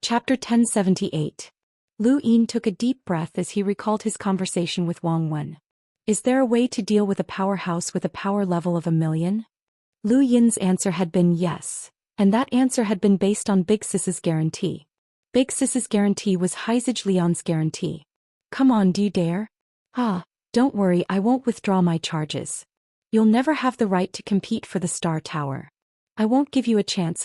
Chapter 1078. Lu Yin took a deep breath as he recalled his conversation with Wang Wen. Is there a way to deal with a powerhouse with a power level of 1,000,000? Lu Yin's answer had been yes, and that answer had been based on Big Sis's guarantee. Big Sis's guarantee was Heizij Lian's guarantee. Come on, do you dare? Don't worry, I won't withdraw my charges. You'll never have the right to compete for the Star Tower. I won't give you a chance,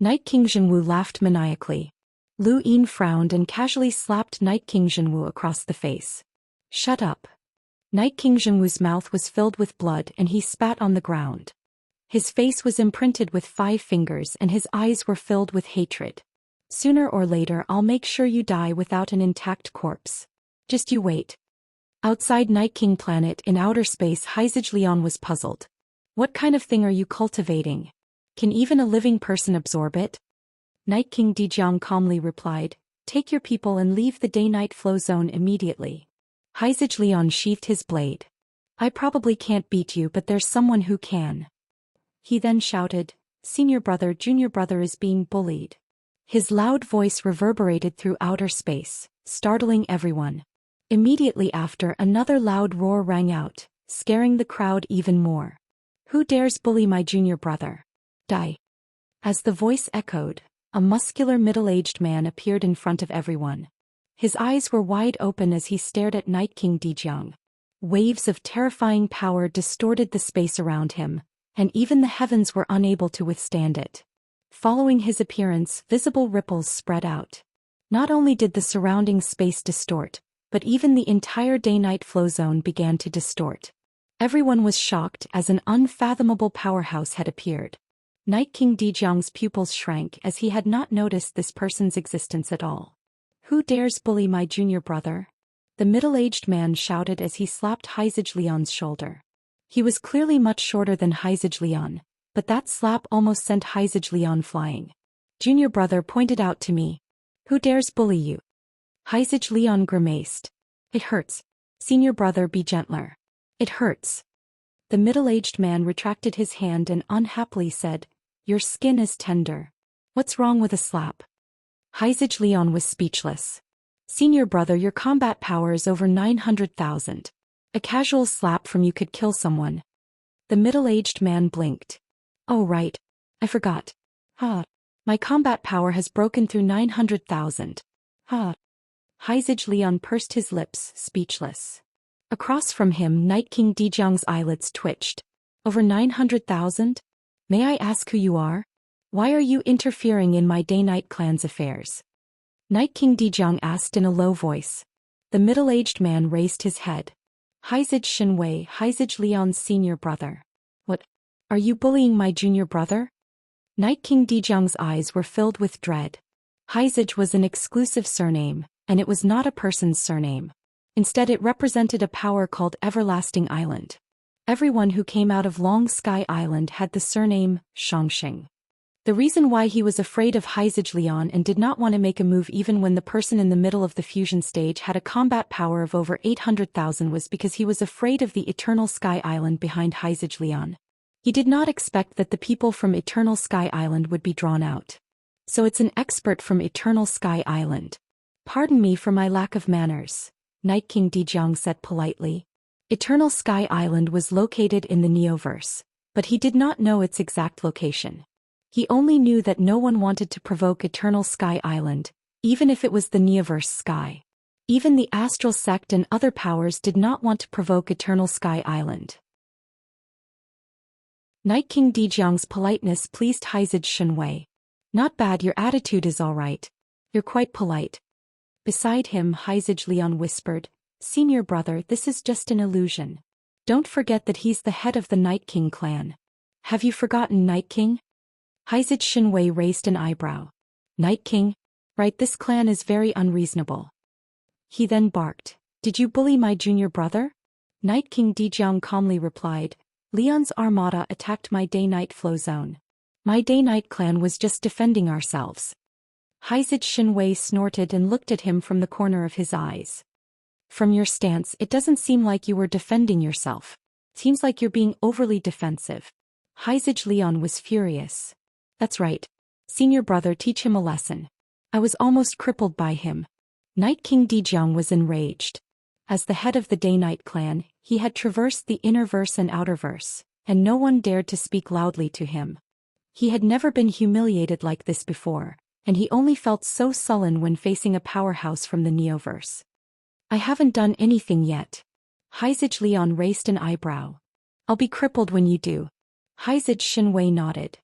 Night King Zhenwu laughed maniacally. Lu Yin frowned and casually slapped Night King Zhenwu across the face. Shut up. Night King Zhenwu's mouth was filled with blood and he spat on the ground. His face was imprinted with 5 fingers and his eyes were filled with hatred. Sooner or later I'll make sure you die without an intact corpse. Just you wait. Outside Night King Planet in outer space, Heizij Lian was puzzled. What kind of thing are you cultivating? Can even a living person absorb it? Night King Dijiang calmly replied, take your people and leave the day-night flow zone immediately. Heizij Lian sheathed his blade. I probably can't beat you, but there's someone who can. He then shouted, Senior brother, junior brother is being bullied. His loud voice reverberated through outer space, startling everyone. Immediately after, another loud roar rang out, scaring the crowd even more. Who dares bully my junior brother? Die. As the voice echoed, a muscular middle-aged man appeared in front of everyone. His eyes were wide open as he stared at Night King Dijiang. Waves of terrifying power distorted the space around him, and even the heavens were unable to withstand it. Following his appearance, visible ripples spread out. Not only did the surrounding space distort, but even the entire day-night flow zone began to distort. Everyone was shocked as an unfathomable powerhouse had appeared. Night King Dijiang's pupils shrank as he had not noticed this person's existence at all. Who dares bully my junior brother? The middle-aged man shouted as he slapped Heizij Lian's shoulder. He was clearly much shorter than Heizij Lian, but that slap almost sent Heizij Lian flying. Junior brother pointed out to me. Who dares bully you? Heizij Lian grimaced. It hurts. Senior brother, be gentler. It hurts. The middle-aged man retracted his hand and unhappily said, your skin is tender. What's wrong with a slap? Heizij Lian was speechless. Senior brother, your combat power is over 900,000. A casual slap from you could kill someone. The middle-aged man blinked. Oh right. I forgot. My combat power has broken through 900,000. Heizij Lian pursed his lips, speechless. Across from him, Night King Dijiang's eyelids twitched. Over 900,000? May I ask who you are? Why are you interfering in my day-night clan's affairs? Night King Dijiang asked in a low voice. The middle-aged man raised his head. Heizij Shinwei, Heizij Lian's senior brother. What? Are you bullying my junior brother? Night King Dijiang's eyes were filled with dread. Heizij was an exclusive surname, and it was not a person's surname. Instead, it represented a power called Everlasting Island. Everyone who came out of Long Sky Island had the surname Xianxia. The reason why he was afraid of Heizij Lian and did not want to make a move even when the person in the middle of the fusion stage had a combat power of over 800,000 was because he was afraid of the Eternal Sky Island behind Heizij Lian. He did not expect that the people from Eternal Sky Island would be drawn out. So it's an expert from Eternal Sky Island. Pardon me for my lack of manners, Night King Dijiang said politely. Eternal Sky Island was located in the Neoverse, but he did not know its exact location. He only knew that no one wanted to provoke Eternal Sky Island, even if it was the Neoverse sky. Even the Astral Sect and other powers did not want to provoke Eternal Sky Island. Night King Dijiang's politeness pleased Heizij Shinwei. Not bad, your attitude is all right. You're quite polite. Beside him, Heizij Lian whispered, Senior brother, this is just an illusion. Don't forget that he's the head of the Night King clan. Have you forgotten Night King? Heizij Shinwei raised an eyebrow. Night King? Right, this clan is very unreasonable. He then barked. Did you bully my junior brother? Night King Dijiang calmly replied, Lian's armada attacked my day-night flow zone. My day-night clan was just defending ourselves. Heizij Shinwei snorted and looked at him from the corner of his eyes. From your stance, it doesn't seem like you were defending yourself. Seems like you're being overly defensive. Heizij Lian was furious. That's right. Senior brother, teach him a lesson. I was almost crippled by him. Night King Dijiang was enraged. As the head of the Day-Night clan, he had traversed the inner-verse and outer-verse, and no one dared to speak loudly to him. He had never been humiliated like this before, and he only felt so sullen when facing a powerhouse from the Neoverse. I haven't done anything yet. Haizij Lian raised an eyebrow. I'll be crippled when you do. Haizij Xinwei nodded.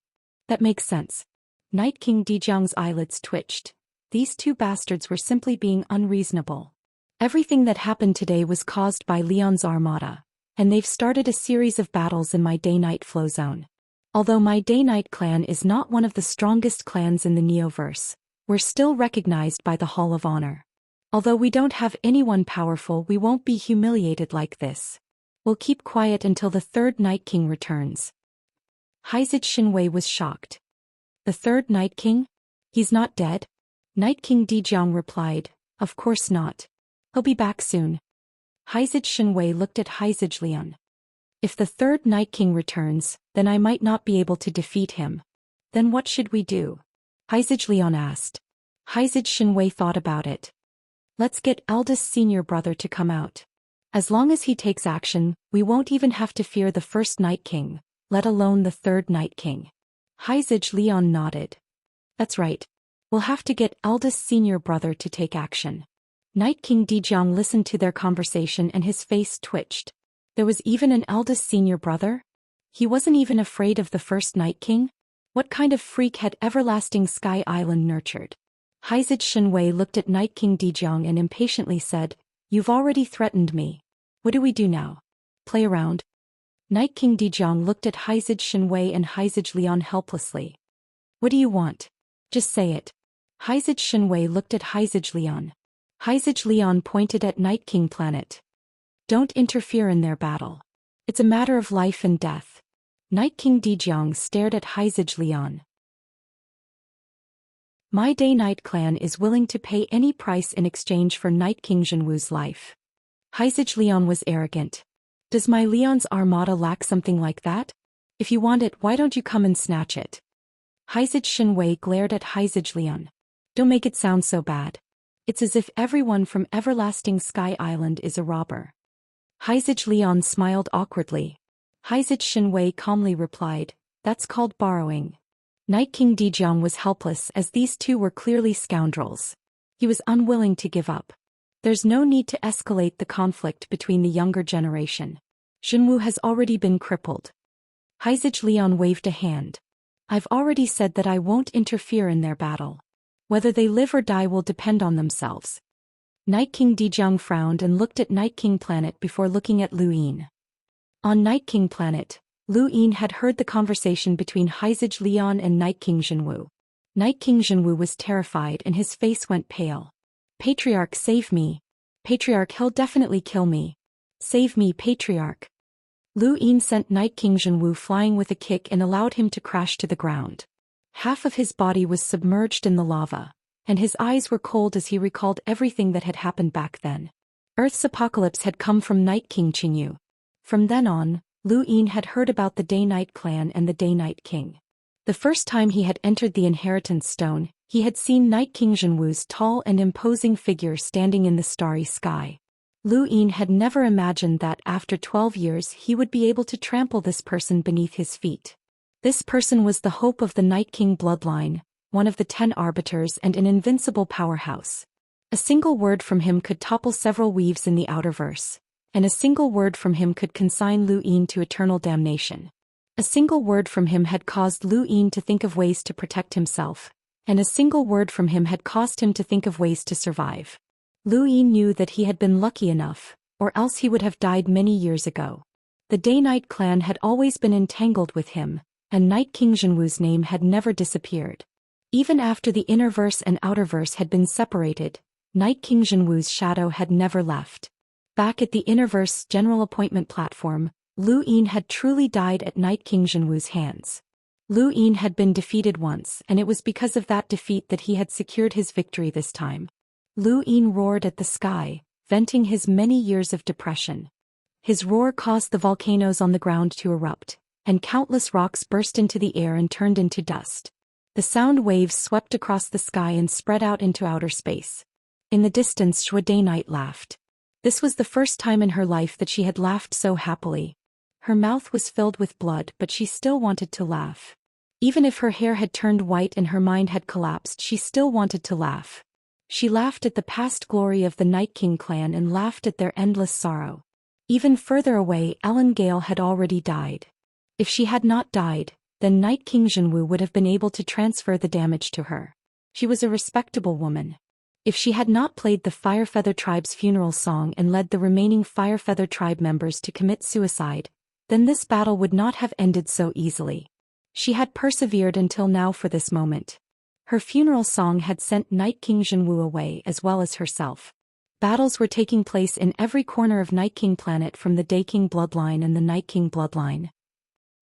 That makes sense. Night King Dijiang's eyelids twitched. These two bastards were simply being unreasonable. Everything that happened today was caused by Leon's armada, and they've started a series of battles in my day-night flow zone. Although my day-night clan is not one of the strongest clans in the Neoverse, we're still recognized by the Hall of Honor. Although we don't have anyone powerful, we won't be humiliated like this. We'll keep quiet until the third Night King returns. Haizij Xinwei was shocked. The third Night King? He's not dead? Night King Dijiang replied, of course not. He'll be back soon. Haizij Xinwei looked at Haizij Lian. If the third Night King returns, then I might not be able to defeat him. Then what should we do? Haizij Lian asked. Haizij Xinwei thought about it. Let's get eldest senior brother to come out. As long as he takes action, we won't even have to fear the first Night King, let alone the third Night King. Haizij Lian nodded. That's right. We'll have to get eldest senior brother to take action. Night King Dijiang listened to their conversation and his face twitched. There was even an eldest senior brother? He wasn't even afraid of the first Night King? What kind of freak had Everlasting Sky Island nurtured? Haizij Xinwei looked at Night King Dijiang and impatiently said, You've already threatened me. What do we do now? Play around? Night King Dijiang looked at Haizij Xinwei and Haizij Lian helplessly. What do you want? Just say it. Haizij Xinwei looked at Haizij Lian. Haizij Lian pointed at Night King Planet. Don't interfere in their battle. It's a matter of life and death. Night King Dijiang stared at Haizij Lian. My Day-Night clan is willing to pay any price in exchange for Night King Zhenwu's life. Haizij Lian was arrogant. Does my Leon's armada lack something like that? If you want it, why don't you come and snatch it? Haizij Xinwei glared at Haizij Lian. Don't make it sound so bad. It's as if everyone from Everlasting Sky Island is a robber. Haizij Lian smiled awkwardly. Haizij Xinwei calmly replied, That's called borrowing. Night King Dijiang was helpless as these two were clearly scoundrels. He was unwilling to give up. There's no need to escalate the conflict between the younger generation. Zhenwu has already been crippled. Haizij Lian waved a hand. I've already said that I won't interfere in their battle. Whether they live or die will depend on themselves. Night King Dijiang frowned and looked at Night King Planet before looking at Lu Yin. On Night King Planet, Lu Yin had heard the conversation between Haizij Lian and Night King Zhenwu. Night King Zhenwu was terrified and his face went pale. Patriarch, save me. Patriarch, he'll definitely kill me. Save me, Patriarch. Lu Yin sent Night King Zhenwu flying with a kick and allowed him to crash to the ground. Half of his body was submerged in the lava, and his eyes were cold as he recalled everything that had happened back then. Earth's apocalypse had come from Night King Qingyu. From then on, Lu Yin had heard about the Day-Night clan and the Day-Night King. The first time he had entered the Inheritance Stone, he had seen Night King Zhenwu's tall and imposing figure standing in the starry sky. Lu Yin had never imagined that after 12 years he would be able to trample this person beneath his feet. This person was the hope of the Night King bloodline, one of the 10 arbiters and an invincible powerhouse. A single word from him could topple several weaves in the outerverse, and a single word from him could consign Lu Yin to eternal damnation. A single word from him had caused Lu Yin to think of ways to protect himself, and a single word from him had caused him to think of ways to survive. Lu Yin knew that he had been lucky enough, or else he would have died many years ago. The Day-Night clan had always been entangled with him, and Night King Zhenwu's name had never disappeared. Even after the innerverse and outerverse had been separated, Night King Zhenwu's shadow had never left. Back at the innerverse general appointment platform, Lu Yin had truly died at Night King Zhenwu's hands. Lu Yin had been defeated once, and it was because of that defeat that he had secured his victory this time. Lu Yin roared at the sky, venting his many years of depression. His roar caused the volcanoes on the ground to erupt, and countless rocks burst into the air and turned into dust. The sound waves swept across the sky and spread out into outer space. In the distance, Zhou Night laughed. This was the first time in her life that she had laughed so happily. Her mouth was filled with blood, but she still wanted to laugh. Even if her hair had turned white and her mind had collapsed, she still wanted to laugh. She laughed at the past glory of the Night King clan and laughed at their endless sorrow. Even further away, Ellen Gale had already died. If she had not died, then Night King Zhenwu would have been able to transfer the damage to her. She was a respectable woman. If she had not played the Firefeather tribe's funeral song and led the remaining Firefeather tribe members to commit suicide, then this battle would not have ended so easily. She had persevered until now for this moment. Her funeral song had sent Night King Zhenwu away as well as herself. Battles were taking place in every corner of Night King planet from the Day King bloodline and the Night King bloodline.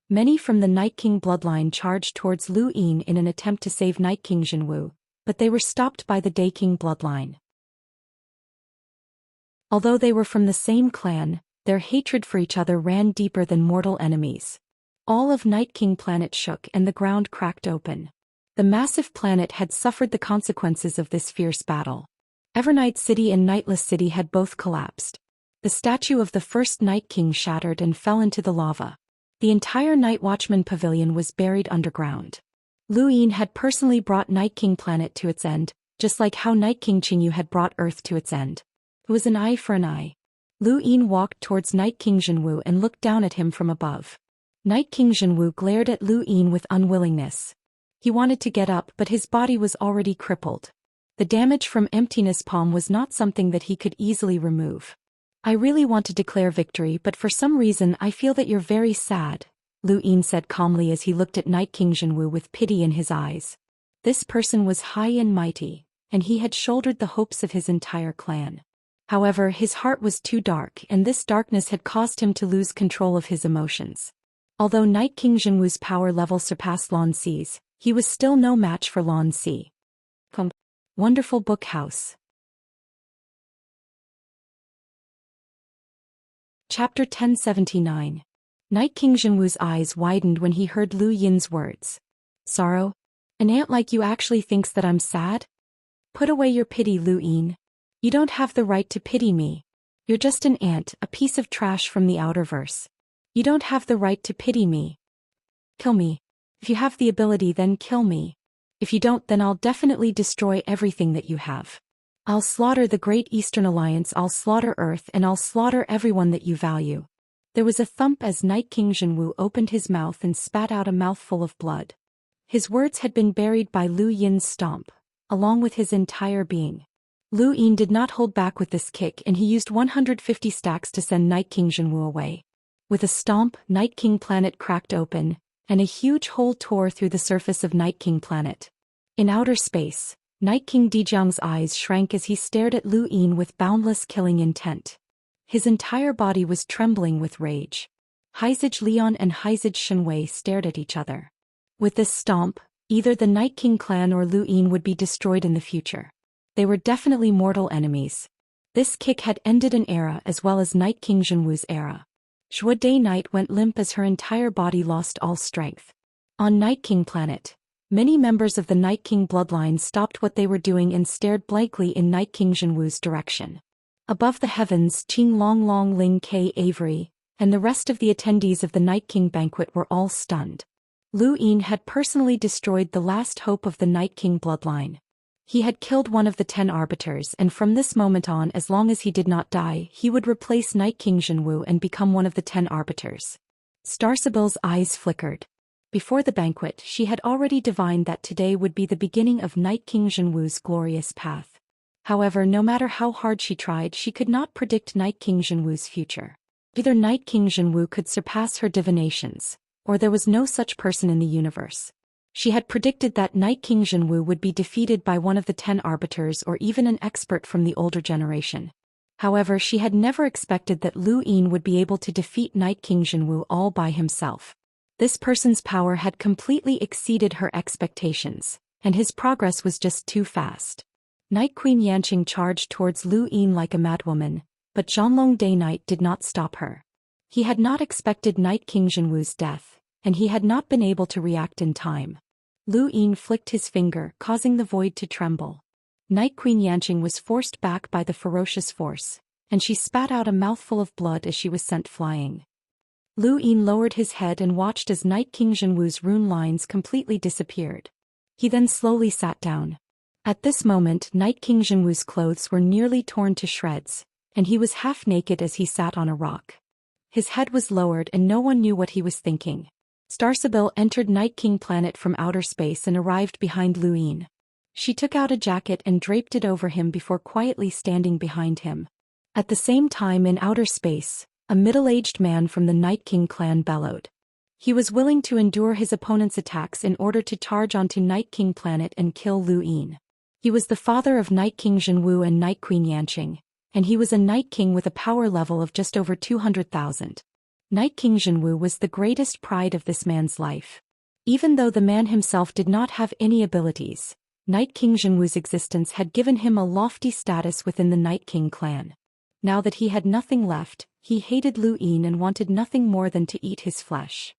Many from the Night King bloodline charged towards Lu Yin in an attempt to save Night King Zhenwu, but they were stopped by the Day King bloodline. Although they were from the same clan, their hatred for each other ran deeper than mortal enemies. All of Night King planet shook and the ground cracked open. The massive planet had suffered the consequences of this fierce battle. Evernight City and Nightless City had both collapsed. The statue of the first Night King shattered and fell into the lava. The entire Night Watchman Pavilion was buried underground. Lu Yin had personally brought Night King planet to its end, just like how Night King Qingyu had brought Earth to its end. It was an eye for an eye. Lu Yin walked towards Night King Zhenwu and looked down at him from above. Night King Zhenwu glared at Lu Yin with unwillingness. He wanted to get up, but his body was already crippled. The damage from Emptiness Palm was not something that he could easily remove. I really want to declare victory, but for some reason I feel that you're very sad, Lu Yin said calmly as he looked at Night King Zhenwu with pity in his eyes. This person was high and mighty, and he had shouldered the hopes of his entire clan. However, his heart was too dark, and this darkness had caused him to lose control of his emotions. Although Night King Zhenwu's power level surpassed Lan Xi's, he was still no match for Lan Xi. Wonderful Book House. Chapter 1079. Night King Zhenwu's eyes widened when he heard Lu Yin's words. Sorrow? An ant like you actually thinks that I'm sad? Put away your pity, Lu Yin. You don't have the right to pity me. You're just an ant, a piece of trash from the outerverse. You don't have the right to pity me. Kill me. If you have the ability, then kill me. If you don't, then I'll definitely destroy everything that you have. I'll slaughter the Great Eastern Alliance, I'll slaughter Earth, and I'll slaughter everyone that you value. There was a thump as Night King Zhenwu opened his mouth and spat out a mouthful of blood. His words had been buried by Lu Yin's stomp, along with his entire being. Lu Yin did not hold back with this kick, and he used 150 stacks to send Night King Zhenwu away. With a stomp, Night King planet cracked open, and a huge hole tore through the surface of Night King planet. In outer space, Night King Dijiang's eyes shrank as he stared at Lu Yin with boundless killing intent. His entire body was trembling with rage. Heizage Leon and Heizage Shenwei stared at each other. With this stomp, either the Night King clan or Lu Yin would be destroyed in the future. They were definitely mortal enemies. This kick had ended an era as well as Night King Zhenwu's era. Zhou Night went limp as her entire body lost all strength. On Night King planet, many members of the Night King bloodline stopped what they were doing and stared blankly in Night King Zhenwu's direction. Above the heavens, Qing Long Long Ling K. Avery, and the rest of the attendees of the Night King banquet were all stunned. Lu Yin had personally destroyed the last hope of the Night King bloodline. He had killed one of the 10 arbiters, and from this moment on, as long as he did not die, he would replace Night King Zhenwu and become one of the 10 arbiters. Starsibyl's eyes flickered. Before the banquet, she had already divined that today would be the beginning of Night King Zhenwu's glorious path. However, no matter how hard she tried, she could not predict Night King Zhenwu's future. Either Night King Zhenwu could surpass her divinations, or there was no such person in the universe. She had predicted that Night King Zhenwu would be defeated by one of the 10 arbiters or even an expert from the older generation. However, she had never expected that Lu Yin would be able to defeat Night King Zhenwu all by himself. This person's power had completely exceeded her expectations, and his progress was just too fast. Night Queen Yanqing charged towards Lu Yin like a madwoman, but Zhanglong Day Night did not stop her. He had not expected Night King Zhenwu's death, and he had not been able to react in time. Lu Yin flicked his finger, causing the void to tremble. Night Queen Yanqing was forced back by the ferocious force, and she spat out a mouthful of blood as she was sent flying. Lu Yin lowered his head and watched as Night King Zhenwu's rune lines completely disappeared. He then slowly sat down. At this moment, Night King Zhenwu's clothes were nearly torn to shreds, and he was half naked as he sat on a rock. His head was lowered and no one knew what he was thinking. Starsabil entered Night King Planet from outer space and arrived behind Lu Yin. She took out a jacket and draped it over him before quietly standing behind him. At the same time in outer space, a middle-aged man from the Night King clan bellowed. He was willing to endure his opponent's attacks in order to charge onto Night King Planet and kill Lu Yin. He was the father of Night King Zhenwu and Night Queen Yanqing, and he was a Night King with a power level of just over 200,000. Night King Zhenwu was the greatest pride of this man's life. Even though the man himself did not have any abilities, Night King Zhenwu's existence had given him a lofty status within the Night King clan. Now that he had nothing left, he hated Lu Yin and wanted nothing more than to eat his flesh.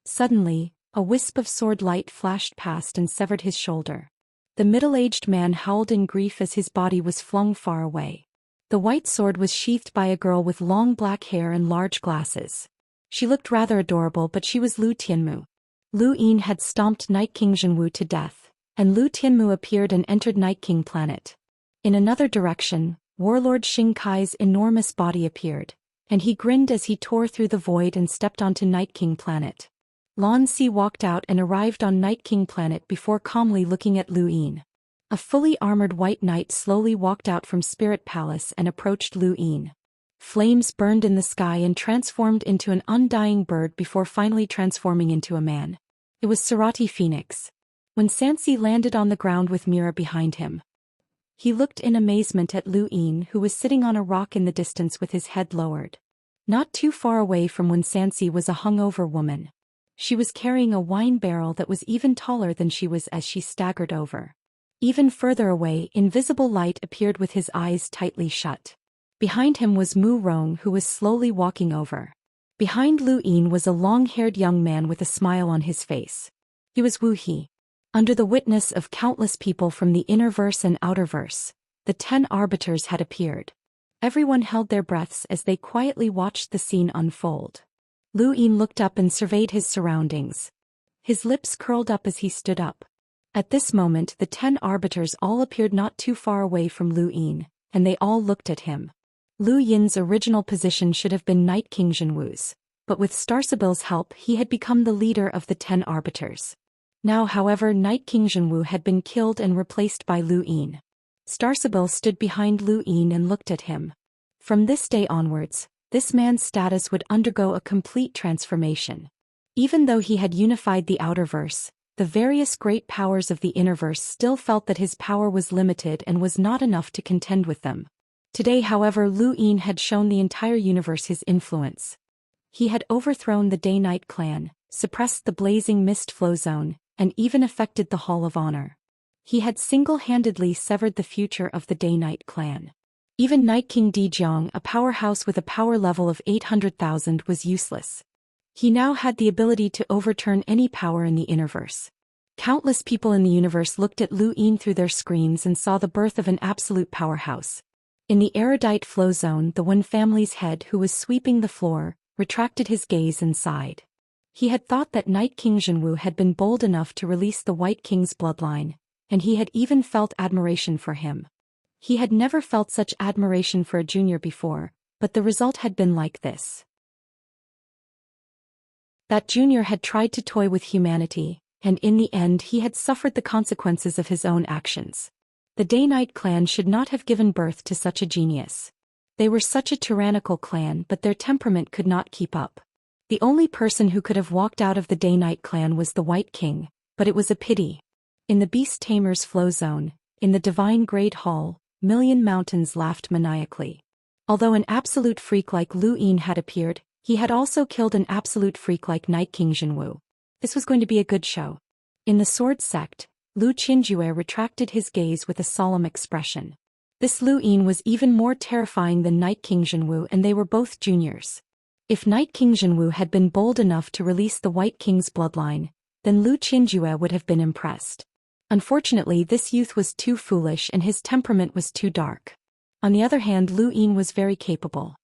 Suddenly, a wisp of sword light flashed past and severed his shoulder. The middle-aged man howled in grief as his body was flung far away. The white sword was sheathed by a girl with long black hair and large glasses. She looked rather adorable, but she was Lu Tianmu. Lu Yin had stomped Night King Zhenwu to death, and Lu Tianmu appeared and entered Night King Planet. In another direction, Warlord Xing Kai's enormous body appeared, and he grinned as he tore through the void and stepped onto Night King Planet. Lan Si walked out and arrived on Night King Planet before calmly looking at Lu Yin. A fully armored white knight slowly walked out from Spirit Palace and approached Lu Yin. Flames burned in the sky and transformed into an undying bird before finally transforming into a man. It was Sarati Phoenix. When Xianxia landed on the ground with Mira behind him, he looked in amazement at Lu Yin, who was sitting on a rock in the distance with his head lowered. Not too far away from when Xianxia was a hungover woman. She was carrying a wine barrel that was even taller than she was as she staggered over. Even further away, invisible light appeared with his eyes tightly shut. Behind him was Mu Rong, who was slowly walking over. Behind Lu Yin was a long-haired young man with a smile on his face. He was Wu He. Under the witness of countless people from the inner verse and outer verse, the 10 arbiters had appeared. Everyone held their breaths as they quietly watched the scene unfold. Lu Yin looked up and surveyed his surroundings. His lips curled up as he stood up. At this moment, the 10 arbiters all appeared not too far away from Lu Yin, and they all looked at him. Lu Yin's original position should have been Night King Zhenwu's, but with Starsabil's help he had become the leader of the 10 arbiters. Now, however, Night King Zhenwu had been killed and replaced by Lu Yin. Starsabil stood behind Lu Yin and looked at him. From this day onwards, this man's status would undergo a complete transformation. Even though he had unified the outerverse, the various great powers of the innerverse still felt that his power was limited and was not enough to contend with them. Today, however, Lu Yin had shown the entire universe his influence. He had overthrown the Day-Night clan, suppressed the blazing mist flow zone, and even affected the Hall of Honor. He had single-handedly severed the future of the Day-Night clan. Even Night King Dijiang, a powerhouse with a power level of 800,000, was useless. He now had the ability to overturn any power in the innerverse. Countless people in the universe looked at Lu Yin through their screens and saw the birth of an absolute powerhouse. In the erudite flow zone, the Wen family's head, who was sweeping the floor, retracted his gaze and sighed. He had thought that Night King Zhenwu had been bold enough to release the White King's bloodline, and he had even felt admiration for him. He had never felt such admiration for a junior before, but the result had been like this. That junior had tried to toy with humanity, and in the end he had suffered the consequences of his own actions. The Day-Night clan should not have given birth to such a genius. They were such a tyrannical clan, but their temperament could not keep up. The only person who could have walked out of the Day-Night clan was the White King, but it was a pity. In the Beast Tamer's flow zone, in the Divine Great Hall, Million Mountains laughed maniacally. Although an absolute freak like Lu Yin had appeared, he had also killed an absolute freak like Night King Zhenwu. This was going to be a good show. In the Sword Sect, Lu Qinjue retracted his gaze with a solemn expression. This Lu Yin was even more terrifying than Night King Zhenwu, and they were both juniors. If Night King Zhenwu had been bold enough to release the White King's bloodline, then Lu Qinjue would have been impressed. Unfortunately, this youth was too foolish and his temperament was too dark. On the other hand, Lu Yin was very capable.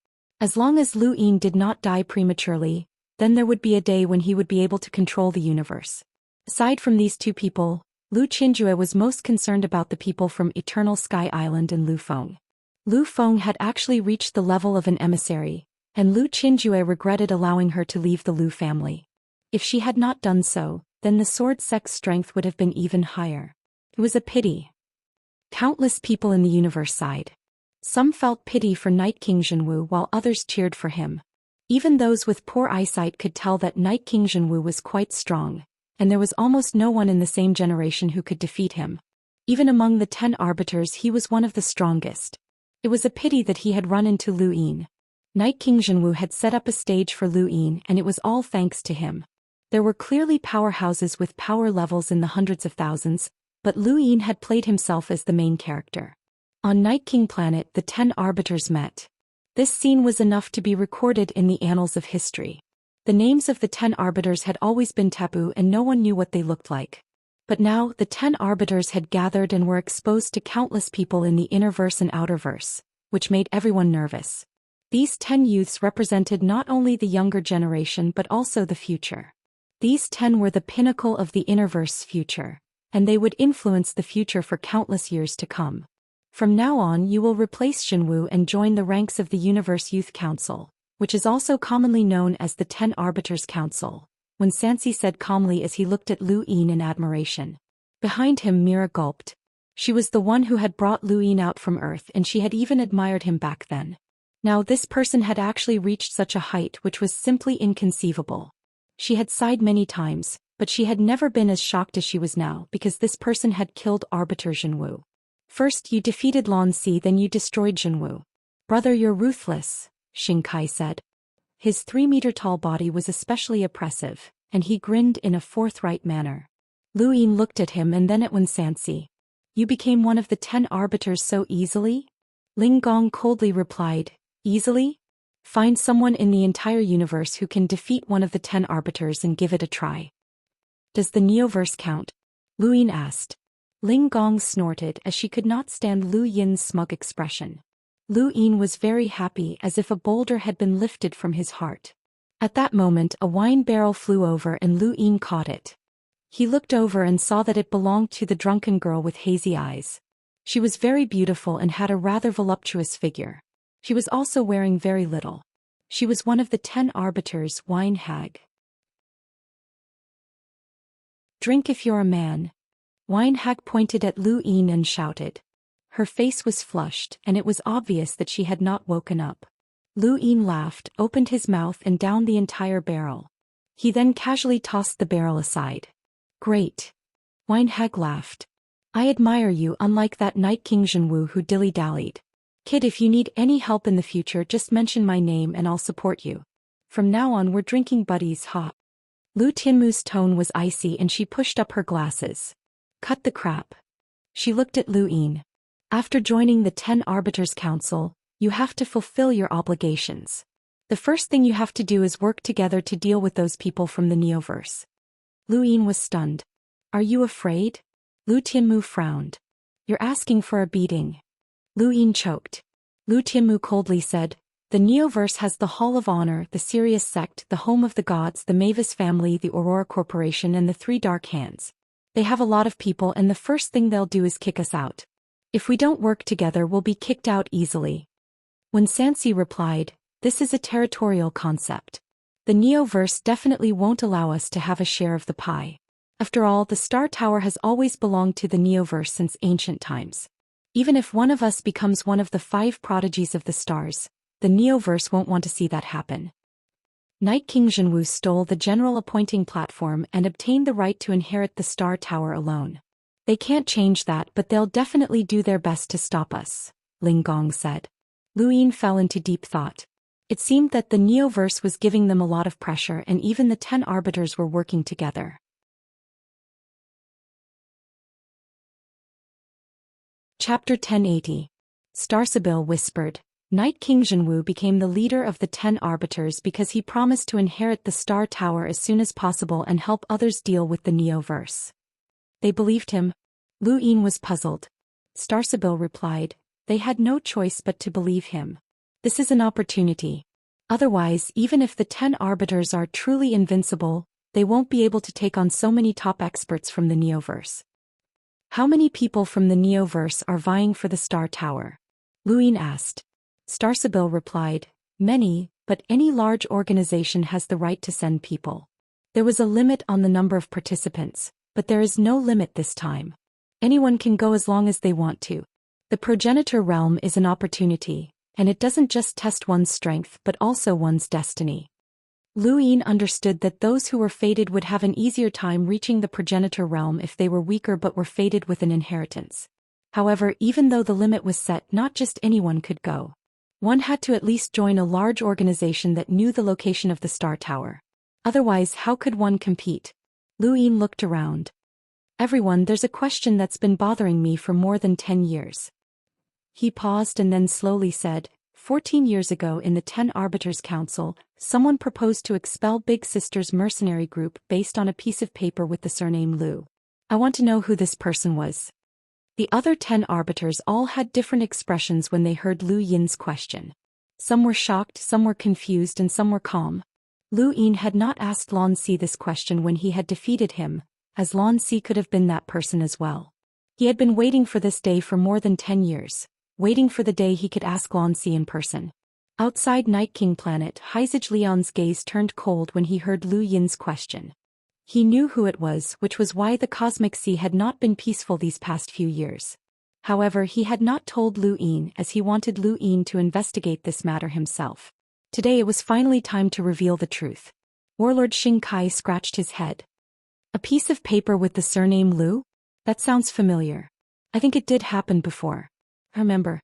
As long as Lu Yin did not die prematurely, then there would be a day when he would be able to control the universe. Aside from these two people, Lu Qinjue was most concerned about the people from Eternal Sky Island and Lu Feng. Lu Feng had actually reached the level of an emissary, and Lu Qinjue regretted allowing her to leave the Lu family. If she had not done so, then the sword sect's strength would have been even higher. It was a pity. Countless people in the universe sighed. Some felt pity for Night King Zhenwu while others cheered for him. Even those with poor eyesight could tell that Night King Zhenwu was quite strong, and there was almost no one in the same generation who could defeat him. Even among the 10 arbiters, he was one of the strongest. It was a pity that he had run into Lu Yin. Night King Zhenwu had set up a stage for Lu Yin, and it was all thanks to him. There were clearly powerhouses with power levels in the hundreds of thousands, but Lu Yin had played himself as the main character. On Night King Planet, the 10 arbiters met. This scene was enough to be recorded in the annals of history. The names of the 10 arbiters had always been taboo and no one knew what they looked like. But now, the 10 arbiters had gathered and were exposed to countless people in the innerverse and outerverse, which made everyone nervous. These 10 youths represented not only the younger generation but also the future. These 10 were the pinnacle of the innerverse future, and they would influence the future for countless years to come. From now on, you will replace Zhenwu and join the ranks of the Universe Youth Council, which is also commonly known as the 10 Arbiters Council, when Xianxia said calmly as he looked at Lu Yin in admiration. Behind him, Mira gulped. She was the one who had brought Lu Yin out from Earth, and she had even admired him back then. Now this person had actually reached such a height which was simply inconceivable. She had sighed many times, but she had never been as shocked as she was now because this person had killed Arbiter Zhenwu. First you defeated Lan Si, then you destroyed Zhenwu. Brother, you're ruthless, Xing Kai said. His 3-meter-tall body was especially oppressive, and he grinned in a forthright manner. Lu Yin looked at him and then at Wen Sansi. You became one of the 10 arbiters so easily? Ling Gong coldly replied, easily? Find someone in the entire universe who can defeat one of the 10 arbiters and give it a try. Does the Neoverse count? Lu Yin asked. Ling Gong snorted as she could not stand Lu Yin's smug expression. Lu Yin was very happy, as if a boulder had been lifted from his heart. At that moment, a wine barrel flew over and Lu Yin caught it. He looked over and saw that it belonged to the drunken girl with hazy eyes. She was very beautiful and had a rather voluptuous figure. She was also wearing very little. She was one of the 10 arbiters, wine hag. Drink if you're a man. Wine hag pointed at Lu Yin and shouted. Her face was flushed, and it was obvious that she had not woken up. Lu Yin laughed, opened his mouth and downed the entire barrel. He then casually tossed the barrel aside. Great. Wine hag laughed. I admire you, unlike that Night King Zhenwu who dilly-dallied. Kid, if you need any help in the future, just mention my name and I'll support you. From now on we're drinking buddies, ha. Lu Tianmu's tone was icy and she pushed up her glasses. Cut the crap. She looked at Lu Yin. After joining the 10 Arbiters Council, you have to fulfill your obligations. The first thing you have to do is work together to deal with those people from the Neoverse. Lu Yin was stunned. Are you afraid? Lu Tianmu frowned. You're asking for a beating. Lu Yin choked. Lu Tianmu coldly said, the Neoverse has the Hall of Honor, the Sirius Sect, the Home of the Gods, the Mavis family, the Aurora Corporation and the 3 Dark Hands. They have a lot of people and the first thing they'll do is kick us out. If we don't work together, we'll be kicked out easily. When Xianxia replied, this is a territorial concept. The Neoverse definitely won't allow us to have a share of the pie. After all, the Star Tower has always belonged to the Neoverse since ancient times. Even if one of us becomes one of the 5 prodigies of the stars, the Neoverse won't want to see that happen. Night King Zhenwu stole the general appointing platform and obtained the right to inherit the Star Tower alone. They can't change that, but they'll definitely do their best to stop us, Ling Gong said. Lu Yin fell into deep thought. It seemed that the Neoverse was giving them a lot of pressure and even the 10 arbiters were working together. Chapter 1080. Starsabil whispered, Knight King Zhenwu became the leader of the 10 arbiters because he promised to inherit the Star Tower as soon as possible and help others deal with the Neoverse. They believed him? Lu Yin was puzzled. Star Sibyl replied, they had no choice but to believe him. This is an opportunity. Otherwise, even if the 10 arbiters are truly invincible, they won't be able to take on so many top experts from the Neoverse. How many people from the Neoverse are vying for the Star Tower? Lu Yin asked. Star Sibyl replied, many, but any large organization has the right to send people. There was a limit on the number of participants, but there is no limit this time. Anyone can go as long as they want to. The progenitor realm is an opportunity, and it doesn't just test one's strength but also one's destiny. Lu Yin understood that those who were fated would have an easier time reaching the progenitor realm if they were weaker but were fated with an inheritance. However, even though the limit was set, not just anyone could go. One had to at least join a large organization that knew the location of the Star Tower. Otherwise, how could one compete? Lu Yin looked around. Everyone, there's a question that's been bothering me for more than 10 years. He paused and then slowly said, 14 years ago in the 10 Arbiters Council, someone proposed to expel Big Sister's mercenary group based on a piece of paper with the surname Lu. I want to know who this person was. The other 10 arbiters all had different expressions when they heard Lu Yin's question. Some were shocked, some were confused, and some were calm. Lu Yin had not asked Lan Si this question when he had defeated him, as Lan Si could have been that person as well. He had been waiting for this day for more than 10 years, waiting for the day he could ask Lan Si in person. Outside Night King Planet, Heizij Lian's gaze turned cold when he heard Lu Yin's question. He knew who it was, which was why the Cosmic Sea had not been peaceful these past few years. However, he had not told Lu Yin as he wanted Lu Yin to investigate this matter himself. Today it was finally time to reveal the truth. Warlord Xing Kai scratched his head. A piece of paper with the surname Lu? That sounds familiar. I think it did happen before. Remember?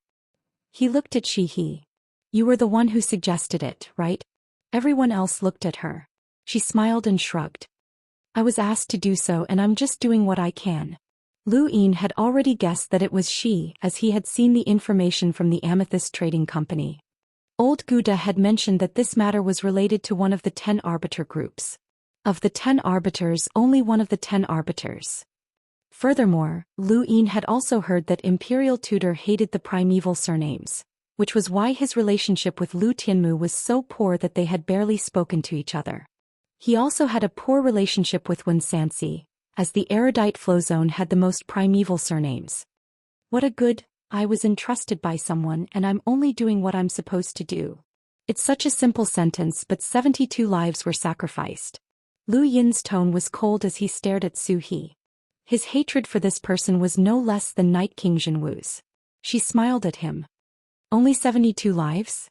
He looked at Shi He. You were the one who suggested it, right? Everyone else looked at her. She smiled and shrugged. I was asked to do so and I'm just doing what I can. Lu Yin had already guessed that it was she as he had seen the information from the Amethyst Trading Company. Old Gouda had mentioned that this matter was related to one of the 10 arbiter groups. Of the 10 arbiters, only one of the 10 arbiters. Furthermore, Lu Yin had also heard that Imperial Tutor hated the primeval surnames, which was why his relationship with Lu Tianmu was so poor that they had barely spoken to each other. He also had a poor relationship with Wen Sansi, as the erudite Flowzone had the most primeval surnames. What a good, I was entrusted by someone and I'm only doing what I'm supposed to do. It's such a simple sentence, but 72 lives were sacrificed. Lu Yin's tone was cold as he stared at Su He. His hatred for this person was no less than Night King Zhenwu's. She smiled at him. Only 72 lives?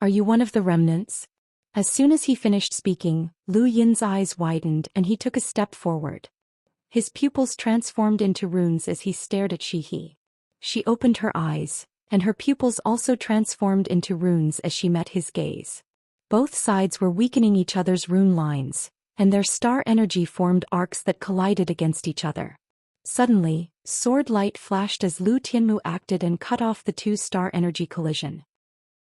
Are you one of the remnants? As soon as he finished speaking, Lu Yin's eyes widened and he took a step forward. His pupils transformed into runes as he stared at Shi He. She opened her eyes, and her pupils also transformed into runes as she met his gaze. Both sides were weakening each other's rune lines, and their star energy formed arcs that collided against each other. Suddenly, sword light flashed as Lu Tianmu acted and cut off the two star energy collision.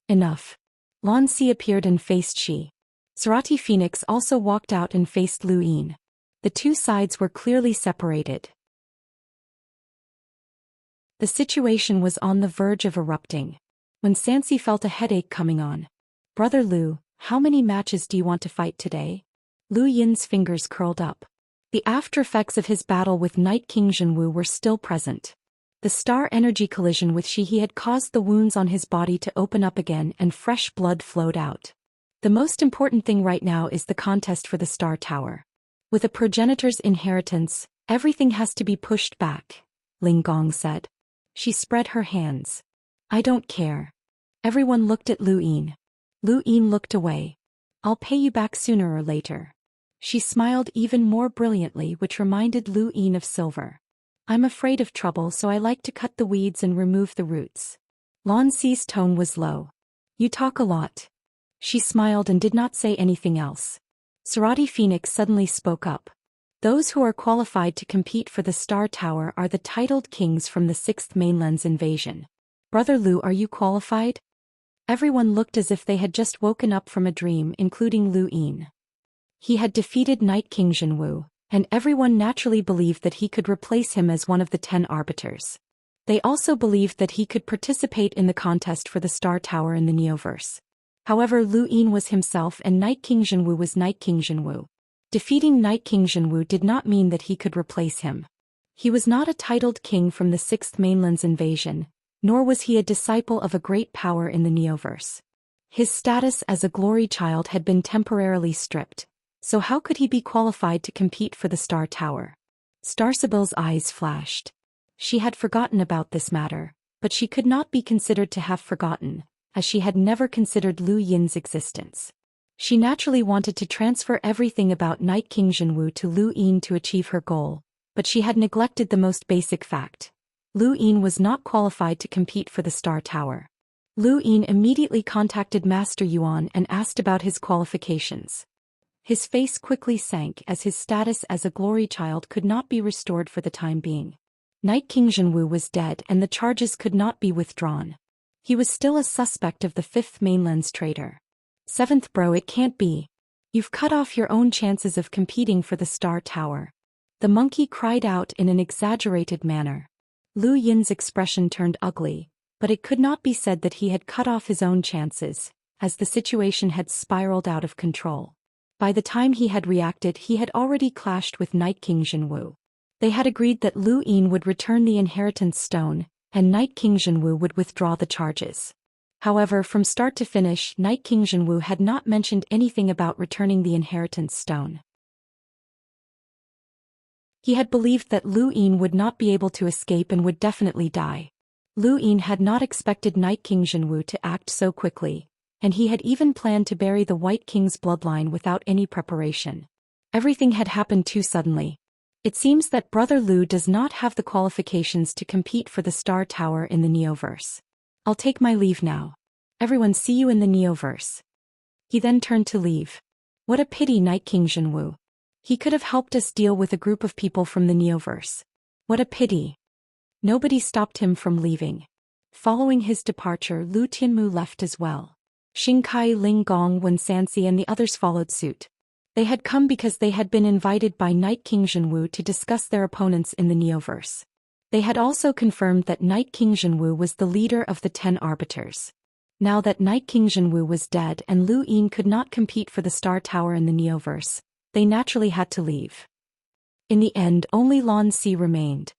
Enough. Lan Si appeared and faced Shi. Sarati Phoenix also walked out and faced Lu Yin. The two sides were clearly separated. The situation was on the verge of erupting. When Sansi felt a headache coming on. Brother Lu, how many matches do you want to fight today? Lu Yin's fingers curled up. The after effects of his battle with Night King Zhenwu were still present. The star energy collision with Shi He had caused the wounds on his body to open up again and fresh blood flowed out. The most important thing right now is the contest for the Star Tower. With a progenitor's inheritance, everything has to be pushed back, Ling Gong said. She spread her hands. I don't care. Everyone looked at Lu Yin. Lu Yin looked away. I'll pay you back sooner or later. She smiled even more brilliantly, which reminded Lu Yin of silver. I'm afraid of trouble, so I like to cut the weeds and remove the roots. Lan Si's tone was low. You talk a lot. She smiled and did not say anything else. Sarati Phoenix suddenly spoke up. Those who are qualified to compete for the Star Tower are the titled kings from the 6th Mainland's invasion. Brother Lu, are you qualified? Everyone looked as if they had just woken up from a dream, including Lu Yin. He had defeated Night King Jinwu, and everyone naturally believed that he could replace him as one of the 10 arbiters. They also believed that he could participate in the contest for the Star Tower in the Neoverse. However, Lu Yin was himself and Night King Jinwu was Night King Jinwu. Defeating Night King Jinwu did not mean that he could replace him. He was not a titled king from the 6th Mainland's invasion, nor was he a disciple of a great power in the Neoverse. His status as a glory child had been temporarily stripped, so how could he be qualified to compete for the Star Tower? Starsibyl's eyes flashed. She had forgotten about this matter, but she could not be considered to have forgotten, as she had never considered Lu Yin's existence. She naturally wanted to transfer everything about Night King Jinwu to Lu Yin to achieve her goal, but she had neglected the most basic fact. Lu Yin was not qualified to compete for the Star Tower. Lu Yin immediately contacted Master Yuan and asked about his qualifications. His face quickly sank as his status as a glory child could not be restored for the time being. Night King Jinwu was dead and the charges could not be withdrawn. He was still a suspect of the 5th Mainland's traitor. 7th bro, it can't be. You've cut off your own chances of competing for the Star Tower. The monkey cried out in an exaggerated manner. Lu Yin's expression turned ugly, but it could not be said that he had cut off his own chances, as the situation had spiraled out of control. By the time he had reacted, he had already clashed with Night King Jinwu. They had agreed that Lu Yin would return the inheritance stone, and Night King Jinwu would withdraw the charges. However, from start to finish, Night King Jinwu had not mentioned anything about returning the inheritance stone. He had believed that Lu Yin would not be able to escape and would definitely die. Lu Yin had not expected Night King Jinwu to act so quickly, and he had even planned to bury the White King's bloodline without any preparation. Everything had happened too suddenly. It seems that Brother Lu does not have the qualifications to compete for the Star Tower in the Neoverse. I'll take my leave now. Everyone, see you in the Neoverse. He then turned to leave. What a pity, Night King Jinwu. He could have helped us deal with a group of people from the Neoverse. What a pity. Nobody stopped him from leaving. Following his departure, Lu Tianmu left as well. Xingkai, Ling Gong, Wen Sanxi and the others followed suit. They had come because they had been invited by Night King Jinwu to discuss their opponents in the Neoverse. They had also confirmed that Night King Jinwu was the leader of the 10 arbiters. Now that Night King Jinwu was dead and Lu Yin could not compete for the Star Tower in the Neoverse, they naturally had to leave. In the end, only Lan Si remained.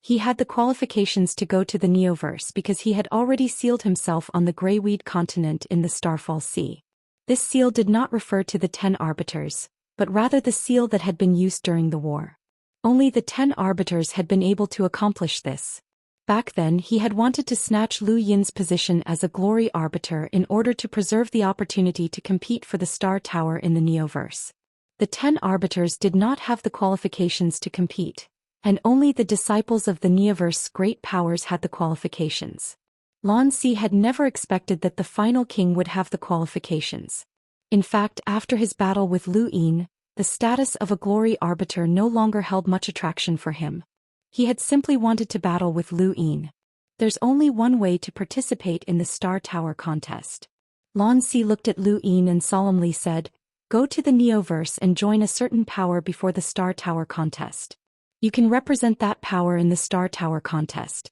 He had the qualifications to go to the Neoverse because he had already sealed himself on the Greyweed continent in the Starfall Sea. This seal did not refer to the 10 arbiters, but rather the seal that had been used during the war. Only the 10 arbiters had been able to accomplish this. Back then, he had wanted to snatch Lu Yin's position as a glory arbiter in order to preserve the opportunity to compete for the Star Tower in the Neoverse. The 10 arbiters did not have the qualifications to compete, and only the disciples of the Neoverse's great powers had the qualifications. Lan Si had never expected that the final king would have the qualifications. In fact, after his battle with Lu Yin, the status of a glory arbiter no longer held much attraction for him. He had simply wanted to battle with Lu Yin. There's only one way to participate in the Star Tower contest. Lan Si looked at Lu Yin and solemnly said, "Go to the Neoverse and join a certain power before the Star Tower contest. You can represent that power in the Star Tower contest."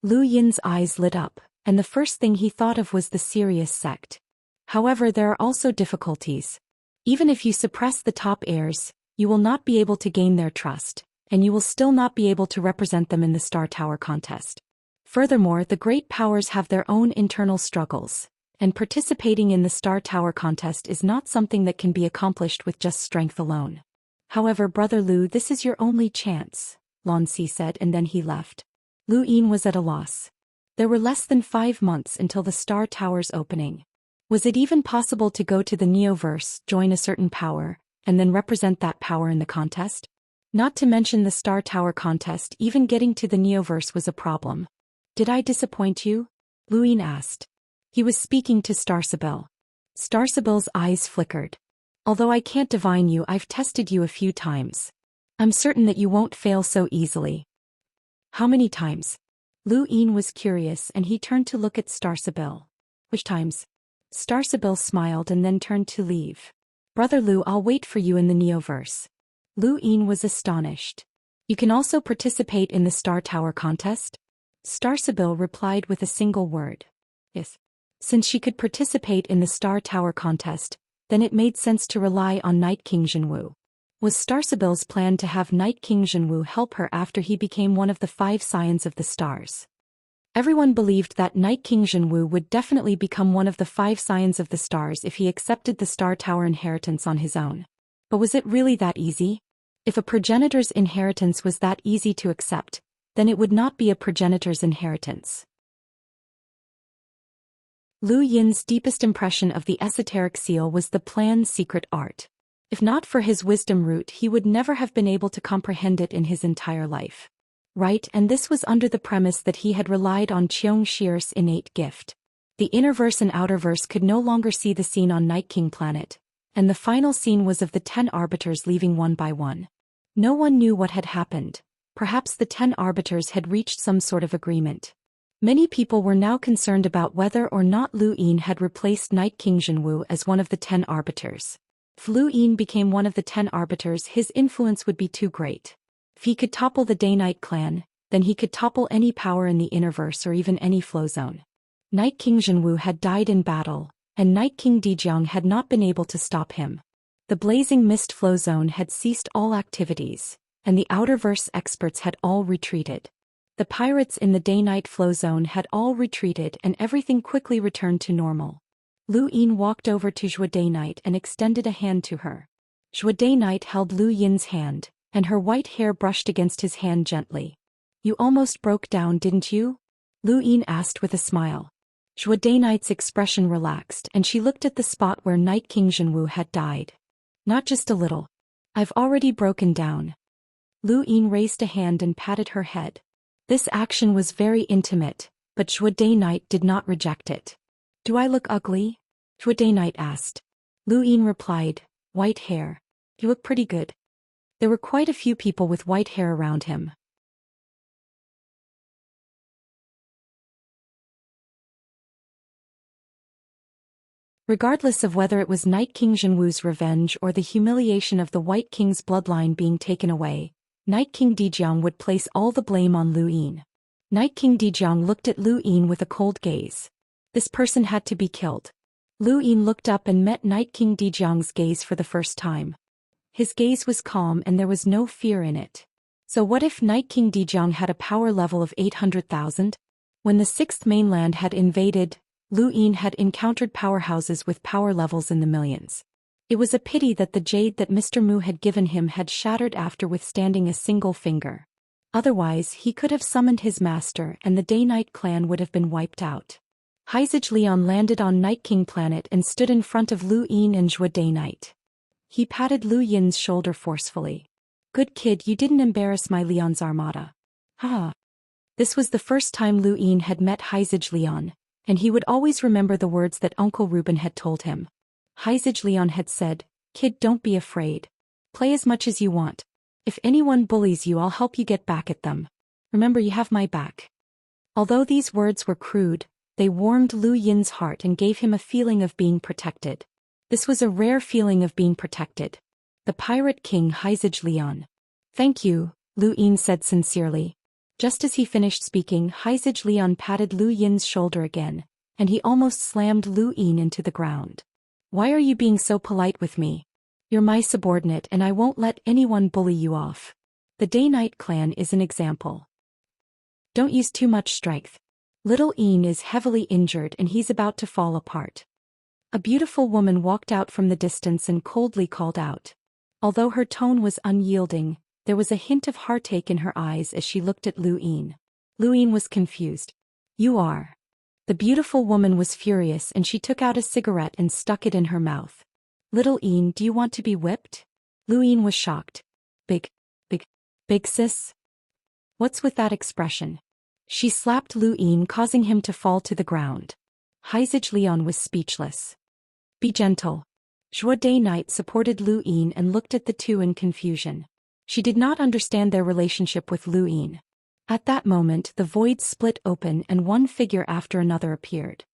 Lu Yin's eyes lit up, and the first thing he thought of was the Sirius sect. However, there are also difficulties. Even if you suppress the top heirs, you will not be able to gain their trust, and you will still not be able to represent them in the Star Tower contest. Furthermore, the great powers have their own internal struggles, and participating in the Star Tower contest is not something that can be accomplished with just strength alone. However, Brother Lu, this is your only chance, Lan Si said, and then he left. Lu Yin was at a loss. There were less than 5 months until the Star Tower's opening. Was it even possible to go to the Neoverse, join a certain power, and then represent that power in the contest? Not to mention the Star Tower contest, even getting to the Neoverse was a problem. Did I disappoint you? Lu Yin asked. He was speaking to Starsibyl. Starsibyl's eyes flickered. Although I can't divine you, I've tested you a few times. I'm certain that you won't fail so easily. How many times? Lu Yin was curious and he turned to look at Starsibyl. Which times? Star Sibyl smiled and then turned to leave. Brother Lu, I'll wait for you in the Neoverse. Lu Yin was astonished. You can also participate in the Star Tower contest? Star Sibyl replied with a single word. Yes. Since she could participate in the Star Tower contest, then it made sense to rely on Night King Zhenwu. Was Star Sibyl's plan to have Night King Zhenwu help her after he became one of the 5 scions of the stars? Everyone believed that Night King Zhenwu would definitely become one of the 5 scions of the stars if he accepted the Star Tower inheritance on his own. But was it really that easy? If a progenitor's inheritance was that easy to accept, then it would not be a progenitor's inheritance. Lu Yin's deepest impression of the esoteric seal was the plan's secret art. If not for his wisdom root, he would never have been able to comprehend it in his entire life. Right, and this was under the premise that he had relied on Xianxia's innate gift. The innerverse and outerverse could no longer see the scene on Night King Planet, and the final scene was of the 10 arbiters leaving one by one. No one knew what had happened. Perhaps the 10 arbiters had reached some sort of agreement. Many people were now concerned about whether or not Lu Yin had replaced Night King Zhenwu as one of the 10 arbiters. If Lu Yin became one of the 10 arbiters, his influence would be too great. If he could topple the Day-Night clan, then he could topple any power in the Innerverse or even any flow zone. Night King Zhenwu had died in battle, and Night King Dijiang had not been able to stop him. The Blazing Mist flow zone had ceased all activities, and the Outerverse experts had all retreated. The pirates in the Day-Night flow zone had all retreated and everything quickly returned to normal. Lu Yin walked over to Zhou Day-Night and extended a hand to her. Zhou Day-Night held Lu Yin's hand, and her white hair brushed against his hand gently. You almost broke down, didn't you? Lu Yin asked with a smile. Zhou Day-Night's expression relaxed and she looked at the spot where Night King Zhenwu had died. Not just a little. I've already broken down. Lu Yin raised a hand and patted her head. This action was very intimate, but Zhou Day-Night did not reject it. Do I look ugly? Zhou Day-Night asked. Lu Yin replied, white hair. You look pretty good. There were quite a few people with white hair around him. Regardless of whether it was Night King Zhenwu's revenge or the humiliation of the White King's bloodline being taken away, Night King Dijiang would place all the blame on Lu Yin. Night King Dijiang looked at Lu Yin with a cold gaze. This person had to be killed. Lu Yin looked up and met Night King Dijiang's gaze for the first time. His gaze was calm and there was no fear in it. So what if Night King Dijiang had a power level of 800,000? When the 6th mainland had invaded, Lu Yin had encountered powerhouses with power levels in the millions. It was a pity that the jade that Mr. Mu had given him had shattered after withstanding a single finger. Otherwise, he could have summoned his master and the Day-Night clan would have been wiped out. Heizij Lian landed on Night King Planet and stood in front of Lu Yin and Zhou Day-Night. He patted Lu Yin's shoulder forcefully. Good kid, you didn't embarrass my Leon's armada. Haha. This was the first time Lu Yin had met Heizij Lian, and he would always remember the words that Uncle Reuben had told him. Heizij Lian had said, kid, don't be afraid. Play as much as you want. If anyone bullies you, I'll help you get back at them. Remember, you have my back. Although these words were crude, they warmed Lu Yin's heart and gave him a feeling of being protected. This was a rare feeling of being protected. The Pirate King Heizij Lian. Thank you, Lu Yin said sincerely. Just as he finished speaking, Heizij Lian patted Lu Yin's shoulder again, and he almost slammed Lu Yin into the ground. Why are you being so polite with me? You're my subordinate and I won't let anyone bully you off. The Day-Night clan is an example. Don't use too much strength. Little Yin is heavily injured and he's about to fall apart. A beautiful woman walked out from the distance and coldly called out. Although her tone was unyielding, there was a hint of heartache in her eyes as she looked at Lu Yin. Lu Yin was confused. You are. The beautiful woman was furious and she took out a cigarette and stuck it in her mouth. Little Yin, do you want to be whipped? Lu Yin was shocked. Big sis? What's with that expression? She slapped Lu Yin, causing him to fall to the ground. Heizij Lian was speechless. Be gentle. Zhou Day-Night supported Lu Yin and looked at the two in confusion. She did not understand their relationship with Lu Yin. At that moment, the void split open and one figure after another appeared.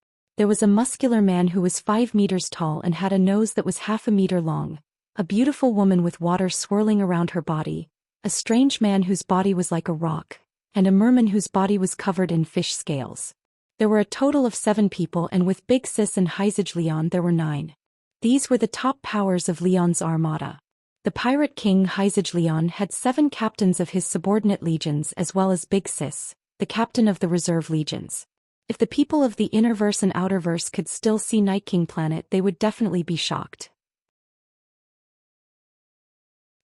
There was a muscular man who was 5 meters tall and had a nose that was half a meter long, a beautiful woman with water swirling around her body, a strange man whose body was like a rock, and a merman whose body was covered in fish scales. There were a total of 7 people, and with Big Sis and Haizij Lian there were 9. These were the top powers of Lian's armada. The pirate king Haizij Lian had 7 captains of his subordinate legions as well as Big Sis, the captain of the reserve legions. If the people of the Innerverse and Outerverse could still see Night King planet, they would definitely be shocked.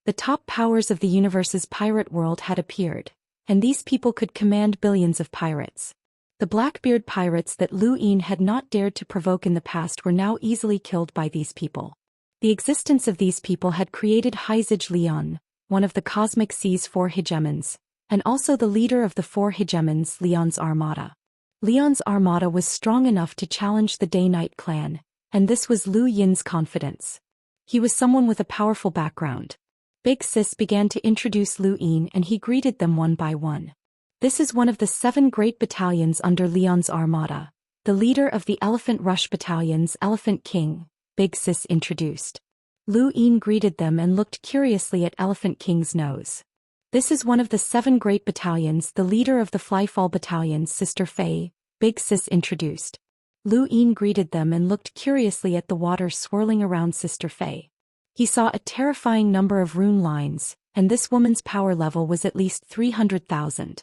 The top powers of the universe's pirate world had appeared, and these people could command billions of pirates. The Blackbeard pirates that Lu Yin had not dared to provoke in the past were now easily killed by these people. The existence of these people had created Haizij Lian, one of the Cosmic Sea's 4 hegemons, and also the leader of the 4 hegemons, Lian's armada. Lian's armada was strong enough to challenge the Day-Night clan, and this was Lu Yin's confidence. He was someone with a powerful background. Big Sis began to introduce Lu Yin and he greeted them one by one. This is one of the 7 great battalions under Lian's armada. The leader of the Elephant Rush battalion's Elephant King, Big Sis introduced. Lu Yin greeted them and looked curiously at Elephant King's nose. This is one of the 7 great battalions, the leader of the Flyfall battalion's Sister Fei, Big Sis introduced. Lu Yin greeted them and looked curiously at the water swirling around Sister Fei. He saw a terrifying number of rune lines, and this woman's power level was at least 300,000.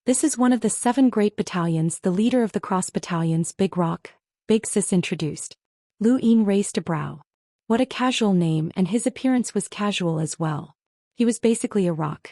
This is one of the 7 great battalions, the leader of the Cross battalion's Big Rock, Big Sis introduced. Lu Yin raised a brow. What a casual name, and his appearance was casual as well. He was basically a rock.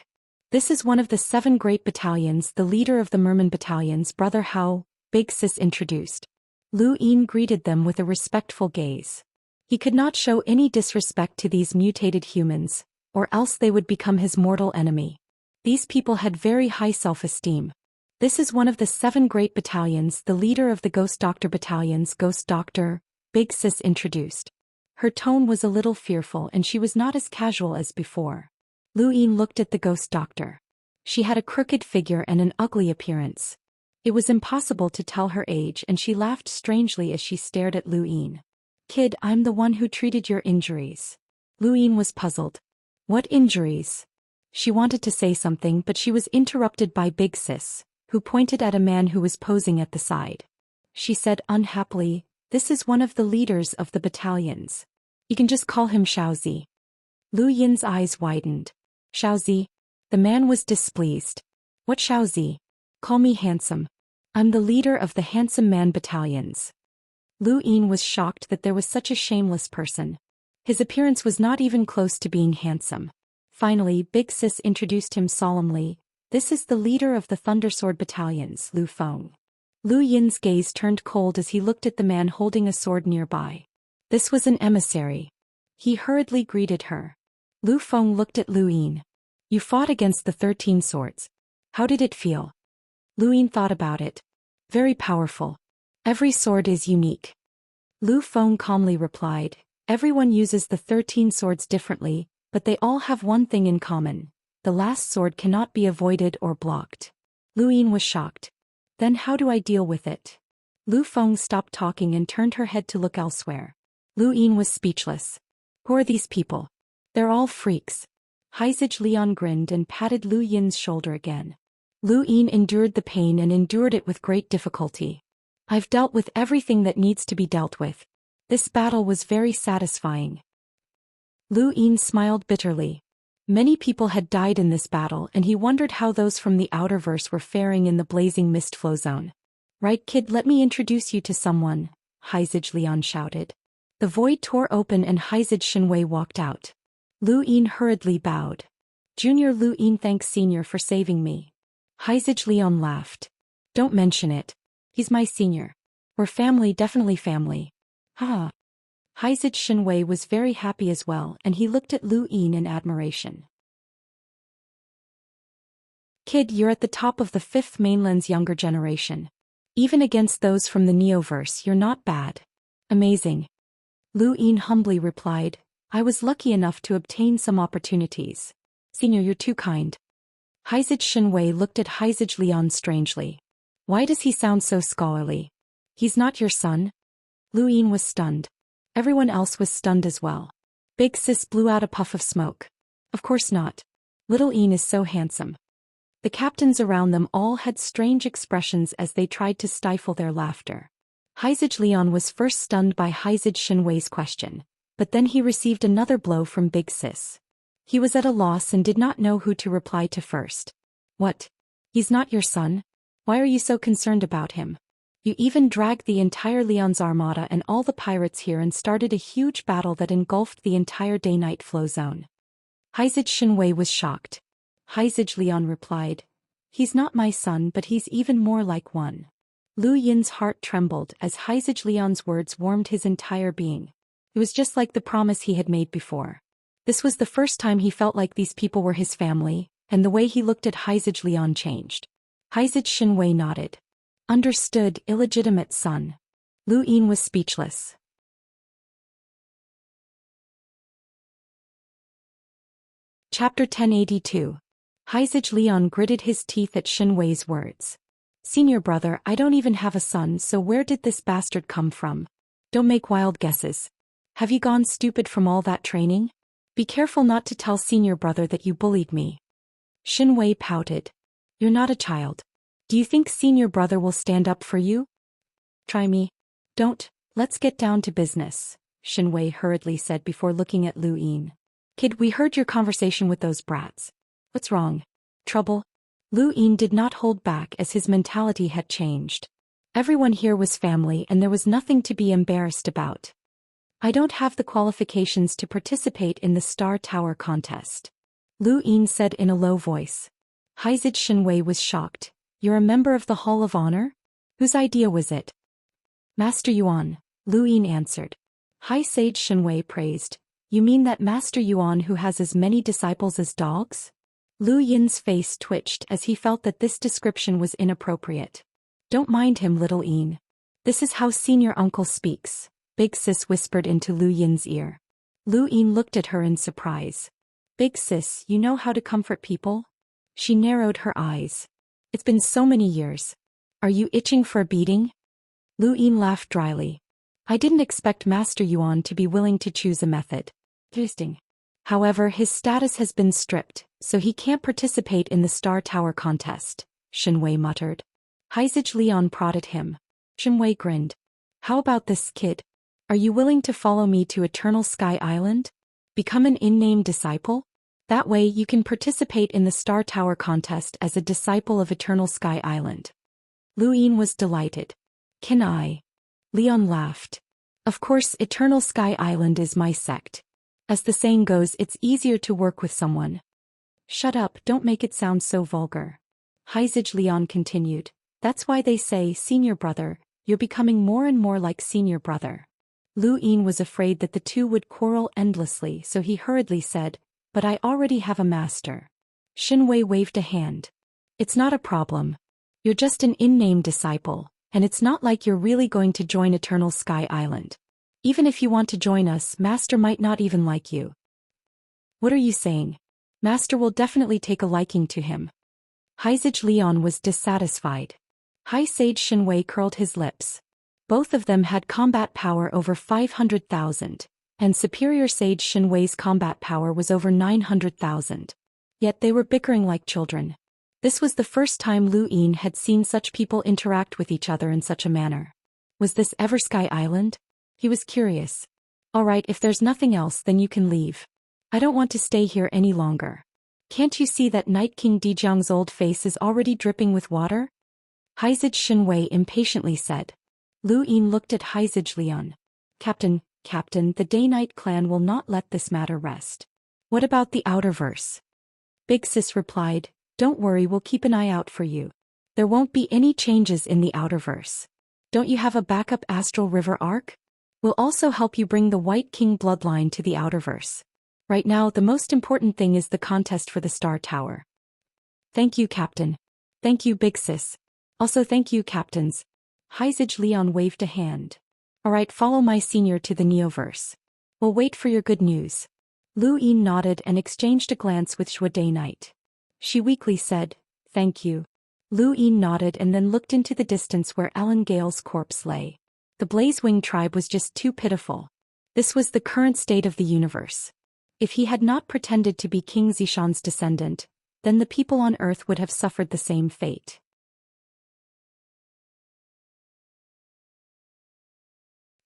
This is one of the 7 great battalions, the leader of the Merman battalion's Brother Hao, Big Sis introduced. Lu Yin greeted them with a respectful gaze. He could not show any disrespect to these mutated humans, or else they would become his mortal enemy. These people had very high self-esteem. This is one of the 7 great battalions, the leader of the Ghost Doctor battalion's Ghost Doctor, Big Sis introduced. Her tone was a little fearful and she was not as casual as before. Lu Yin looked at the Ghost Doctor. She had a crooked figure and an ugly appearance. It was impossible to tell her age and she laughed strangely as she stared at Lu Yin. Kid, I'm the one who treated your injuries. Lu Yin was puzzled. What injuries? She wanted to say something but she was interrupted by Big Sis, who pointed at a man who was posing at the side. She said unhappily, this is one of the leaders of the battalions. You can just call him Xiaozi. Lu Yin's eyes widened. Xiaozi? The man was displeased. What Xiaozi? Call me handsome. I'm the leader of the handsome man battalions. Lu Yin was shocked that there was such a shameless person. His appearance was not even close to being handsome. Finally, Big Sis introduced him solemnly. This is the leader of the Thundersword battalions, Lu Feng. Lu Yin's gaze turned cold as he looked at the man holding a sword nearby. This was an emissary. He hurriedly greeted her. Lu Feng looked at Lu Yin. You fought against the 13 swords. How did it feel? Lu Yin thought about it. Very powerful. Every sword is unique. Lu Feng calmly replied, everyone uses the 13 swords differently, but they all have one thing in common. The last sword cannot be avoided or blocked. Lu Yin was shocked. Then how do I deal with it? Lu Feng stopped talking and turned her head to look elsewhere. Lu Yin was speechless. Who are these people? They're all freaks. Haizij Lian grinned and patted Lu Yin's shoulder again. Lu Yin endured the pain and endured it with great difficulty. I've dealt with everything that needs to be dealt with. This battle was very satisfying. Lu Yin smiled bitterly. Many people had died in this battle and he wondered how those from the Outerverse were faring in the blazing mist flow zone. Right kid, let me introduce you to someone, Haizij Lian shouted. The void tore open and Haizij Shenwei walked out. Lu Yin hurriedly bowed. Junior Lu Yin thanks Senior for saving me. Haizij Lian laughed. Don't mention it. He's my senior. We're family, definitely family. Ha. Haizij Shenwei was very happy as well and he looked at Lu Yin in admiration. Kid, you're at the top of the 5th mainland's younger generation. Even against those from the Neoverse, you're not bad. Amazing. Lu Yin humbly replied, I was lucky enough to obtain some opportunities. Senior, you're too kind. Haizij Shenwei looked at Haizij Lian strangely. Why does he sound so scholarly? He's not your son? Lu Yin was stunned. Everyone else was stunned as well. Big Sis blew out a puff of smoke. Of course not. Little Yin is so handsome. The captains around them all had strange expressions as they tried to stifle their laughter. Haizij Lian was first stunned by Haizij Shenwei's question, but then he received another blow from Big Sis. He was at a loss and did not know who to reply to first. What? He's not your son? Why are you so concerned about him? You even dragged the entire Leon's armada and all the pirates here and started a huge battle that engulfed the entire day-night flow zone. Haizij Shenwei was shocked. Haizij Lian replied, He's not my son, but he's even more like one. Lu Yin's heart trembled as Haizij Lian's words warmed his entire being. It was just like the promise he had made before. This was the first time he felt like these people were his family, and the way he looked at Haizij Lian changed. Haizij Shenwei nodded. Understood, illegitimate son. Lu Yin was speechless. Chapter 1082. Haizij Lian gritted his teeth at Shenwei's words. Senior brother, I don't even have a son, so where did this bastard come from? Don't make wild guesses. Have you gone stupid from all that training? Be careful not to tell senior brother that you bullied me. Shenwei pouted. You're not a child. Do you think senior brother will stand up for you? Try me. Don't, let's get down to business, Shenwei hurriedly said before looking at Lu Yin. Kid, we heard your conversation with those brats. What's wrong? Trouble? Lu Yin did not hold back as his mentality had changed. Everyone here was family and there was nothing to be embarrassed about. I don't have the qualifications to participate in the Star Tower contest. Lu Yin said in a low voice. Haizij Shenwei was shocked. You're a member of the Hall of Honor? Whose idea was it? Master Yuan, Lu Yin answered. High Sage Shenwei praised. You mean that Master Yuan who has as many disciples as dogs? Lu Yin's face twitched as he felt that this description was inappropriate. Don't mind him, little Yin. This is how senior uncle speaks, Big Sis whispered into Lu Yin's ear. Lu Yin looked at her in surprise. Big Sis, you know how to comfort people? She narrowed her eyes. It's been so many years. Are you itching for a beating? Lu Yin laughed dryly. I didn't expect Master Yuan to be willing to choose a method. Interesting. However, his status has been stripped, so he can't participate in the Star Tower contest, Shenwei muttered. Haizij Lian prodded him. Shenwei grinned. How about this, kid? Are you willing to follow me to Eternal Sky Island? Become an in-name disciple? That way you can participate in the Star Tower contest as a disciple of Eternal Sky Island. Lu Yin was delighted. Can I? Leon laughed. Of course, Eternal Sky Island is my sect. As the saying goes, it's easier to work with someone. Shut up, don't make it sound so vulgar. Haizij Lian continued. That's why they say, senior brother, you're becoming more and more like senior brother. Lu Yin was afraid that the two would quarrel endlessly, so he hurriedly said, But I already have a master. Shenwei waved a hand. It's not a problem. You're just an in-name disciple, and it's not like you're really going to join Eternal Sky Island. Even if you want to join us, Master might not even like you. What are you saying? Master will definitely take a liking to him. Haizij Lian was dissatisfied. High Sage Shenwei curled his lips. Both of them had combat power over 500,000, and Superior Sage Shenwei's combat power was over 900,000. Yet they were bickering like children. This was the first time Lu Yin had seen such people interact with each other in such a manner. Was this ever Sky Island? He was curious. All right, if there's nothing else, then you can leave. I don't want to stay here any longer. Can't you see that Night King Dijiang's old face is already dripping with water? Haizij Shenwei impatiently said. Lu Yin looked at Haizij Lian. Captain, the Day-Night clan will not let this matter rest. What about the Outerverse? Big Sis replied, Don't worry, we'll keep an eye out for you. There won't be any changes in the Outerverse. Don't you have a backup Astral River arc? We'll also help you bring the White King bloodline to the Outerverse. Right now, the most important thing is the contest for the Star Tower. Thank you, Captain. Thank you, Big Sis. Also thank you, Captains. Haizij Lian waved a hand. Alright, follow my senior to the Neoverse. We'll wait for your good news. Lu Yin nodded and exchanged a glance with Shuo Day Night. She weakly said, Thank you. Lu Yin nodded and then looked into the distance where Ellen Gale's corpse lay. The Blazewing tribe was just too pitiful. This was the current state of the universe. If he had not pretended to be King Zishan's descendant, then the people on Earth would have suffered the same fate.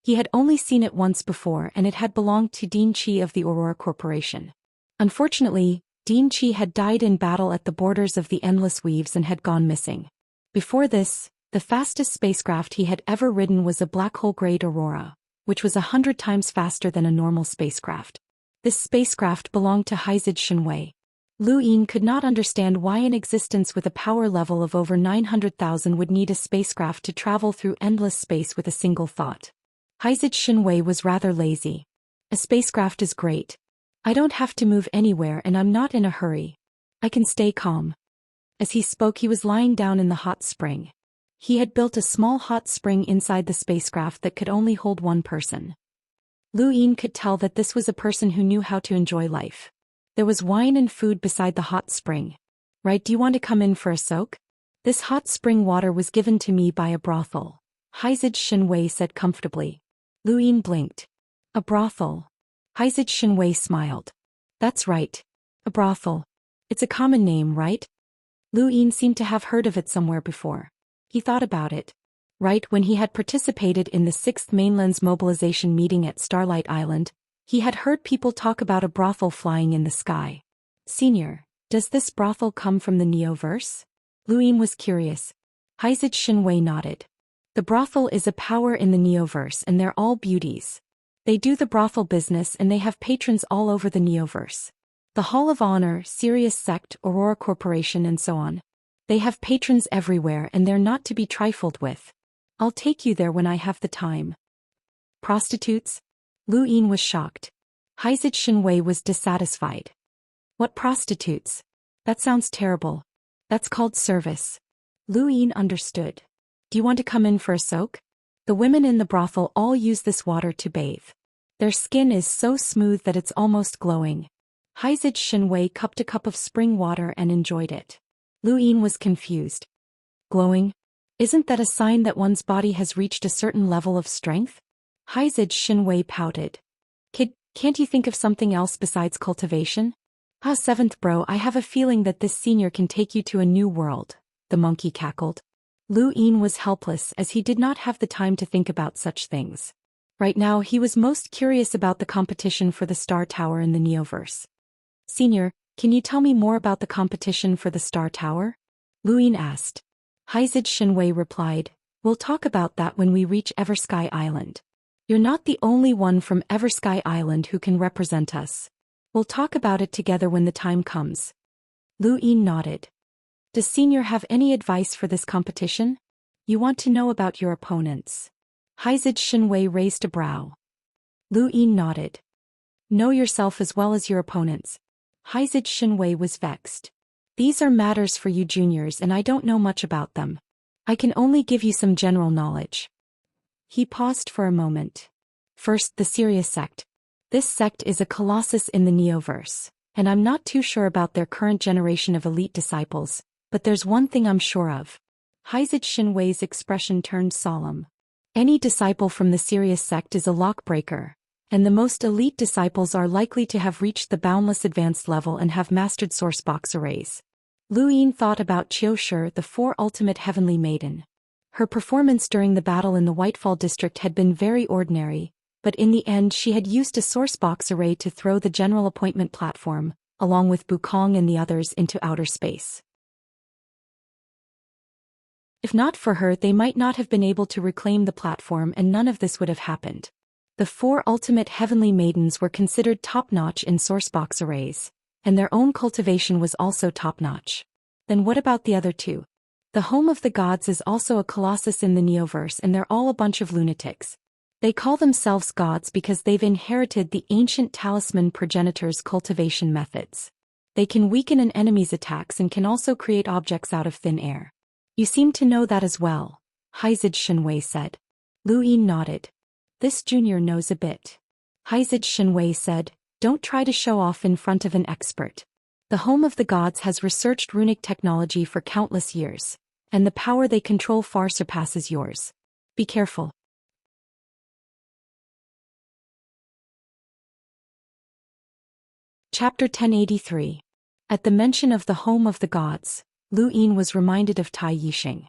He had only seen it once before and it had belonged to Dean Qi of the Aurora Corporation. Unfortunately, Dean Qi had died in battle at the borders of the Endless Weaves and had gone missing. Before this, the fastest spacecraft he had ever ridden was a black hole-grade Aurora, which was 100 times faster than a normal spacecraft. This spacecraft belonged to Haizid Shenwei. Lu Yin could not understand why an existence with a power level of over 900,000 would need a spacecraft to travel through endless space with a single thought. Haizid Shenwei was rather lazy. A spacecraft is great. I don't have to move anywhere and I'm not in a hurry. I can stay calm. As he spoke, he was lying down in the hot spring. He had built a small hot spring inside the spacecraft that could only hold one person. Lu Yin could tell that this was a person who knew how to enjoy life. There was wine and food beside the hot spring. Right, do you want to come in for a soak? This hot spring water was given to me by a brothel, Haizid Shenwei said comfortably. Lu Yin blinked. A brothel. Haizid Shenwei smiled. That's right. A brothel. It's a common name, right? Lu Yin seemed to have heard of it somewhere before. He thought about it. Right when he had participated in the 6th Mainland's mobilization meeting at Starlight Island, he had heard people talk about a brothel flying in the sky. Senior, does this brothel come from the Neoverse? Lu Yin was curious. Haizid Shenwei nodded. The brothel is a power in the Neoverse and they're all beauties. They do the brothel business and they have patrons all over the Neoverse. The Hall of Honor, Sirius Sect, Aurora Corporation and so on. They have patrons everywhere and they're not to be trifled with. I'll take you there when I have the time. Prostitutes? Lu Yin was shocked. Haizid Shenwei was dissatisfied. What prostitutes? That sounds terrible. That's called service. Lu Yin understood. Do you want to come in for a soak? The women in the brothel all use this water to bathe. Their skin is so smooth that it's almost glowing. Haizid Shenwei cupped a cup of spring water and enjoyed it. Lu Yin was confused. Glowing? Isn't that a sign that one's body has reached a certain level of strength? Haizid Shenwei pouted. Kid, can't you think of something else besides cultivation? Ah, 7th bro, I have a feeling that this senior can take you to a new world, the monkey cackled. Lu Yin was helpless as he did not have the time to think about such things. Right now he was most curious about the competition for the Star Tower in the Neoverse. Senior, can you tell me more about the competition for the Star Tower? Lu Yin asked. Haizid Shenwei replied, we'll talk about that when we reach Eversky Island. You're not the only one from Eversky Island who can represent us. We'll talk about it together when the time comes. Lu Yin nodded. Does Senior have any advice for this competition? You want to know about your opponents. Haizid Shenwei raised a brow. Lu Yin nodded. Know yourself as well as your opponents. Haizid Shenwei was vexed. These are matters for you juniors and I don't know much about them. I can only give you some general knowledge. He paused for a moment. First, the Sirius Sect. This sect is a colossus in the Neoverse, and I'm not too sure about their current generation of elite disciples, but there's one thing I'm sure of. Haizid Shenwei's expression turned solemn. Any disciple from the Sirius Sect is a lockbreaker, and the most elite disciples are likely to have reached the boundless advanced level and have mastered sourcebox arrays. Lu Yin thought about Qiushi, the 4 ultimate heavenly maiden. Her performance during the battle in the Whitefall district had been very ordinary, but in the end she had used a sourcebox array to throw the general appointment platform, along with Bukong and the others, into outer space. If not for her, they might not have been able to reclaim the platform and none of this would have happened. The 4 ultimate heavenly maidens were considered top-notch in sourcebox arrays, and their own cultivation was also top-notch. Then what about the other 2? The home of the gods is also a colossus in the Neoverse and they're all a bunch of lunatics. They call themselves gods because they've inherited the ancient talisman progenitor's cultivation methods. They can weaken an enemy's attacks and can also create objects out of thin air. You seem to know that as well, Haizid Shenwei said. Lu Yin nodded. This junior knows a bit. Haizid Shenwei said, don't try to show off in front of an expert. The home of the gods has researched runic technology for countless years, and the power they control far surpasses yours. Be careful. Chapter 1083. At the mention of the home of the gods, Lu Yin was reminded of Tai Yixing.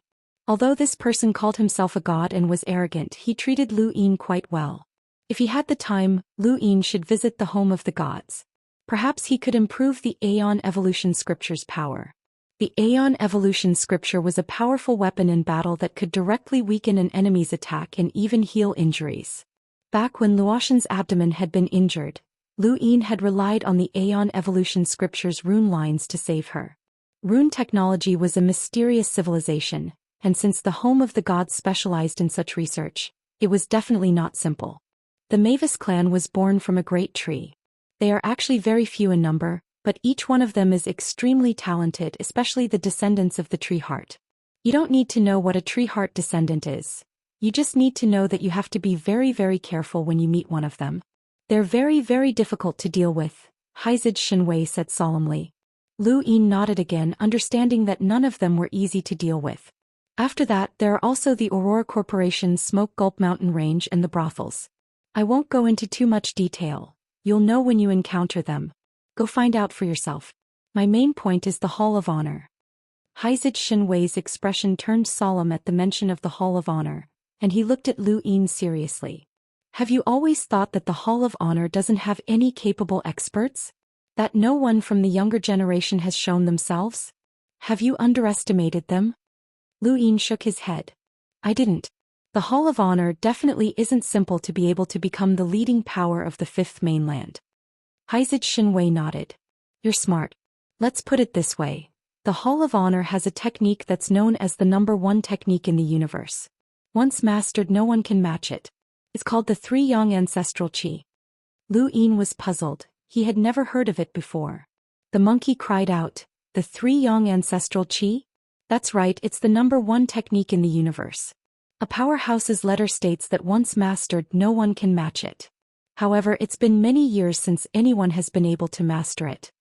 Although this person called himself a god and was arrogant, he treated Lu Yin quite well. If he had the time, Lu Yin should visit the home of the gods. Perhaps he could improve the Aeon Evolution Scripture's power. The Aeon Evolution Scripture was a powerful weapon in battle that could directly weaken an enemy's attack and even heal injuries. Back when Luoxian's abdomen had been injured, Lu Yin had relied on the Aeon Evolution Scripture's rune lines to save her. Rune technology was a mysterious civilization, and since the home of the gods specialized in such research, it was definitely not simple. The Mavis clan was born from a great tree. They are actually very few in number, but each one of them is extremely talented, especially the descendants of the tree heart. You don't need to know what a tree heart descendant is. You just need to know that you have to be very, very careful when you meet one of them. They're very, very difficult to deal with, Haizid Shenwei said solemnly. Lu Yin nodded again, understanding that none of them were easy to deal with. After that, there are also the Aurora Corporation's Smoke Gulp Mountain Range and the brothels. I won't go into too much detail. You'll know when you encounter them. Go find out for yourself. My main point is the Hall of Honor. Haizid Shenwei's expression turned solemn at the mention of the Hall of Honor, and he looked at Lu Yin seriously. Have you always thought that the Hall of Honor doesn't have any capable experts? That no one from the younger generation has shown themselves? Have you underestimated them? Lu Yin shook his head. I didn't. The Hall of Honor definitely isn't simple to be able to become the leading power of the Fifth Mainland. Haizid Shenwei nodded. You're smart. Let's put it this way. The Hall of Honor has a technique that's known as the #1 technique in the universe. Once mastered, no one can match it. It's called the Three Yang Ancestral Qi. Lu Yin was puzzled. He had never heard of it before. The monkey cried out, the Three Yang Ancestral Qi? That's right, it's the #1 technique in the universe. A powerhouse's letter states that once mastered, no one can match it. However, it's been many years since anyone has been able to master it.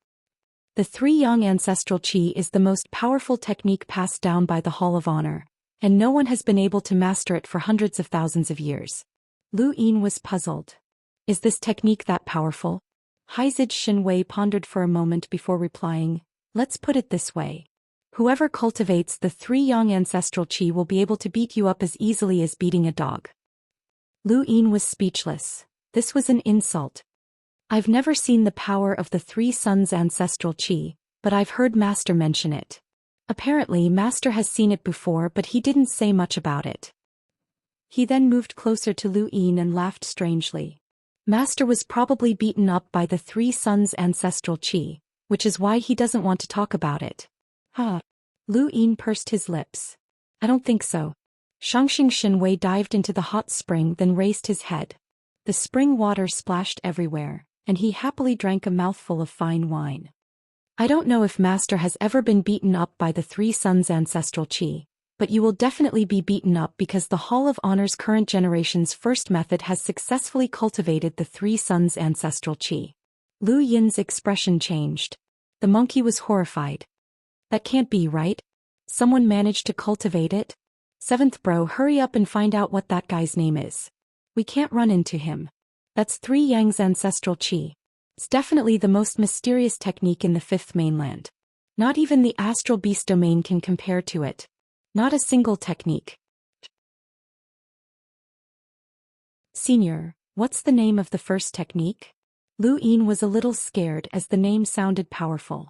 The Three Yang Ancestral Qi is the most powerful technique passed down by the Hall of Honor, and no one has been able to master it for hundreds of thousands of years. Lu Yin was puzzled. Is this technique that powerful? Haizid Shenwei pondered for a moment before replying, let's put it this way. Whoever cultivates the Three Yang Ancestral Qi will be able to beat you up as easily as beating a dog. Lu Yin was speechless. This was an insult. I've never seen the power of the Three Suns Ancestral Qi, but I've heard Master mention it. Apparently, Master has seen it before, but he didn't say much about it. He then moved closer to Lu Yin and laughed strangely. Master was probably beaten up by the Three Suns Ancestral Qi, which is why he doesn't want to talk about it. Lu Yin pursed his lips. I don't think so. Xianxia Shenwei dived into the hot spring, then raised his head. The spring water splashed everywhere, and he happily drank a mouthful of fine wine. I don't know if Master has ever been beaten up by the Three Suns Ancestral Qi, but you will definitely be beaten up because the Hall of Honor's current generation's first method has successfully cultivated the Three Suns Ancestral Qi. Lu Yin's expression changed. The monkey was horrified. That can't be right. Someone managed to cultivate it? Seventh bro, hurry up and find out what that guy's name is. We can't run into him. That's Three Yang's Ancestral Qi. It's definitely the most mysterious technique in the Fifth Mainland. Not even the Astral Beast domain can compare to it. Not a single technique. Senior, what's the name of the first technique? Lu Yin was a little scared as the name sounded powerful.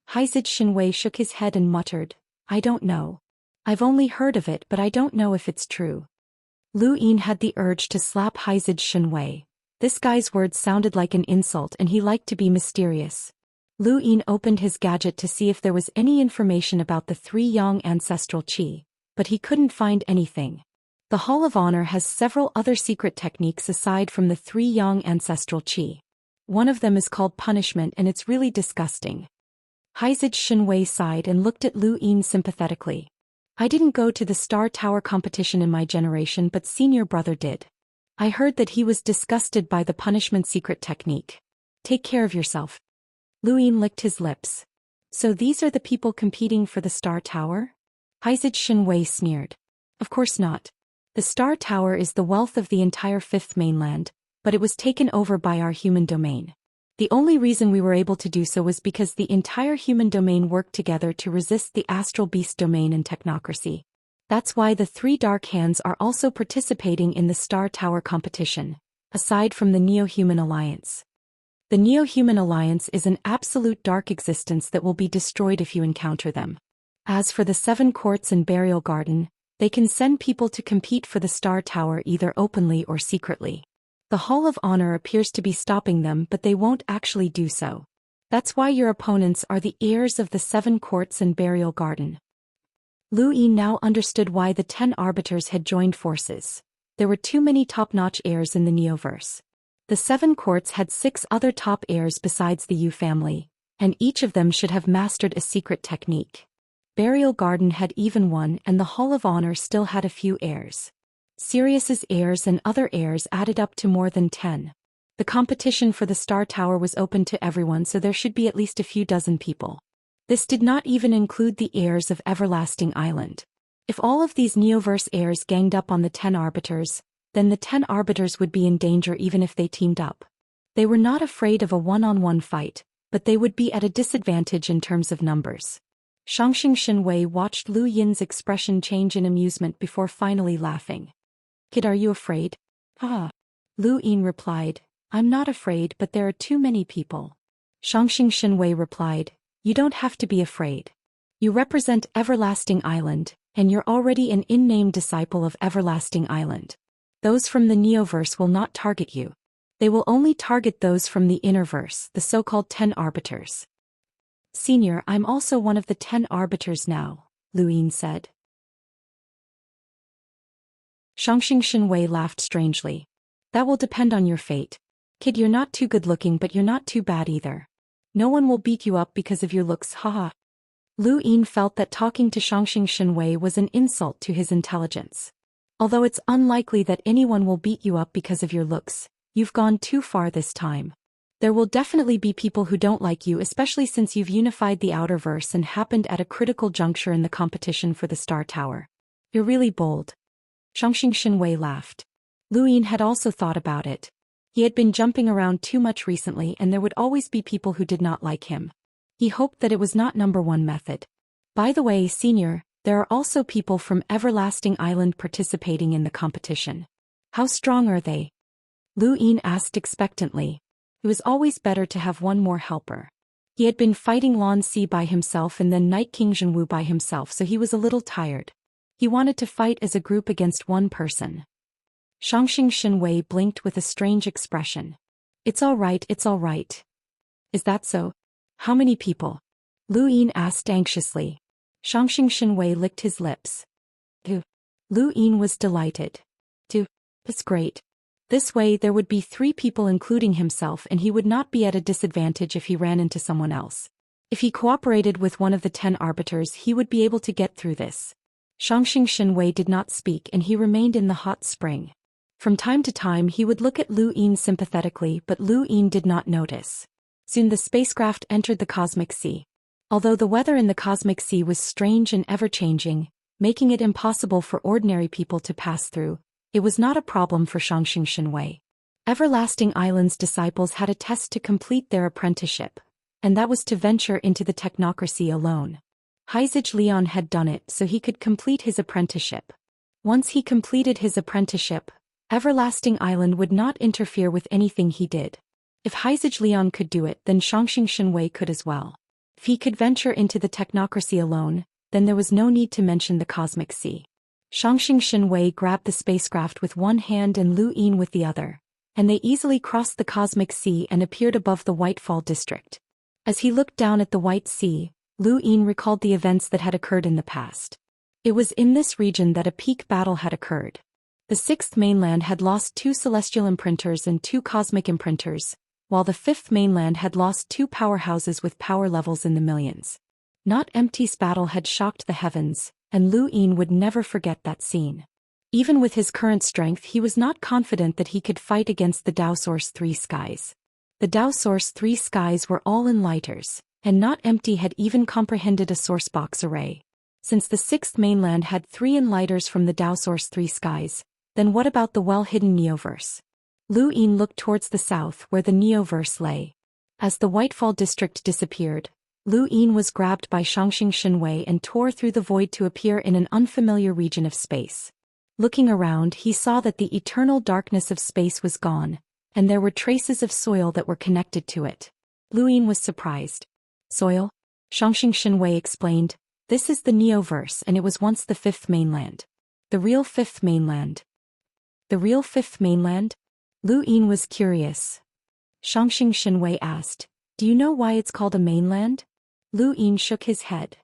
Haizid Shenwei shook his head and muttered, I don't know. I've only heard of it, but I don't know if it's true. Lu Yin had the urge to slap Haizid Shenwei. This guy's words sounded like an insult and he liked to be mysterious. Lu Yin opened his gadget to see if there was any information about the Three Yang Ancestral Qi, but he couldn't find anything. The Hall of Honor has several other secret techniques aside from the Three Yang Ancestral Qi. One of them is called punishment and it's really disgusting. Haizid Shenwei sighed and looked at Lu Yin sympathetically. I didn't go to the Star Tower competition in my generation, but senior brother did. I heard that he was disgusted by the punishment secret technique. Take care of yourself. Lu Yin licked his lips. So these are the people competing for the Star Tower? Haizij Shenwei sneered. Of course not. The Star Tower is the wealth of the entire Fifth Mainland, but it was taken over by our human domain. The only reason we were able to do so was because the entire human domain worked together to resist the astral beast domain and technocracy. That's why the three Dark Hands are also participating in the Star Tower competition, aside from the Neo-Human Alliance. The Neo-Human Alliance is an absolute dark existence that will be destroyed if you encounter them. As for the Seven Courts and Burial Garden, they can send people to compete for the Star Tower either openly or secretly. The Hall of Honor appears to be stopping them, but they won't actually do so. That's why your opponents are the heirs of the Seven Courts and Burial Garden. Lu Yin now understood why the 10 arbiters had joined forces. There were too many top-notch heirs in the Neoverse. The Seven Courts had 6 other top heirs besides the Yu family, and each of them should have mastered a secret technique. Burial Garden had even one, and the Hall of Honor still had a few heirs. Sirius's heirs and other heirs added up to more than 10. The competition for the Star Tower was open to everyone, so there should be at least a few dozen people. This did not even include the heirs of Everlasting Island. If all of these Neoverse heirs ganged up on the 10 arbiters, then the 10 arbiters would be in danger even if they teamed up. They were not afraid of a one-on-one fight, but they would be at a disadvantage in terms of numbers. Xianxia Shenwei watched Lu Yin's expression change in amusement before finally laughing. Kid, are you afraid? Ah. Lu Yin replied, I'm not afraid, but there are too many people. Xianxia Shenwei replied, you don't have to be afraid. You represent Everlasting Island, and you're already an in-name disciple of Everlasting Island. Those from the Neoverse will not target you. They will only target those from the Innerverse, the so-called 10 arbiters. Senior, I'm also one of the 10 arbiters now, Lu Yin said. Xianxia Shenwei laughed strangely. That will depend on your fate. Kid, you're not too good looking, but you're not too bad either. No one will beat you up because of your looks, haha. Lu Yin felt that talking to Xianxia Shenwei was an insult to his intelligence. Although it's unlikely that anyone will beat you up because of your looks, you've gone too far this time. There will definitely be people who don't like you, especially since you've unified the Outerverse and happened at a critical juncture in the competition for the Star Tower. You're really bold. Xianxia Shenwei laughed. Lu Yin had also thought about it. He had been jumping around too much recently, and there would always be people who did not like him. He hoped that it was not number one method. By the way, Senior, there are also people from Everlasting Island participating in the competition. How strong are they? Lu Yin asked expectantly. It was always better to have one more helper. He had been fighting Lan Si by himself and then Night King Zhenwu by himself, so he was a little tired. He wanted to fight as a group against one person. Xianxia Shenwei blinked with a strange expression. It's all right, it's all right. Is that so? How many people? Lu Yin asked anxiously. Xianxia Shenwei licked his lips. 2. Lu Yin was delighted. 2. That's great. This way there would be 3 people including himself, and he would not be at a disadvantage if he ran into someone else. If he cooperated with one of the 10 arbiters, he would be able to get through this. Xianxia Shenwei did not speak, and he remained in the hot spring. From time to time he would look at Lu Yin sympathetically, but Lu Yin did not notice. Soon the spacecraft entered the cosmic sea. Although the weather in the cosmic sea was strange and ever-changing, making it impossible for ordinary people to pass through, it was not a problem for Xianxia Shenwei. Everlasting Island's disciples had a test to complete their apprenticeship, and that was to venture into the technocracy alone. Haizij Lian had done it so he could complete his apprenticeship. Once he completed his apprenticeship, Everlasting Island would not interfere with anything he did. If Haizij Lian could do it, then Xianxia Shenwei could as well. If he could venture into the technocracy alone, then there was no need to mention the cosmic sea. Xianxia Shenwei grabbed the spacecraft with one hand and Lu Yin with the other, and they easily crossed the cosmic sea and appeared above the Whitefall district. As he looked down at the White Sea, Lu Yin recalled the events that had occurred in the past. It was in this region that a peak battle had occurred. The 6th mainland had lost 2 celestial imprinters and 2 cosmic imprinters, while the 5th mainland had lost 2 powerhouses with power levels in the millions. Not Empty's battle had shocked the heavens, and Lu Yin would never forget that scene. Even with his current strength, he was not confident that he could fight against the Daoist 3 skies. The Daoist 3 skies were all in lighters, and Not Empty had even comprehended a sourcebox array. Since the sixth mainland had 3 enlighters from the Dao Source 3 skies, then what about the well-hidden Neoverse? Lu Yin looked towards the south where the Neoverse lay. As the Whitefall district disappeared, Lu Yin was grabbed by Xianxia Shenwei and tore through the void to appear in an unfamiliar region of space. Looking around, he saw that the eternal darkness of space was gone, and there were traces of soil that were connected to it. Lu Yin was surprised. Soil? Xianxia Shenwei explained, this is the Neoverse and it was once the fifth mainland. The real fifth mainland. The real fifth mainland? Lu Yin was curious. Xianxia Shenwei asked, do you know why it's called a mainland? Lu Yin shook his head.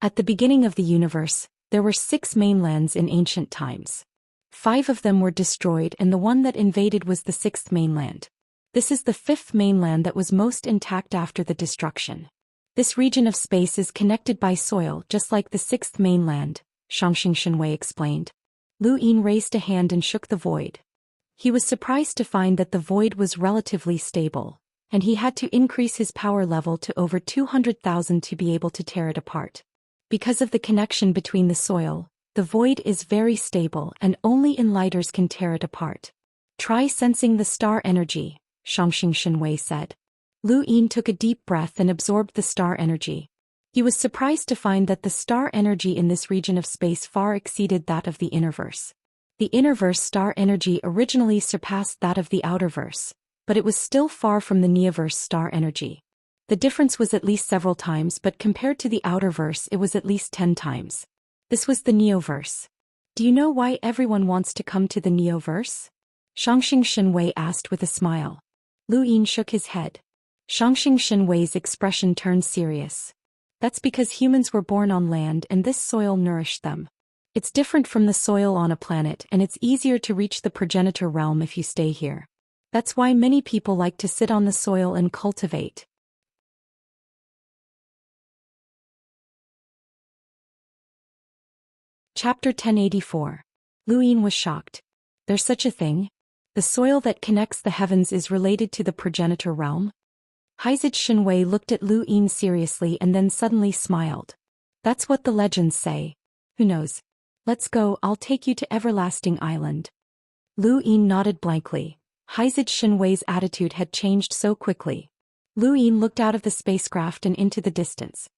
At the beginning of the universe, there were 6 mainlands in ancient times. 5 of them were destroyed and the one that invaded was the 6th mainland. This is the 5th mainland that was most intact after the destruction. This region of space is connected by soil just like the 6th mainland, Xianxia Shenwei explained. Lu Yin raised a hand and shook the void. He was surprised to find that the void was relatively stable, and he had to increase his power level to over 200,000 to be able to tear it apart. Because of the connection between the soil, the void is very stable and only enlighters can tear it apart. Try sensing the star energy, Xianxia Shenwei said. Lu Yin took a deep breath and absorbed the star energy. He was surprised to find that the star energy in this region of space far exceeded that of the innerverse. The innerverse star energy originally surpassed that of the outerverse, but it was still far from the neoverse star energy. The difference was at least several times, but compared to the outerverse it was at least 10 times. This was the neoverse. Do you know why everyone wants to come to the neoverse? Xianxia Shenwei asked with a smile. Lu Yin shook his head. Xianxia Shenwei's expression turned serious. That's because humans were born on land and this soil nourished them. It's different from the soil on a planet and it's easier to reach the progenitor realm if you stay here. That's why many people like to sit on the soil and cultivate. Chapter 1084. Lu Yin was shocked. There's such a thing? The soil that connects the heavens is related to the progenitor realm? Haizid Shenwei looked at Lu Yin seriously and then suddenly smiled. That's what the legends say. Who knows? Let's go, I'll take you to Everlasting Island. Lu Yin nodded blankly. Haizid Shenwei's attitude had changed so quickly. Lu Yin looked out of the spacecraft and into the distance.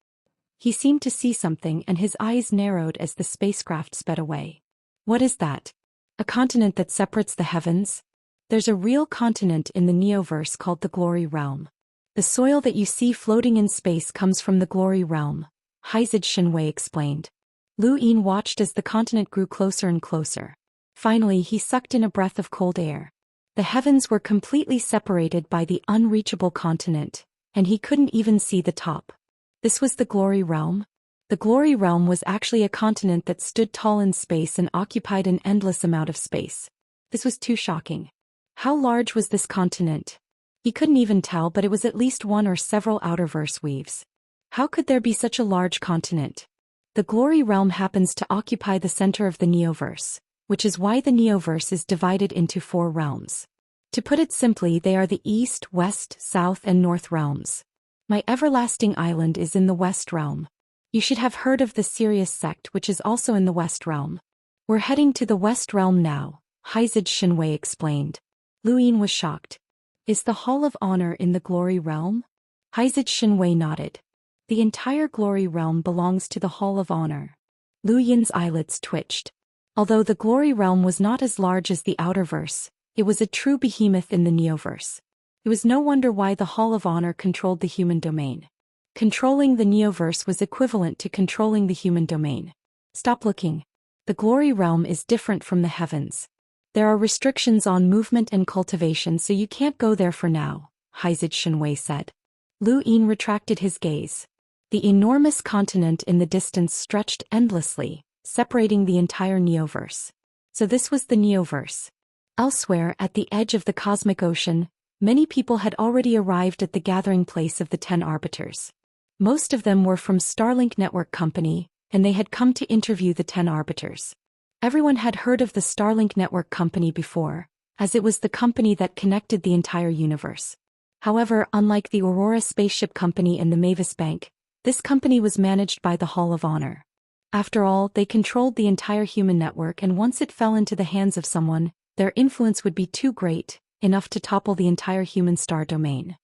He seemed to see something and his eyes narrowed as the spacecraft sped away. What is that? A continent that separates the heavens? There's a real continent in the Neoverse called the Glory Realm. The soil that you see floating in space comes from the Glory Realm, Haizid Shenwei explained. Lu Yin watched as the continent grew closer and closer. Finally he sucked in a breath of cold air. The heavens were completely separated by the unreachable continent, and he couldn't even see the top. This was the Glory Realm? The Glory Realm was actually a continent that stood tall in space and occupied an endless amount of space. This was too shocking. How large was this continent? He couldn't even tell, but it was at least one or several outerverse weaves. How could there be such a large continent? The Glory Realm happens to occupy the center of the Neoverse, which is why the Neoverse is divided into 4 realms. To put it simply, they are the East, West, South and North realms. My Everlasting Island is in the West realm. You should have heard of the Sirius sect, which is also in the West realm. We're heading to the West realm now, Haizid Shenwei explained. Lu Yin was shocked. Is the Hall of Honor in the Glory Realm? Haizid Shenwei nodded. The entire Glory Realm belongs to the Hall of Honor. Lu Yin's eyelids twitched. Although the Glory Realm was not as large as the Outerverse, it was a true behemoth in the Neoverse. It was no wonder why the Hall of Honor controlled the human domain. Controlling the Neoverse was equivalent to controlling the human domain. Stop looking. The Glory Realm is different from the heavens. There are restrictions on movement and cultivation, so you can't go there for now, Haizid Shenwei said. Lu Yin retracted his gaze. The enormous continent in the distance stretched endlessly, separating the entire Neoverse. So this was the Neoverse. Elsewhere, at the edge of the cosmic ocean, many people had already arrived at the gathering place of the 10 arbiters. Most of them were from Starlink Network Company, and they had come to interview the 10 arbiters. Everyone had heard of the Starlink Network Company before, as it was the company that connected the entire universe. However, unlike the Aurora Spaceship Company and the Mavis Bank, This company was managed by the Hall of Honor. After all, they controlled the entire human network, and once it fell into the hands of someone, their influence would be too great, enough to topple the entire human star domain.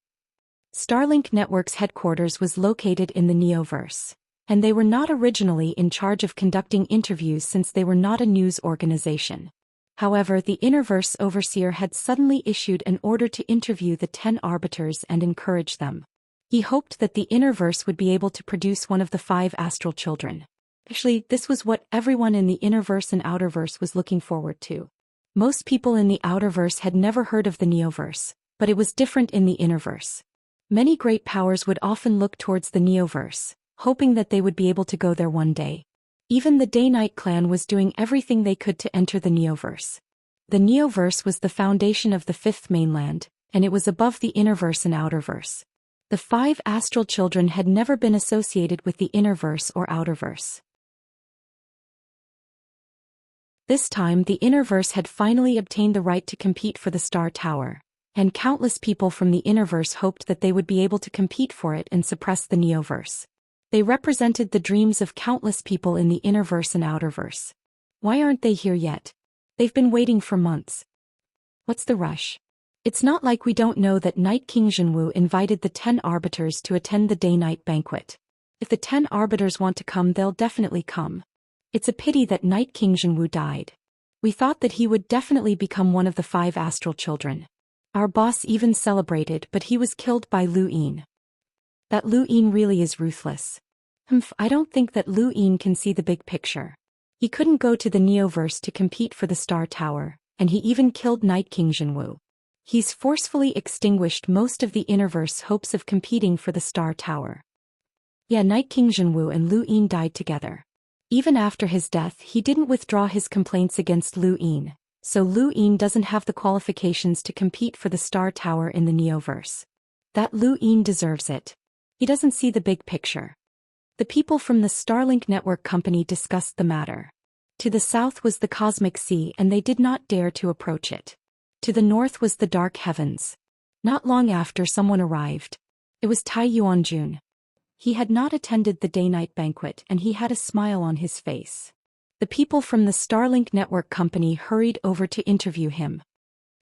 Starlink Network's headquarters was located in the Neoverse, and they were not originally in charge of conducting interviews since they were not a news organization. However, the Innerverse Overseer had suddenly issued an order to interview the 10 arbiters and encourage them. He hoped that the Innerverse would be able to produce one of the 5 astral children. Actually, this was what everyone in the Innerverse and Outerverse was looking forward to. Most people in the Outerverse had never heard of the Neoverse, but it was different in the Innerverse. Many great powers would often look towards the Neoverse, hoping that they would be able to go there one day. Even the Day-Night clan was doing everything they could to enter the Neoverse. The Neoverse was the foundation of the 5th mainland, and it was above the Innerverse and Outerverse. The 5 astral children had never been associated with the Innerverse or Outerverse. This time the Innerverse had finally obtained the right to compete for the Star Tower, and countless people from the Innerverse hoped that they would be able to compete for it and suppress the Neoverse. They represented the dreams of countless people in the Innerverse and Outerverse. Why aren't they here yet? They've been waiting for months. What's the rush? It's not like we don't know that Night King Zhenwu invited the 10 arbiters to attend the day-night banquet. If the 10 arbiters want to come, they'll definitely come. It's a pity that Night King Zhenwu died. We thought that he would definitely become one of the 5 astral children. Our boss even celebrated, but he was killed by Lu Yin. That Lu Yin really is ruthless. I don't think that Lu Yin can see the big picture. He couldn't go to the Neoverse to compete for the Star Tower, and he even killed Night King Zhenwu. He's forcefully extinguished most of the Innerverse hopes of competing for the Star Tower. Yeah, Night King Zhenwu and Lu Yin died together. Even after his death, he didn't withdraw his complaints against Lu Yin, so Lu Yin doesn't have the qualifications to compete for the Star Tower in the Neoverse. That Lu Yin deserves it. He doesn't see the big picture. The people from the Starlink Network company discussed the matter. To the south was the Cosmic Sea, and they did not dare to approach it. To the north was the dark heavens. Not long after, someone arrived. It was Tai Yuanjun. He had not attended the day-night banquet, and he had a smile on his face. The people from the Starlink Network company hurried over to interview him.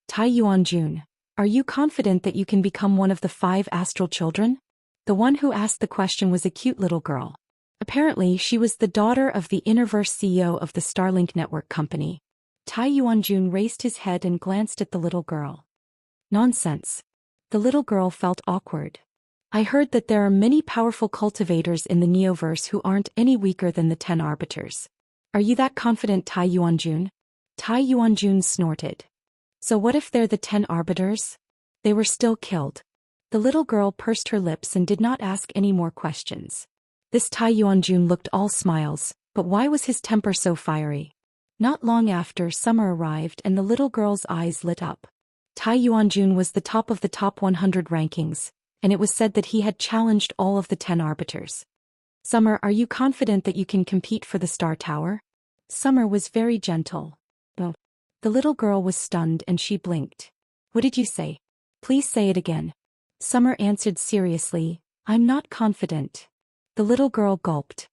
Tai Yuanjun, are you confident that you can become one of the 5 astral children? The one who asked the question was a cute little girl. Apparently, she was the daughter of the Innerverse CEO of the Starlink Network company. Tai Yuanjun raised his head and glanced at the little girl. Nonsense. The little girl felt awkward. I heard that there are many powerful cultivators in the Neoverse who aren't any weaker than the 10 arbiters. Are you that confident, Tai Yuanjun? Tai Yuanjun snorted. So what if they're the 10 arbiters? They were still killed. The little girl pursed her lips and did not ask any more questions. This Tai Yuanjun looked all smiles, but why was his temper so fiery? Not long after, summer arrived and the little girl's eyes lit up. Tai Yuanjun was the top of the top 100 rankings, and it was said that he had challenged all of the 10 arbiters. Summer, are you confident that you can compete for the Star Tower? Summer was very gentle. Oh. The little girl was stunned and she blinked. What did you say? Please say it again. Summer answered seriously, I'm not confident. The little girl gulped.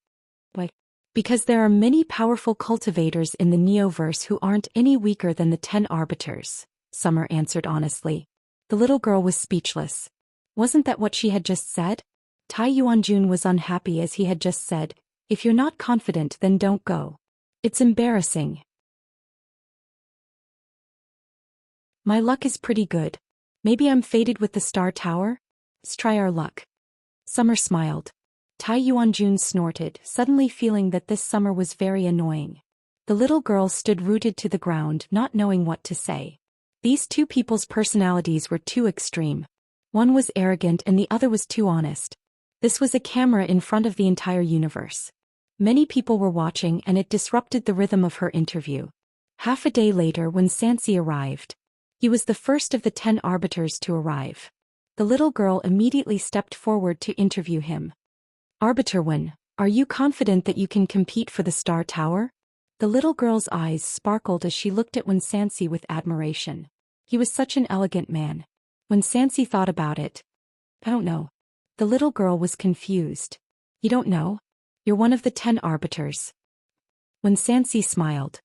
Why? Because there are many powerful cultivators in the Neoverse who aren't any weaker than the 10 arbiters, Summer answered honestly. The little girl was speechless. Wasn't that what she had just said? Tai Yuanjun was unhappy as he had just said, if you're not confident then don't go. It's embarrassing. My luck is pretty good. Maybe I'm fated with the Star Tower? Let's try our luck. Summer smiled. Tai Yuanjun snorted, suddenly feeling that this Summer was very annoying. The little girl stood rooted to the ground, not knowing what to say. These two people's personalities were too extreme. One was arrogant and the other was too honest. This was a camera in front of the entire universe. Many people were watching and it disrupted the rhythm of her interview. Half a day later, when Xianxia arrived, he was the first of the 10 arbiters to arrive. The little girl immediately stepped forward to interview him. Arbiter Wen, are you confident that you can compete for the Star Tower? The little girl's eyes sparkled as she looked at Wen Xianxia with admiration. He was such an elegant man. When Xianxia thought about it, I don't know. The little girl was confused. You don't know? You're one of the 10 arbiters. When Xianxia smiled.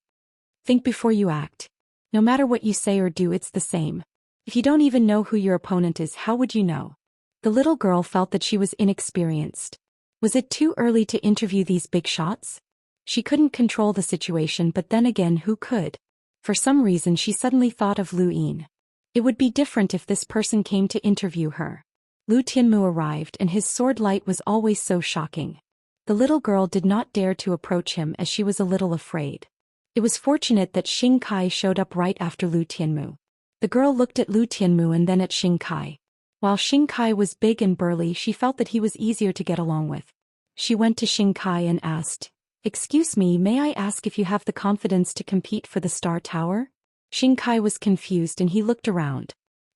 Think before you act. No matter what you say or do, it's the same. If you don't even know who your opponent is, how would you know? The little girl felt that she was inexperienced. Was it too early to interview these big shots? She couldn't control the situation, but then again, who could? For some reason she suddenly thought of Lu Yin. It would be different if this person came to interview her. Lu Tianmu arrived and his sword light was always so shocking. The little girl did not dare to approach him as she was a little afraid. It was fortunate that Xing Kai showed up right after Lu Tianmu. The girl looked at Lu Tianmu and then at Xing Kai. While Xing Kai was big and burly, she felt that he was easier to get along with. She went to Xing Kai and asked, "Excuse me, may I ask if you have the confidence to compete for the Star Tower?" Xing Kai was confused and he looked around.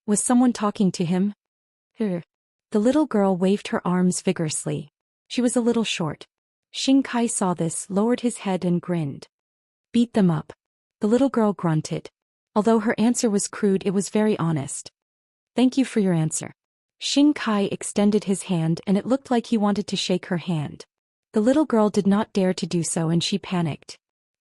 Was someone talking to him? The little girl waved her arms vigorously. She was a little short. Xing Kai saw this, lowered his head and grinned. Beat them up. The little girl grunted. Although her answer was crude, it was very honest. Thank you for your answer. Xing Kai extended his hand and it looked like he wanted to shake her hand. The little girl did not dare to do so and she panicked.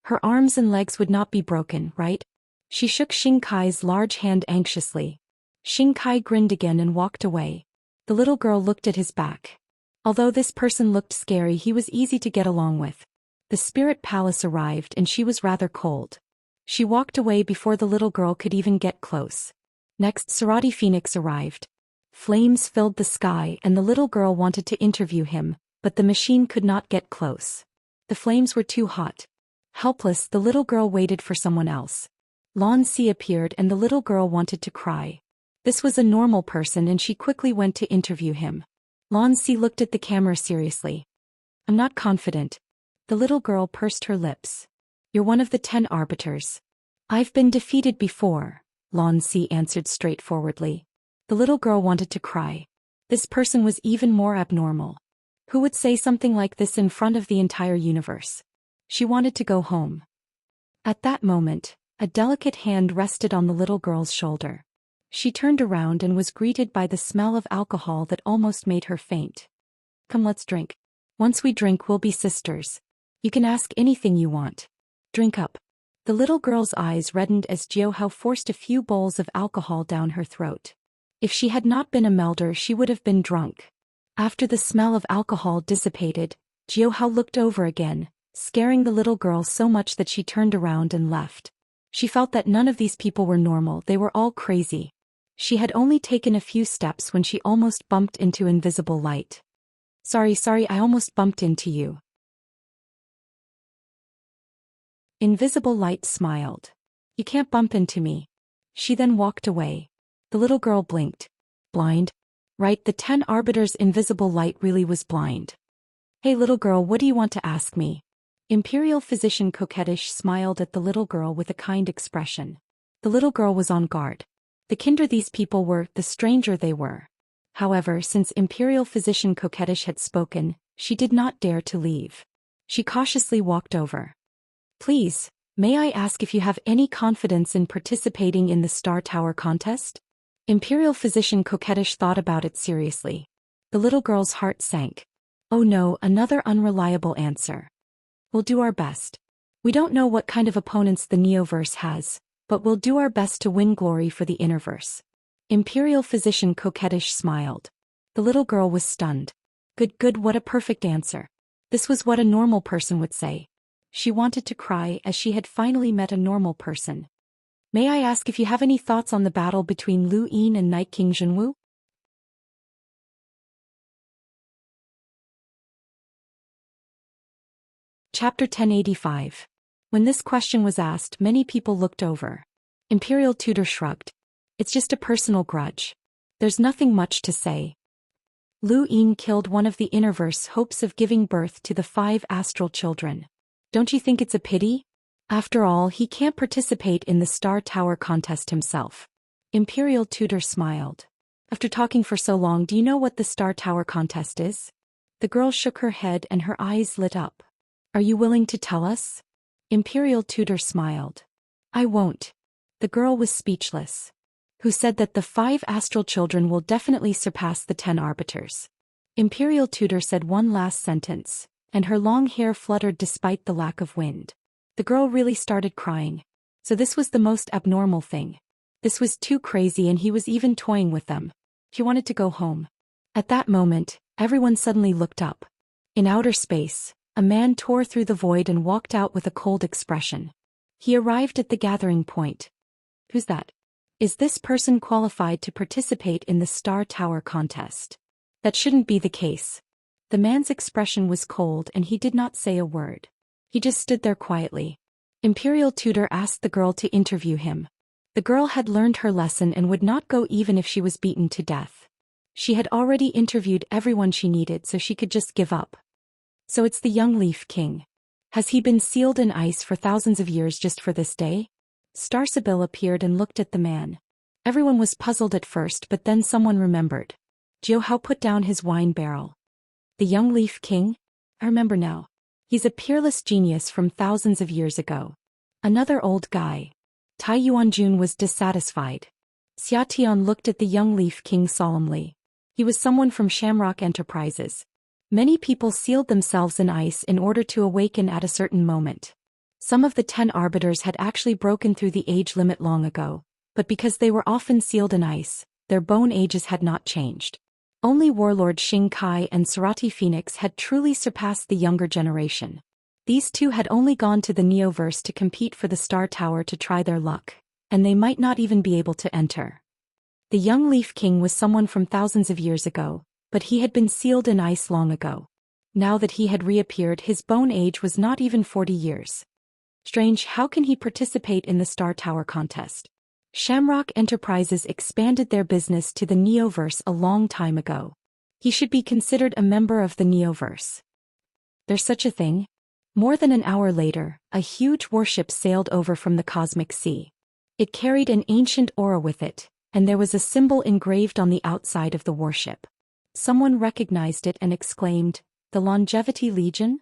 Her arms and legs would not be broken, right? She shook Xing Kai's large hand anxiously. Xing Kai grinned again and walked away. The little girl looked at his back. Although this person looked scary, he was easy to get along with. The spirit palace arrived and she was rather cold. She walked away before the little girl could even get close. Next, Sarati Phoenix arrived. Flames filled the sky and the little girl wanted to interview him, but the machine could not get close. The flames were too hot. Helpless, the little girl waited for someone else. Lan Si appeared and the little girl wanted to cry. This was a normal person and she quickly went to interview him. Lan Si looked at the camera seriously. I'm not confident. The little girl pursed her lips. You're one of the 10 arbiters. I've been defeated before, Lan Si answered straightforwardly. The little girl wanted to cry. This person was even more abnormal. Who would say something like this in front of the entire universe? She wanted to go home. At that moment, a delicate hand rested on the little girl's shoulder. She turned around and was greeted by the smell of alcohol that almost made her faint. Come, let's drink. Once we drink, we'll be sisters. You can ask anything you want. Drink up. The little girl's eyes reddened as Zhou Xian forced a few bowls of alcohol down her throat. If she had not been a melder, she would have been drunk. After the smell of alcohol dissipated, Zhou Xian looked over again, scaring the little girl so much that she turned around and left. She felt that none of these people were normal, they were all crazy. She had only taken a few steps when she almost bumped into invisible light. Sorry, I almost bumped into you. Invisible light smiled. You can't bump into me. She then walked away. The little girl blinked. Blind? Right, the 10 arbiters' invisible light really was blind. Hey little girl, what do you want to ask me? Imperial physician Coquettish smiled at the little girl with a kind expression. The little girl was on guard. The kinder these people were, the stranger they were. However, since Imperial physician Coquettish had spoken, she did not dare to leave. She cautiously walked over. Please, may I ask if you have any confidence in participating in the Star Tower contest? Imperial physician Coquettish thought about it seriously. The little girl's heart sank. Oh no, another unreliable answer. We'll do our best. We don't know what kind of opponents the Neoverse has, but we'll do our best to win glory for the Innerverse. Imperial physician Coquettish smiled. The little girl was stunned. Good, what a perfect answer. This was what a normal person would say. She wanted to cry as she had finally met a normal person. May I ask if you have any thoughts on the battle between Lu Yin and Night King Zhenwu? Chapter 1085. When this question was asked, many people looked over. Imperial tutor shrugged. It's just a personal grudge. There's nothing much to say. Lu Yin killed one of the Innerverse hopes of giving birth to the 5 astral children. Don't you think it's a pity? After all, he can't participate in the Star Tower contest himself. Imperial tutor smiled. After talking for so long, do you know what the Star Tower contest is? The girl shook her head and her eyes lit up. Are you willing to tell us? Imperial tutor smiled. I won't. The girl was speechless. Who said that the 5 astral children will definitely surpass the 10 arbiters? Imperial Tutor said one last sentence, and her long hair fluttered despite the lack of wind. The girl really started crying. So this was the most abnormal thing. This was too crazy, and he was even toying with them. She wanted to go home. At that moment, everyone suddenly looked up. In outer space, a man tore through the void and walked out with a cold expression. He arrived at the gathering point. Who's that? Is this person qualified to participate in the Star Tower contest? That shouldn't be the case. The man's expression was cold and he did not say a word. He just stood there quietly. Imperial Tutor asked the girl to interview him. The girl had learned her lesson and would not go even if she was beaten to death. She had already interviewed everyone she needed, so she could just give up. So it's the young Leaf King. Has he been sealed in ice for thousands of years just for this day? Star Sibyl appeared and looked at the man. Everyone was puzzled at first, but then someone remembered. Zhou Xian put down his wine barrel. The young Leaf King? I remember now. He's a peerless genius from thousands of years ago. Another old guy. Tai Yuanjun was dissatisfied. Xia Tian looked at the young Leaf King solemnly. He was someone from Shamrock Enterprises. Many people sealed themselves in ice in order to awaken at a certain moment. Some of the 10 arbiters had actually broken through the age limit long ago, but because they were often sealed in ice, their bone ages had not changed. Only Warlord Xing Kai and Sarati Phoenix had truly surpassed the younger generation. These two had only gone to the Neoverse to compete for the Star Tower to try their luck, and they might not even be able to enter. The young Leaf King was someone from thousands of years ago, but he had been sealed in ice long ago. Now that he had reappeared, his bone age was not even 40 years. Strange, how can he participate in the Star Tower contest? Shamrock Enterprises expanded their business to the Neoverse a long time ago. He should be considered a member of the Neoverse. There's such a thing? More than an hour later, a huge warship sailed over from the cosmic sea. It carried an ancient aura with it, and there was a symbol engraved on the outside of the warship. Someone recognized it and exclaimed, "The Longevity Legion?"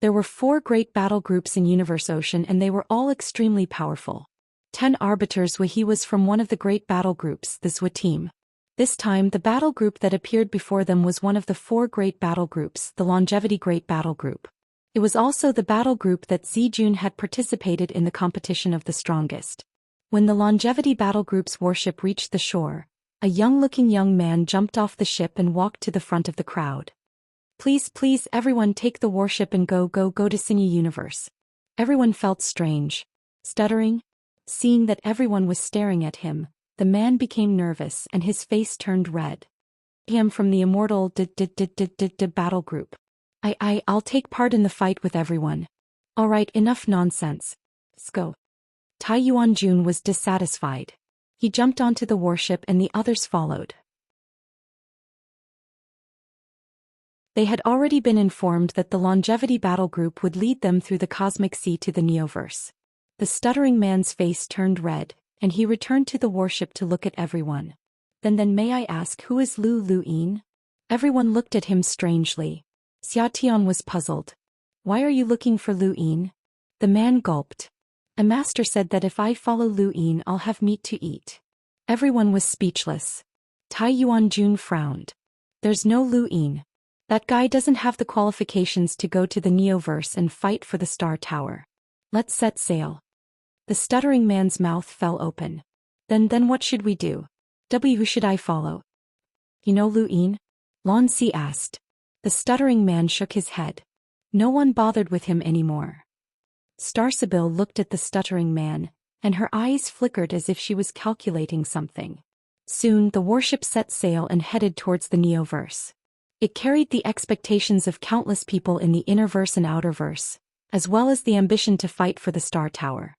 There were 4 great battle groups in Universe Ocean, and they were all extremely powerful. 10 arbiters. He was from one of the great battle groups, the Zhou team. This time the battle group that appeared before them was one of the 4 great battle groups, the Longevity Great Battle Group. It was also the battle group that Zijun had participated in the competition of the strongest. When the Longevity Battle Group's warship reached the shore, a young-looking young man jumped off the ship and walked to the front of the crowd. Please, please, everyone, take the warship and go to Sinew Universe." Everyone felt strange. Stuttering. Seeing that everyone was staring at him, the man became nervous and his face turned red. "I am from the Immortal battle group. I'll take part in the fight with everyone." "Alright, enough nonsense. Let's go." Tai Yuanjun was dissatisfied. He jumped onto the warship and the others followed. They had already been informed that the Longevity Battle Group would lead them through the cosmic sea to the Neoverse. The stuttering man's face turned red, and he returned to the warship to look at everyone. Then may I ask, who is Lu Yin?" Everyone looked at him strangely. Xia Tian was puzzled. "Why are you looking for Lu Yin?" The man gulped. "A master said that if I follow Lu Yin I'll have meat to eat." Everyone was speechless. Tai Yuanjun frowned. "There's no Lu Yin. That guy doesn't have the qualifications to go to the Neoverse and fight for the Star Tower. Let's set sail." The stuttering man's mouth fell open. Then what should we do? Who should I follow?" "You know Lu Yin?" Lan Si asked. The stuttering man shook his head. No one bothered with him anymore. Star Sibyl looked at the stuttering man, and her eyes flickered as if she was calculating something. Soon the warship set sail and headed towards the Neoverse. It carried the expectations of countless people in the Innerverse and Outerverse, as well as the ambition to fight for the Star Tower.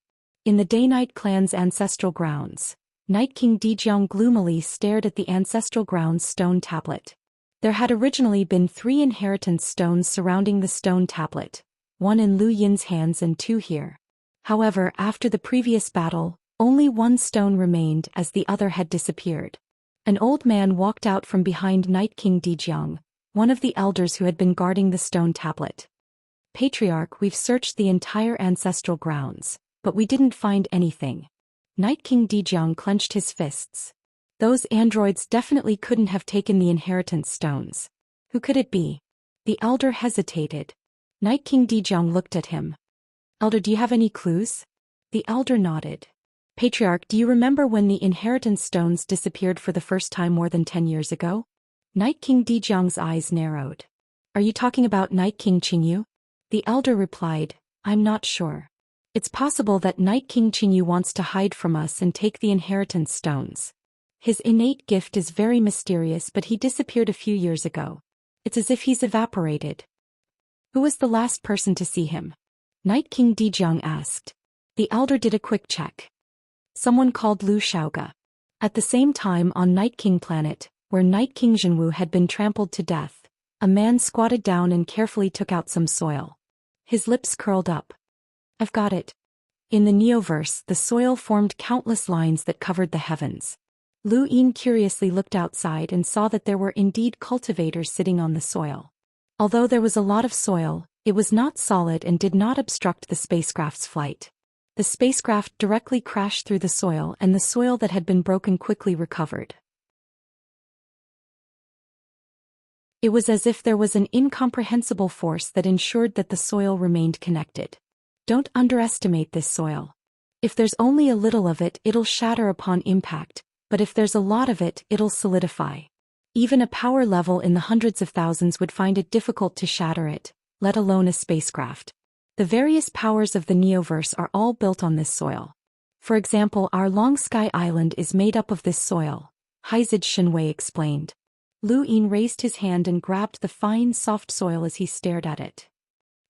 In the Day-Night clan's ancestral grounds, Night King Dijiang gloomily stared at the ancestral grounds stone tablet. There had originally been 3 inheritance stones surrounding the stone tablet, 1 in Lu Yin's hands and 2 here. However, after the previous battle, only 1 stone remained as the other had disappeared. An old man walked out from behind Night King Dijiang, one of the elders who had been guarding the stone tablet. "Patriarch, we've searched the entire ancestral grounds, but we didn't find anything." Night King Dijiang clenched his fists. Those androids definitely couldn't have taken the inheritance stones. Who could it be? The elder hesitated. Night King Dijiang looked at him. Elder, do you have any clues? The elder nodded. Patriarch, do you remember when the inheritance stones disappeared for the first time more than 10 years ago? Night King Dijiang's eyes narrowed. Are you talking about Night King Qingyu? The elder replied, I'm not sure. It's possible that Night King Qingyu wants to hide from us and take the inheritance stones. His innate gift is very mysterious, but he disappeared a few years ago. It's as if he's evaporated. Who was the last person to see him? Night King Dijiang asked. The elder did a quick check. Someone called Lu Xiaoga. At the same time on Night King Planet, where Night King Zhenwu had been trampled to death, a man squatted down and carefully took out some soil. His lips curled up. I've got it. In the Neoverse, the soil formed countless lines that covered the heavens. Lu Yin curiously looked outside and saw that there were indeed cultivators sitting on the soil. Although there was a lot of soil, it was not solid and did not obstruct the spacecraft's flight. The spacecraft directly crashed through the soil, and the soil that had been broken quickly recovered. It was as if there was an incomprehensible force that ensured that the soil remained connected. Don't underestimate this soil. If there's only a little of it, it'll shatter upon impact, but if there's a lot of it, it'll solidify. Even a power level in the hundreds of thousands would find it difficult to shatter it, let alone a spacecraft. The various powers of the Neoverse are all built on this soil. For example, our Long Sky Island is made up of this soil, Haizid Shenwei explained. Lu Yin raised his hand and grabbed the fine, soft soil as he stared at it.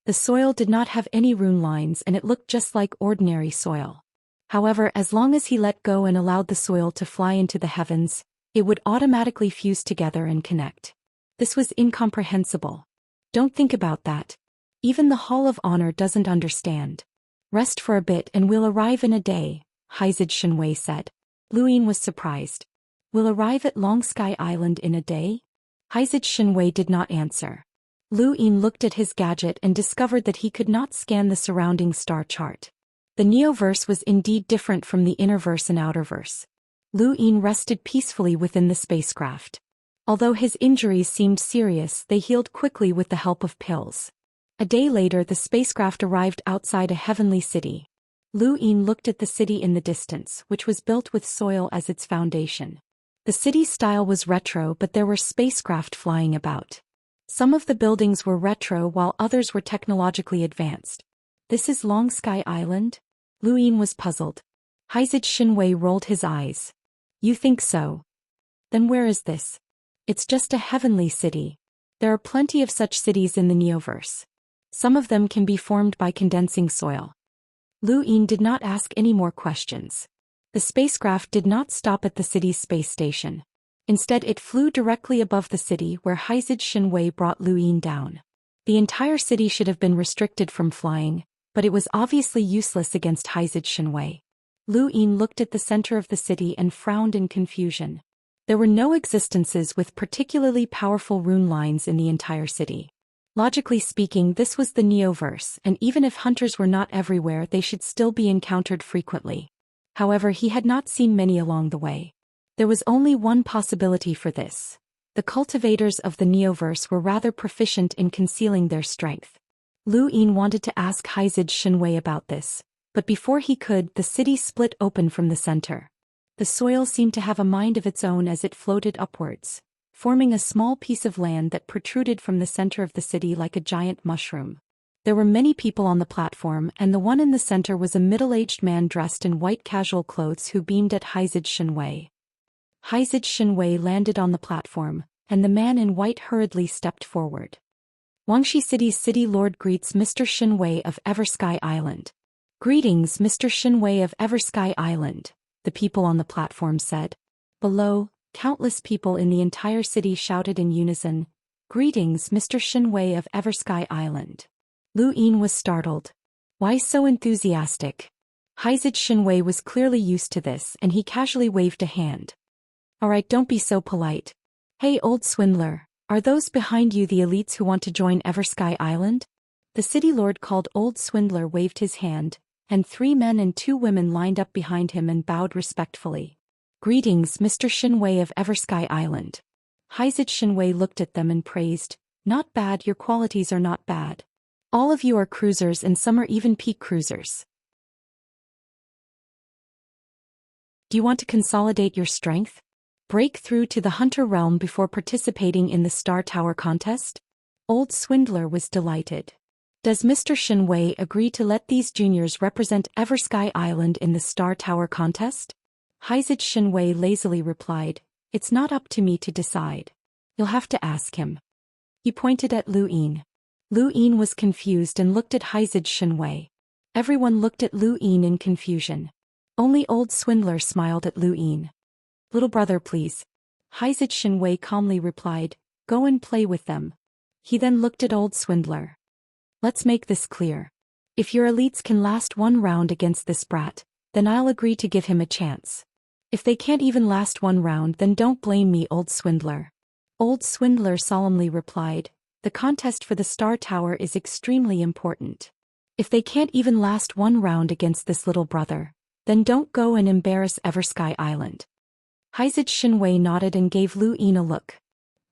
The soil did not have any rune lines and it looked just like ordinary soil. However, as long as he let go and allowed the soil to fly into the heavens, it would automatically fuse together and connect. This was incomprehensible. Don't think about that. Even the Hall of Honor doesn't understand. Rest for a bit and we'll arrive in a day, Haizid Shenwei said. Lu Yin was surprised. We'll arrive at Long Sky Island in a day? Haizid Shenwei did not answer. Lu Yin looked at his gadget and discovered that he could not scan the surrounding star chart. The Neoverse was indeed different from the Innerverse and Outerverse. Lu Yin rested peacefully within the spacecraft. Although his injuries seemed serious, they healed quickly with the help of pills. A day later, the spacecraft arrived outside a heavenly city. Lu Yin looked at the city in the distance, which was built with soil as its foundation. The city's style was retro, but there were spacecraft flying about. Some of the buildings were retro while others were technologically advanced. This is Long Sky Island? Lu Yin was puzzled. Haizid Shenwei rolled his eyes. You think so? Then where is this? It's just a heavenly city. There are plenty of such cities in the Neoverse. Some of them can be formed by condensing soil. Lu Yin did not ask any more questions. The spacecraft did not stop at the city's space station. Instead, it flew directly above the city where Haizid Shenwei brought Lu Yin down. The entire city should have been restricted from flying, but it was obviously useless against Haizid Shenwei. Lu Yin looked at the center of the city and frowned in confusion. There were no existences with particularly powerful rune lines in the entire city. Logically speaking, this was the Neoverse, and even if hunters were not everywhere, they should still be encountered frequently. However, he had not seen many along the way. There was only one possibility for this. The cultivators of the Neoverse were rather proficient in concealing their strength. Lu Yin wanted to ask Haizid Shenwei about this, but before he could, the city split open from the center. The soil seemed to have a mind of its own as it floated upwards, forming a small piece of land that protruded from the center of the city like a giant mushroom. There were many people on the platform, and the one in the center was a middle-aged man dressed in white casual clothes who beamed at Haizid Shenwei. Haizid Shenwei landed on the platform, and the man in white hurriedly stepped forward. Wangxi City's city lord greets Mr. Shenwei of Eversky Island. Greetings, Mr. Shenwei of Eversky Island, the people on the platform said. Below, countless people in the entire city shouted in unison, Greetings, Mr. Shenwei of Eversky Island. Lu Yin was startled. Why so enthusiastic? Haizid Shenwei was clearly used to this, and he casually waved a hand. Alright, don't be so polite. Hey, old swindler, are those behind you the elites who want to join Eversky Island? The city lord called Old Swindler waved his hand, and 3 men and 2 women lined up behind him and bowed respectfully. Greetings, Mr. Shenwei of Eversky Island. Haizid Shinwei looked at them and praised, "Not bad, your qualities are not bad. All of you are cruisers and some are even peak cruisers. Do you want to consolidate your strength? Break through to the Hunter realm before participating in the Star Tower contest?" Old Swindler was delighted. "Does Mr. Shinwei agree to let these juniors represent Eversky Island in the Star Tower contest?" Haizid Shinwei lazily replied, "It's not up to me to decide. You'll have to ask him." He pointed at Lu Yin. Lu Yin was confused and looked at Haizid Shinwei. Everyone looked at Lu Yin in confusion. Only Old Swindler smiled at Lu Yin. "Little brother, please." Haizid Shinwei calmly replied, "Go and play with them." He then looked at Old Swindler. "Let's make this clear. If your elites can last one round against this brat, then I'll agree to give him a chance. If they can't even last one round, then don't blame me, Old Swindler." Old Swindler solemnly replied, "The contest for the Star Tower is extremely important. If they can't even last one round against this little brother, then don't go and embarrass Eversky Island." Haizid Shinwei nodded and gave Lu Yin a look.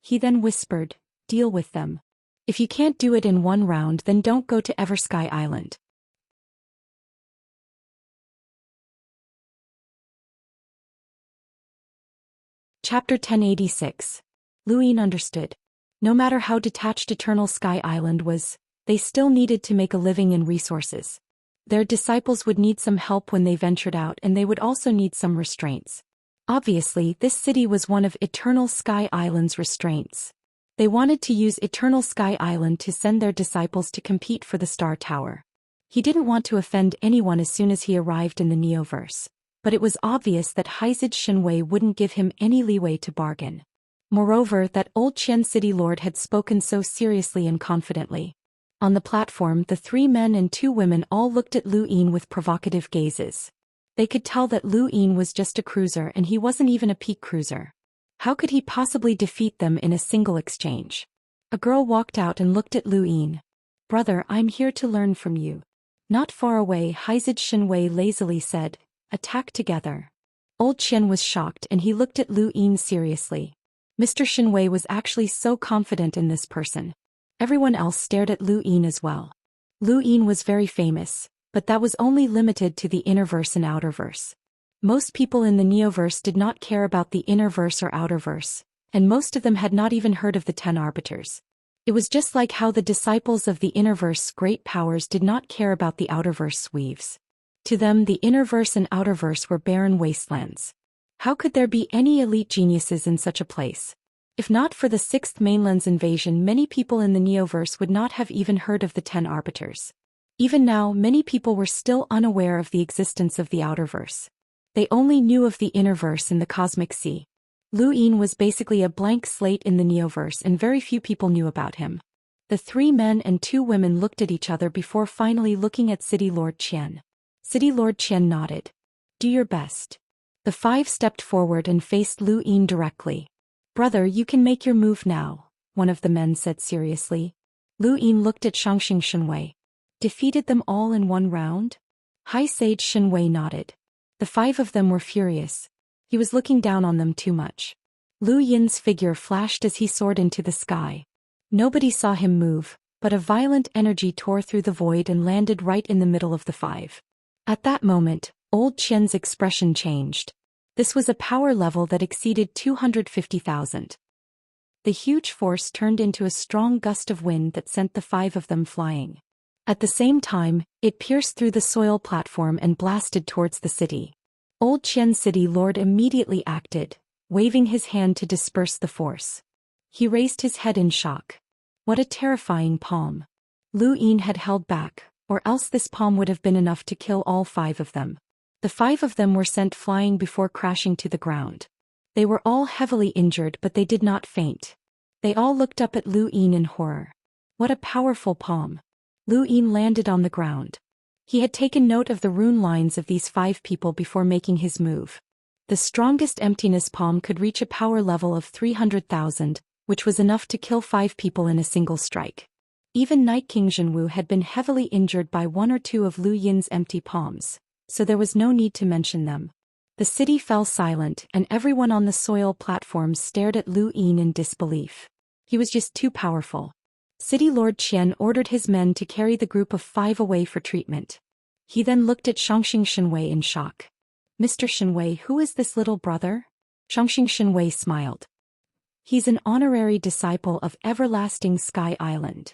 He then whispered, "Deal with them. If you can't do it in one round, then don't go to Eversky Island." Chapter 1086. Lu Yin understood. No matter how detached Eternal Sky Island was, they still needed to make a living and resources. Their disciples would need some help when they ventured out, and they would also need some restraints. Obviously, this city was one of Eternal Sky Island's restraints. They wanted to use Eternal Sky Island to send their disciples to compete for the Star Tower. He didn't want to offend anyone as soon as he arrived in the Neoverse, but it was obvious that Haizid Shinwei wouldn't give him any leeway to bargain. Moreover, that old Qian city lord had spoken so seriously and confidently. On the platform, the 3 men and 2 women all looked at Lu Yin with provocative gazes. They could tell that Lu Yin was just a cruiser and he wasn't even a peak cruiser. How could he possibly defeat them in a single exchange? A girl walked out and looked at Lu Yin. "Brother, I'm here to learn from you." Not far away, Haizid Shinwei lazily said, "Attack together." Old Qian was shocked and he looked at Lu Yin seriously. Mr. Shinwei was actually so confident in this person. Everyone else stared at Lu Yin as well. Lu Yin was very famous, but that was only limited to the Innerverse and Outerverse. Most people in the Neoverse did not care about the Innerverse or Outerverse, and most of them had not even heard of the 10 Arbiters. It was just like how the disciples of the Innerverse's great powers did not care about the Outerverse weaves. To them, the Innerverse and Outerverse were barren wastelands. How could there be any elite geniuses in such a place? If not for the 6th Mainland's invasion, many people in the Neoverse would not have even heard of the 10 Arbiters. Even now, many people were still unaware of the existence of the Outerverse. They only knew of the Innerverse in the Cosmic Sea. Lu Yin was basically a blank slate in the Neoverse and very few people knew about him. The 3 men and 2 women looked at each other before finally looking at City Lord Qian. City Lord Qian nodded. "Do your best." The 5 stepped forward and faced Lu Yin directly. "Brother, you can make your move now," one of the men said seriously. Lu Yin looked at Xianxia Shinwei. "Defeated them all in one round?" High Sage Shinwei nodded. The 5 of them were furious. He was looking down on them too much. Lu Yin's figure flashed as he soared into the sky. Nobody saw him move, but a violent energy tore through the void and landed right in the middle of the 5. At that moment, Old Qian's expression changed. This was a power level that exceeded 250,000. The huge force turned into a strong gust of wind that sent the 5 of them flying. At the same time, it pierced through the soil platform and blasted towards the city. Old Qian City Lord immediately acted, waving his hand to disperse the force. He raised his head in shock. What a terrifying palm. Lu Yin had held back, or else this palm would have been enough to kill all 5 of them. The 5 of them were sent flying before crashing to the ground. They were all heavily injured, but they did not faint. They all looked up at Lu Yin in horror. What a powerful palm. Lu Yin landed on the ground. He had taken note of the rune lines of these 5 people before making his move. The strongest emptiness palm could reach a power level of 300,000, which was enough to kill 5 people in a single strike. Even Night King Zhenwu had been heavily injured by 1 or 2 of Lu Yin's empty palms, so there was no need to mention them. The city fell silent, and everyone on the soil platforms stared at Lu Yin in disbelief. He was just too powerful. City Lord Qian ordered his men to carry the group of 5 away for treatment. He then looked at Xianxia Shenwei in shock. "Mr. Shenwei, who is this little brother?" Xianxia Shenwei smiled. "He's an honorary disciple of Everlasting Sky Island.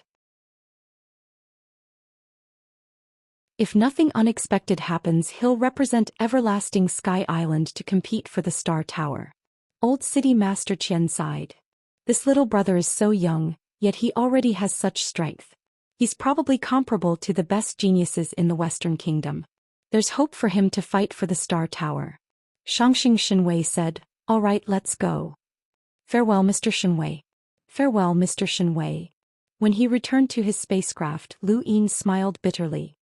If nothing unexpected happens, he'll represent Everlasting Sky Island to compete for the Star Tower." Old City Master Qian sighed. "This little brother is so young, yet he already has such strength. He's probably comparable to the best geniuses in the Western Kingdom. There's hope for him to fight for the Star Tower." Xianxia Shenwei said, "All right, let's go. Farewell, Mr. Shenwei." "Farewell, Mr. Shenwei." When he returned to his spacecraft, Lu Yin smiled bitterly.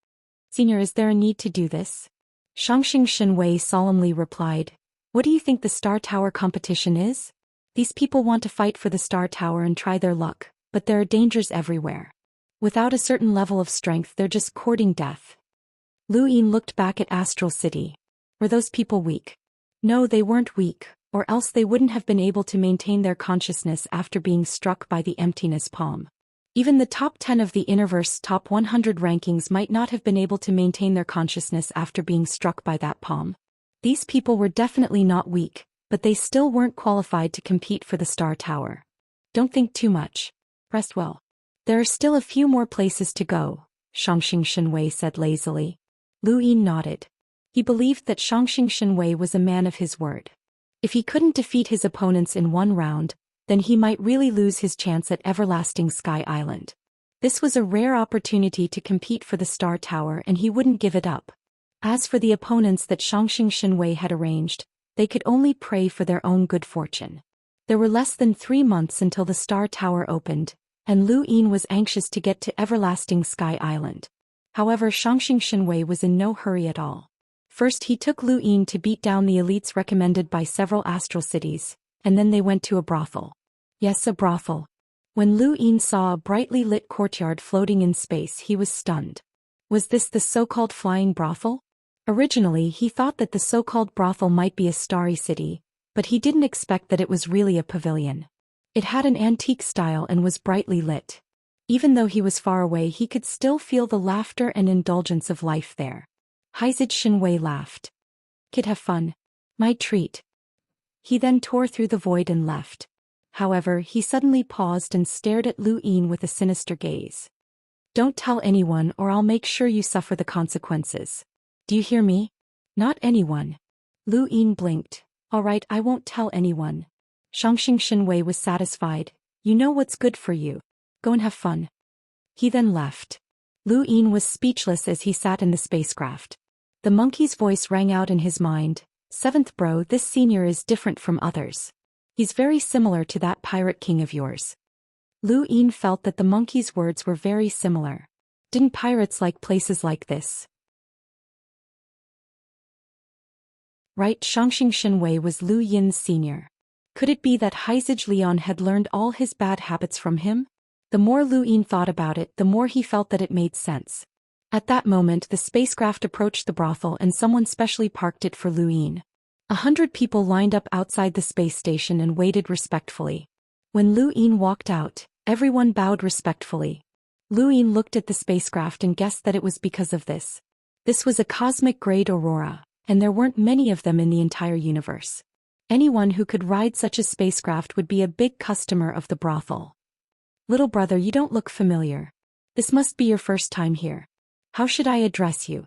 "Senior, is there a need to do this?" Xianxia Shenwei solemnly replied, "What do you think the Star Tower competition is? These people want to fight for the Star Tower and try their luck, but there are dangers everywhere. Without a certain level of strength, they're just courting death." Lu Yin looked back at Astral City. Were those people weak? No, they weren't weak, or else they wouldn't have been able to maintain their consciousness after being struck by the emptiness palm. Even the top 10 of the Immerse top 100 rankings might not have been able to maintain their consciousness after being struck by that palm. These people were definitely not weak, but they still weren't qualified to compete for the Star Tower. "Don't think too much. Rest well. There are still a few more places to go," Xianxia Shenwei said lazily. Lu Yin nodded. He believed that Xianxia Shenwei was a man of his word. If he couldn't defeat his opponents in one round, then he might really lose his chance at Everlasting Sky Island. This was a rare opportunity to compete for the Star Tower, and he wouldn't give it up. As for the opponents that Xianxia Shenwei had arranged, they could only pray for their own good fortune. There were less than 3 months until the Star Tower opened, and Lu Yin was anxious to get to Everlasting Sky Island. However, Xianxia Shenwei was in no hurry at all. First, he took Lu Yin to beat down the elites recommended by several astral cities, and then they went to a brothel. Yes, a brothel. When Lu Yin saw a brightly lit courtyard floating in space, he was stunned. Was this the so-called flying brothel? Originally, he thought that the so-called brothel might be a starry city, but he didn't expect that it was really a pavilion. It had an antique style and was brightly lit. Even though he was far away, he could still feel the laughter and indulgence of life there. Haizid Shenwei laughed. "Kid, have fun. My treat." He then tore through the void and left. However, he suddenly paused and stared at Lu Yin with a sinister gaze. "Don't tell anyone, or I'll make sure you suffer the consequences. Do you hear me? Not anyone." Lu Yin blinked. "All right, I won't tell anyone." Xianxia Shenwei was satisfied. "You know what's good for you. Go and have fun." He then left. Lu Yin was speechless as he sat in the spacecraft. The monkey's voice rang out in his mind. "Seventh bro, this senior is different from others. He's very similar to that pirate king of yours." Lu Yin felt that the monkey's words were very similar. Didn't pirates like places like this? Right, Xianxia Shenwei was Lu Yin's senior. Could it be that Haizij Lian had learned all his bad habits from him? The more Lu Yin thought about it, the more he felt that it made sense. At that moment, the spacecraft approached the brothel and someone specially parked it for Lu Yin. 100 people lined up outside the space station and waited respectfully. When Lu Yin walked out, everyone bowed respectfully. Lu Yin looked at the spacecraft and guessed that it was because of this. This was a cosmic-grade aurora, and there weren't many of them in the entire universe. Anyone who could ride such a spacecraft would be a big customer of the brothel. "Little brother, you don't look familiar. This must be your first time here. How should I address you?"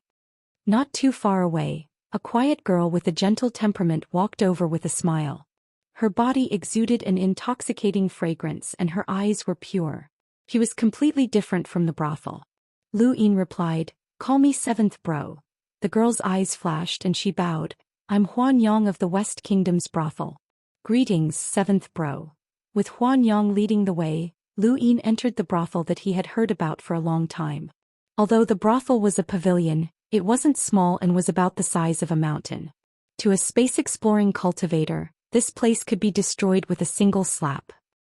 Not too far away, a quiet girl with a gentle temperament walked over with a smile. Her body exuded an intoxicating fragrance and her eyes were pure. She was completely different from the brothel. Lu Yin replied, "Call me seventh bro." The girl's eyes flashed and she bowed. "I'm Huan Yang of the West Kingdom's brothel." "Greetings, seventh bro." With Huan Yang leading the way, Lu Yin entered the brothel that he had heard about for a long time. Although the brothel was a pavilion, it wasn't small and was about the size of a mountain. To a space-exploring cultivator, this place could be destroyed with a single slap.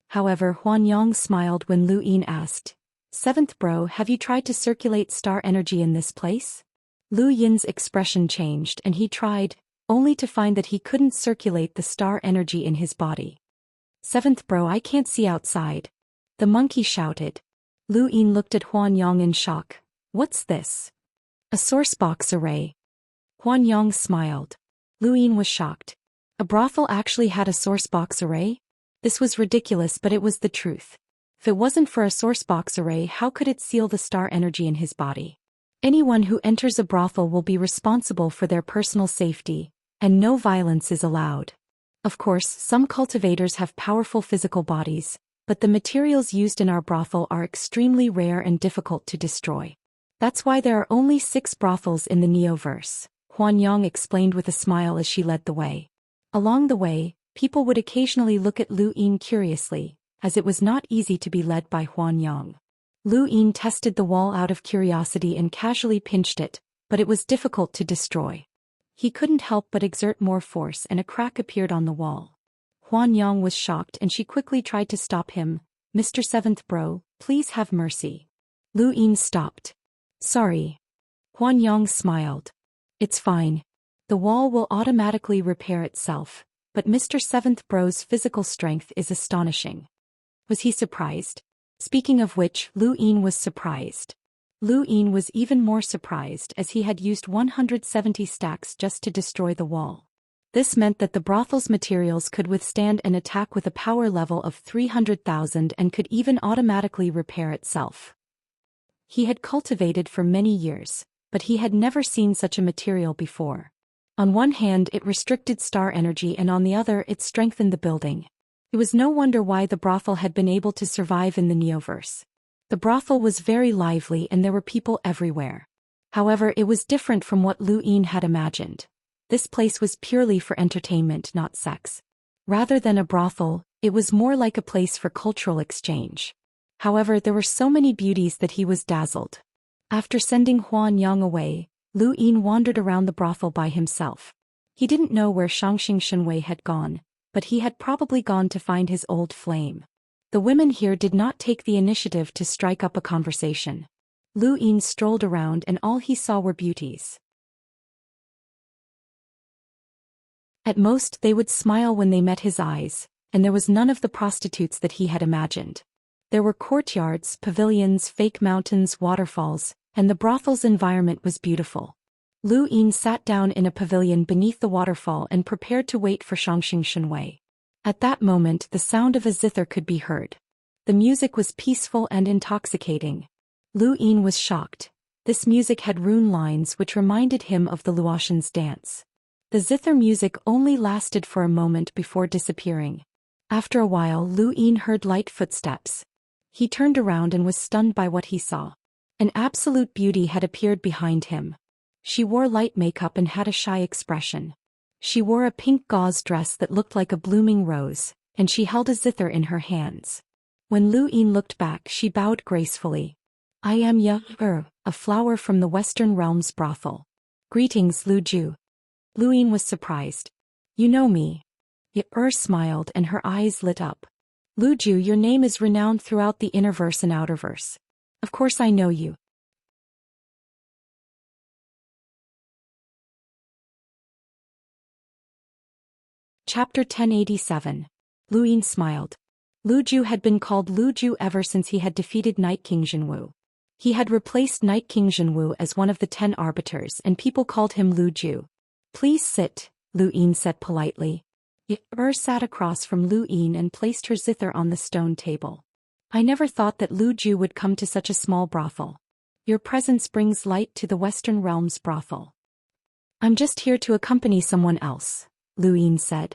However, Huan Yang smiled when Lu Yin asked, "Seventh bro, have you tried to circulate star energy in this place?" Lu Yin's expression changed and he tried, only to find that he couldn't circulate the star energy in his body. "Seventh bro, I can't see outside," the monkey shouted. Lu Yin looked at Huan Yang in shock. "What's this?" "A sourcebox array." Huan Yang smiled. Lu Yin was shocked. A brothel actually had a sourcebox array? This was ridiculous, but it was the truth. If it wasn't for a sourcebox array, how could it seal the star energy in his body? Anyone who enters a brothel will be responsible for their personal safety, and no violence is allowed. Of course, some cultivators have powerful physical bodies, but the materials used in our brothel are extremely rare and difficult to destroy. That's why there are only 6 brothels in the Neoverse, Huan Yang explained with a smile as she led the way. Along the way, people would occasionally look at Lu Yin curiously, as it was not easy to be led by Huan Yang. Lu Yin tested the wall out of curiosity and casually pinched it, but it was difficult to destroy. He couldn't help but exert more force and a crack appeared on the wall. Huan Yang was shocked and she quickly tried to stop him. "Mr. Seventh Bro, please have mercy." Lu Yin stopped. "Sorry." Huan Yang smiled. "It's fine. The wall will automatically repair itself, but Mr. Seventh Bro's physical strength is astonishing." Was he surprised? Speaking of which, Lu Yin was surprised. Lu Yin was even more surprised as he had used 170 stacks just to destroy the wall. This meant that the brothel's materials could withstand an attack with a power level of 300,000 and could even automatically repair itself. He had cultivated for many years, but he had never seen such a material before. On one hand, it restricted star energy and on the other, it strengthened the building. It was no wonder why the brothel had been able to survive in the Neoverse. The brothel was very lively and there were people everywhere. However, it was different from what Lu Yin had imagined. This place was purely for entertainment, not sex. Rather than a brothel, it was more like a place for cultural exchange. However, there were so many beauties that he was dazzled. After sending Huan Yang away, Lu Yin wandered around the brothel by himself. He didn't know where Xianxia had gone, but he had probably gone to find his old flame. The women here did not take the initiative to strike up a conversation. Lu Yin strolled around and all he saw were beauties. At most they would smile when they met his eyes, and there was none of the prostitutes that he had imagined. There were courtyards, pavilions, fake mountains, waterfalls, and the brothel's environment was beautiful. Lu Yin sat down in a pavilion beneath the waterfall and prepared to wait for Xianxia. At that moment the sound of a zither could be heard. The music was peaceful and intoxicating. Lu Yin was shocked. This music had rune lines which reminded him of the Luotian's dance. The zither music only lasted for a moment before disappearing. After a while, Lu Yin heard light footsteps. He turned around and was stunned by what he saw. An absolute beauty had appeared behind him. She wore light makeup and had a shy expression. She wore a pink gauze dress that looked like a blooming rose, and she held a zither in her hands. When Lu Yin looked back, she bowed gracefully. "I am a flower from the Western Realms brothel. Greetings, Lu Ju." Lu Yin was surprised. "You know me?" Smiled and her eyes lit up. "Lu Ju, your name is renowned throughout the Innerverse and Outerverse. Of course I know you." Chapter 1087. Lu Yin smiled. Lu Ju had been called Lu Ju ever since he had defeated Night King Zhenwu. He had replaced Night King Zhenwu as one of the 10 arbiters and people called him Lu Ju. "Please sit," Lu Yin said politely. Sat across from Lu Yin and placed her zither on the stone table. "I never thought that Lu Ju would come to such a small brothel. Your presence brings light to the Western Realms brothel." "I'm just here to accompany someone else," Lu Yin said.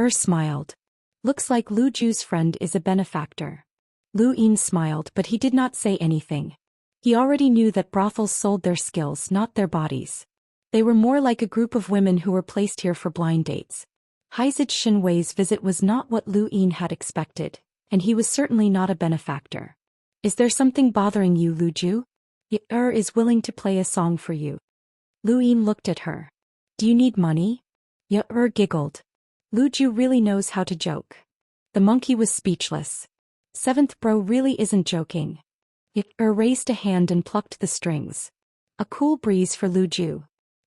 Smiled. "Looks like Lu Ju's friend is a benefactor." Lu Yin smiled, but he did not say anything. He already knew that brothels sold their skills, not their bodies. They were more like a group of women who were placed here for blind dates. Haizid Shinwei's visit was not what Lu Yin had expected, and he was certainly not a benefactor. "Is there something bothering you, Lu Ju? Is willing to play a song for you." Lu Yin looked at her. "Do you need money?" Giggled. Lu Ju really knows how to joke. The monkey was speechless. Seventh Bro really isn't joking. Raised a hand and plucked the strings. A cool breeze for Lu Ju.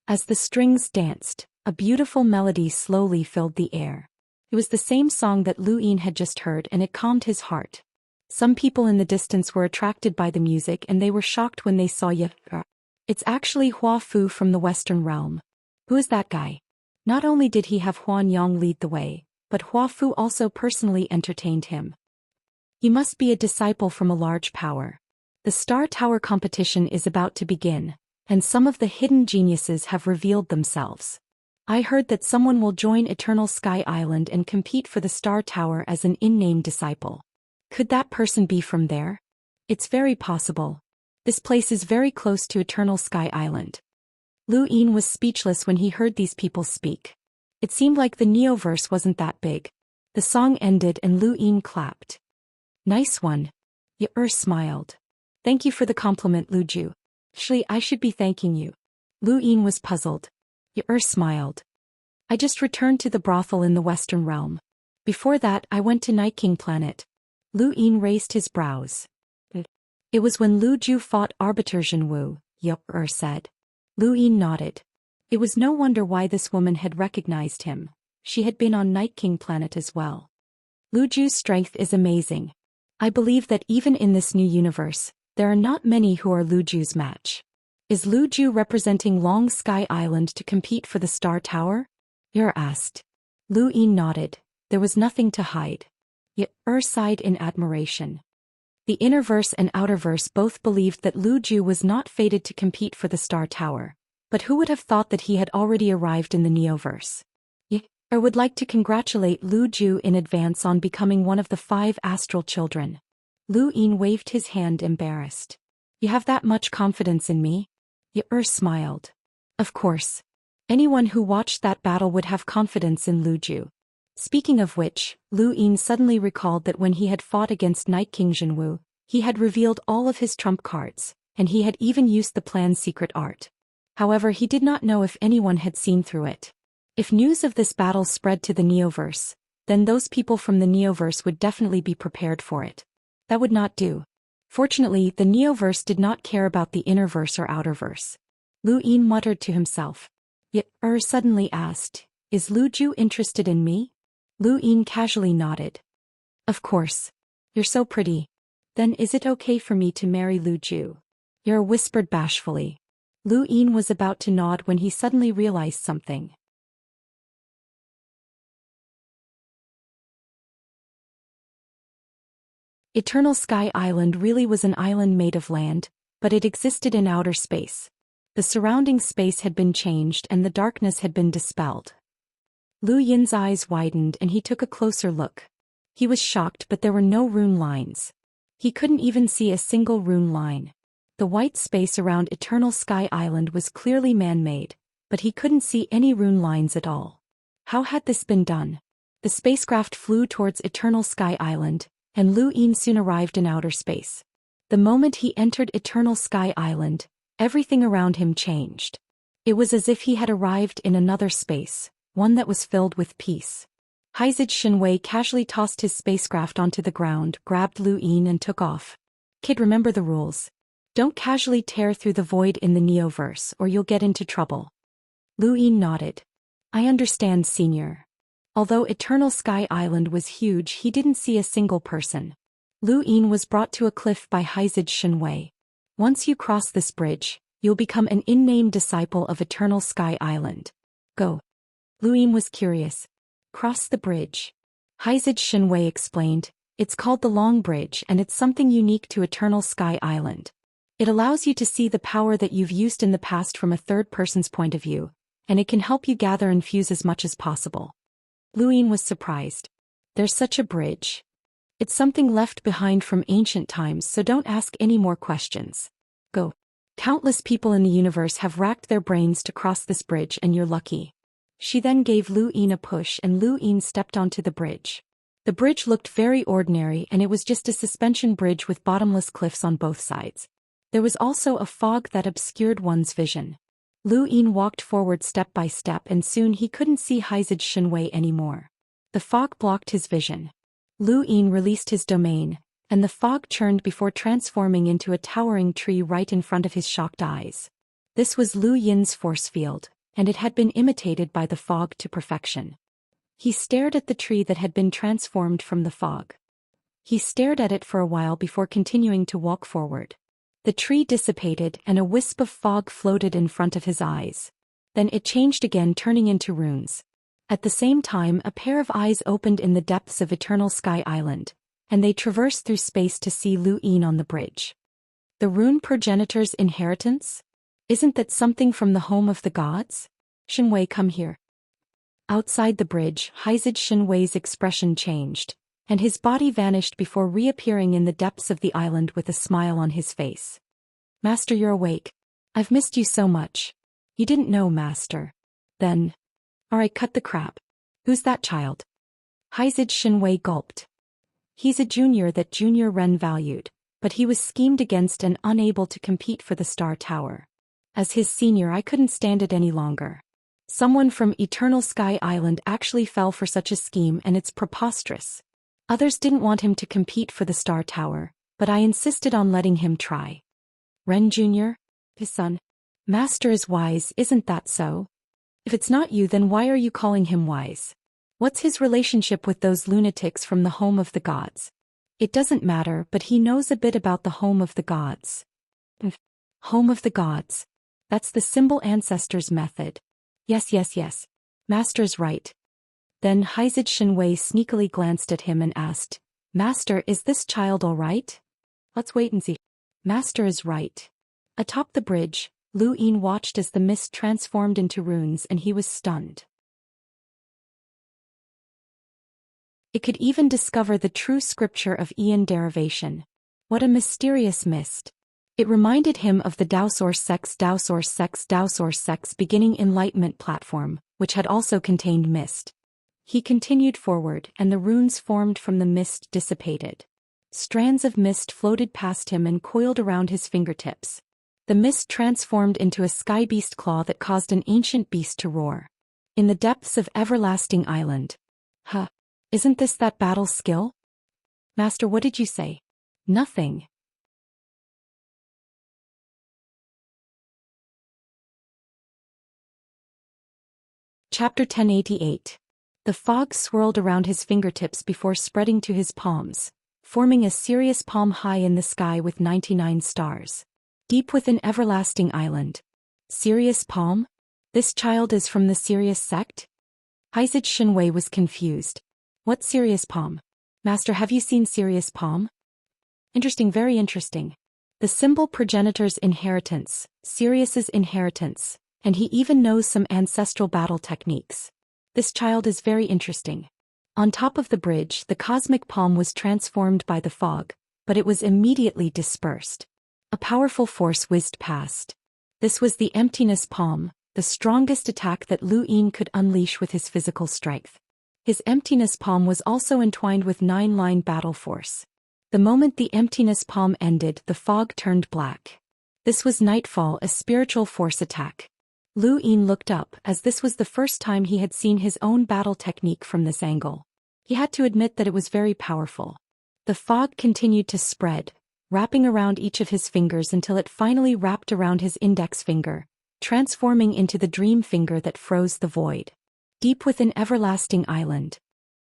As the strings danced, A beautiful melody slowly filled the air. It was the same song that Lu Yin had just heard, and it calmed his heart. Some people in the distance were attracted by the music, and they were shocked when they saw Ye. It's actually Hua Fu from the Western realm. Who is that guy? Not only did he have Huan Yang lead the way, but Hua Fu also personally entertained him. He must be a disciple from a large power. The Star Tower competition is about to begin, and some of the hidden geniuses have revealed themselves. I heard that someone will join Eternal Sky Island and compete for the Star Tower as an in-name disciple. Could that person be from there? It's very possible. This place is very close to Eternal Sky Island. Lu Yin was speechless when he heard these people speak. It seemed like the Neoverse wasn't that big. The song ended and Lu Yin clapped. Nice one. Ye smiled. Thank you for the compliment, Lu Ju. Actually, I should be thanking you. Lu Yin was puzzled. Ye smiled. I just returned to the brothel in the Western realm. Before that, I went to Night King Planet. Lu Yin raised his brows. It was when Lu Ju fought Arbiter Zhenwu, Ye said. Lu Yin nodded. It was no wonder why this woman had recognized him. She had been on Night King Planet as well. Lu Ju's strength is amazing. I believe that even in this new universe, there are not many who are Lu Ju's match. Is Lu Ju representing Long Sky Island to compete for the Star Tower? Ye asked. Lu Yin nodded. There was nothing to hide. Ye sighed in admiration. The Innerverse and Outerverse both believed that Lu Ju was not fated to compete for the Star Tower, but who would have thought that he had already arrived in the Neoverse? Ye would like to congratulate Lu Ju in advance on becoming one of the 5 astral children. Lu Yin waved his hand embarrassed. You have that much confidence in me? Ye smiled. Of course. Anyone who watched that battle would have confidence in Lu Ju. Speaking of which, Lu Yin suddenly recalled that when he had fought against Night King Zhenwu, he had revealed all of his trump cards, and he had even used the plan's secret art. However, he did not know if anyone had seen through it. If news of this battle spread to the Neoverse, then those people from the Neoverse would definitely be prepared for it. That would not do. Fortunately, the Neoverse did not care about the Innerverse or Outerverse. Lu Yin muttered to himself. Ye suddenly asked, Is Lu Ju interested in me? Lu Yin casually nodded. Of course. You're so pretty. Then is it okay for me to marry Lu Ju? Ye whispered bashfully. Lu Yin was about to nod when he suddenly realized something. Eternal Sky Island really was an island made of land, but it existed in outer space. The surrounding space had been changed and the darkness had been dispelled. Lu Yin's eyes widened and he took a closer look. He was shocked, but there were no rune lines. He couldn't even see a single rune line. The white space around Eternal Sky Island was clearly man-made, but he couldn't see any rune lines at all. How had this been done? The spacecraft flew towards Eternal Sky Island, and Lu Yin soon arrived in outer space. The moment he entered Eternal Sky Island, everything around him changed. It was as if he had arrived in another space, one that was filled with peace. Haizid Shenwei casually tossed his spacecraft onto the ground, grabbed Lu Yin and took off. Kid, remember the rules. Don't casually tear through the void in the Neoverse or you'll get into trouble. Lu Yin nodded. I understand, Senior. Although Eternal Sky Island was huge, he didn't see a single person. Lu Yin was brought to a cliff by Haizid Shenwei. Once you cross this bridge, you'll become an in-name disciple of Eternal Sky Island. Go. Lu Yin was curious. Cross the bridge. Haizid Shenwei explained. It's called the Long Bridge and it's something unique to Eternal Sky Island. It allows you to see the power that you've used in the past from a third person's point of view, and it can help you gather and fuse as much as possible. Lu Yin was surprised. There's such a bridge. It's something left behind from ancient times, so don't ask any more questions. Go. Countless people in the universe have racked their brains to cross this bridge and you're lucky. She then gave Lu Yin a push and Lu Yin stepped onto the bridge. The bridge looked very ordinary and it was just a suspension bridge with bottomless cliffs on both sides. There was also a fog that obscured one's vision. Lu Yin walked forward step by step and soon he couldn't see Haizid Shenwei anymore. The fog blocked his vision. Lu Yin released his domain, and the fog churned before transforming into a towering tree right in front of his shocked eyes. This was Lu Yin's force field. and it had been imitated by the fog to perfection. He stared at the tree that had been transformed from the fog. He stared at it for a while before continuing to walk forward. The tree dissipated and a wisp of fog floated in front of his eyes. Then it changed again, turning into runes. At the same time, a pair of eyes opened in the depths of Eternal Sky Island, and they traversed through space to see Lu Yin on the bridge. The rune progenitor's inheritance? Isn't that something from the home of the gods? Shenwei, come here. Outside the bridge, Haizid Shenwei's expression changed, and his body vanished before reappearing in the depths of the island with a smile on his face. Master, you're awake. I've missed you so much. You didn't know, Master. Then. Alright, cut the crap. Who's that child? Haizid Shenwei gulped. He's a junior that Junior Ren valued, but he was schemed against and unable to compete for the Star Tower. As his senior, I couldn't stand it any longer. Someone from Eternal Sky Island actually fell for such a scheme, and it's preposterous. Others didn't want him to compete for the Star Tower, but I insisted on letting him try. Ren Jr.? His son. Master is wise, isn't that so? If it's not you, then why are you calling him wise? What's his relationship with those lunatics from the home of the gods? It doesn't matter, but he knows a bit about the home of the gods. Home of the gods. That's the symbol ancestors method. Yes. Master's right. Then Haizid Shenwei sneakily glanced at him and asked, Master, is this child all right? Let's wait and see. Master is right. Atop the bridge, Lu Yin watched as the mist transformed into runes, and he was stunned. It could even discover the true scripture of Ian derivation. What a mysterious mist. It reminded him of the Daoist Sect's beginning Enlightenment platform, which had also contained mist. He continued forward, and the runes formed from the mist dissipated. Strands of mist floated past him and coiled around his fingertips. The mist transformed into a sky beast claw that caused an ancient beast to roar. In the depths of Everlasting Island. Isn't this that battle skill? Master, what did you say? Nothing. Chapter 1088. The fog swirled around his fingertips before spreading to his palms, forming a Sirius palm high in the sky with 99 stars. Deep within Everlasting Island. Sirius palm? This child is from the Sirius sect? Haizid Shenwei was confused. What Sirius palm? Master, have you seen Sirius palm? Interesting, very interesting. The symbol progenitor's inheritance, Sirius's inheritance, and he even knows some ancestral battle techniques. This child is very interesting. On top of the bridge, the cosmic palm was transformed by the fog, but it was immediately dispersed. A powerful force whizzed past. This was the emptiness palm, the strongest attack that Lu Yin could unleash with his physical strength. His emptiness palm was also entwined with 9-line battle force. The moment the emptiness palm ended, the fog turned black. This was Nightfall, a spiritual force attack. Lu Yin looked up, as this was the first time he had seen his own battle technique from this angle. He had to admit that it was very powerful. The fog continued to spread, wrapping around each of his fingers until it finally wrapped around his index finger, transforming into the dream finger that froze the void. Deep within Everlasting Island.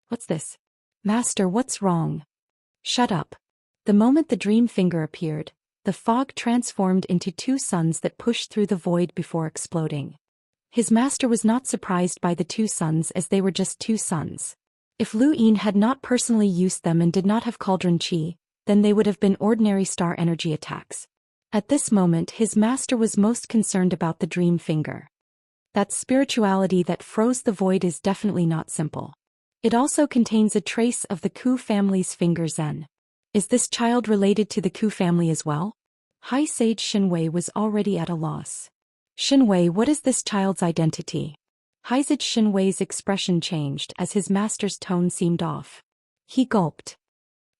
What's this? Master, what's wrong? Shut up. The moment the dream finger appeared, the fog transformed into 2 suns that pushed through the void before exploding. His master was not surprised by the 2 suns, as they were just 2 suns. If Lu Yin had not personally used them and did not have cauldron chi, then they would have been ordinary star energy attacks. At this moment, his master was most concerned about the dream finger. That spirituality that froze the void is definitely not simple. It also contains a trace of the Ku family's finger Zen. Is this child related to the Ku family as well? High Sage Shenwei was already at a loss. Shenwei, what is this child's identity? Haizid Shenwei's expression changed as his master's tone seemed off. He gulped.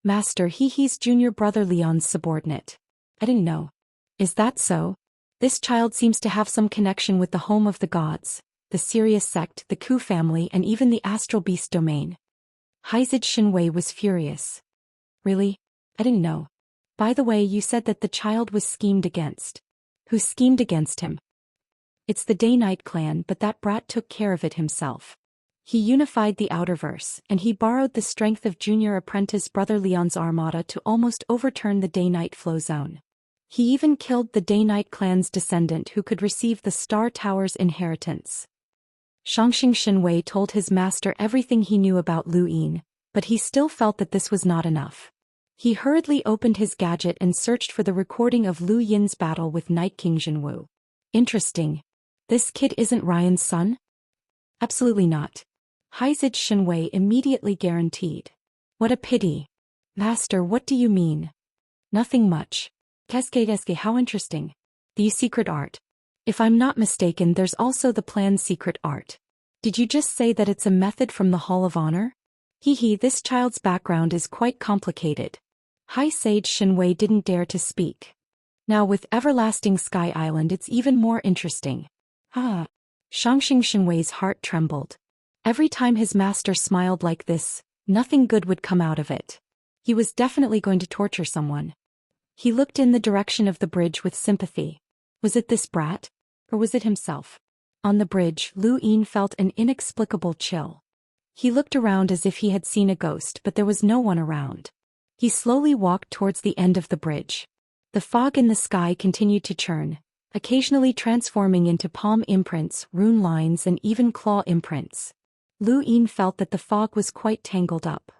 Master, he's junior brother Leon's subordinate. I didn't know. Is that so? This child seems to have some connection with the home of the gods, the Sirius sect, the Ku family, and even the astral beast domain. Haizid Shenwei was furious. Really? I didn't know. By the way, you said that the child was schemed against. Who schemed against him? It's the Day-Night clan, but that brat took care of it himself. He unified the Outerverse, and he borrowed the strength of junior apprentice Brother Leon's armada to almost overturn the Day-Night flow zone. He even killed the Day-Night clan's descendant who could receive the Star Tower's inheritance. Xianxia Shenwei told his master everything he knew about Lu Yin, but he still felt that this was not enough. He hurriedly opened his gadget and searched for the recording of Lu Yin's battle with Night King Jinwu. Interesting. This kid isn't Ryan's son? Absolutely not. Haizid Shenwei immediately guaranteed. What a pity. Master, what do you mean? Nothing much. Keske, how interesting. The secret art. If I'm not mistaken, there's also the planned secret art. Did you just say that it's a method from the Hall of Honor? This child's background is quite complicated. High Sage Shenwei didn't dare to speak. Now with Everlasting Sky Island it's even more interesting. Xianxia Shenwei's heart trembled. Every time his master smiled like this, nothing good would come out of it. He was definitely going to torture someone. He looked in the direction of the bridge with sympathy. Was it this brat? Or was it himself? On the bridge, Lu Yin felt an inexplicable chill. He looked around as if he had seen a ghost, but there was no one around. He slowly walked towards the end of the bridge. The fog in the sky continued to churn, occasionally transforming into palm imprints, rune lines, and even claw imprints. Lu Yin felt that the fog was quite tangled up.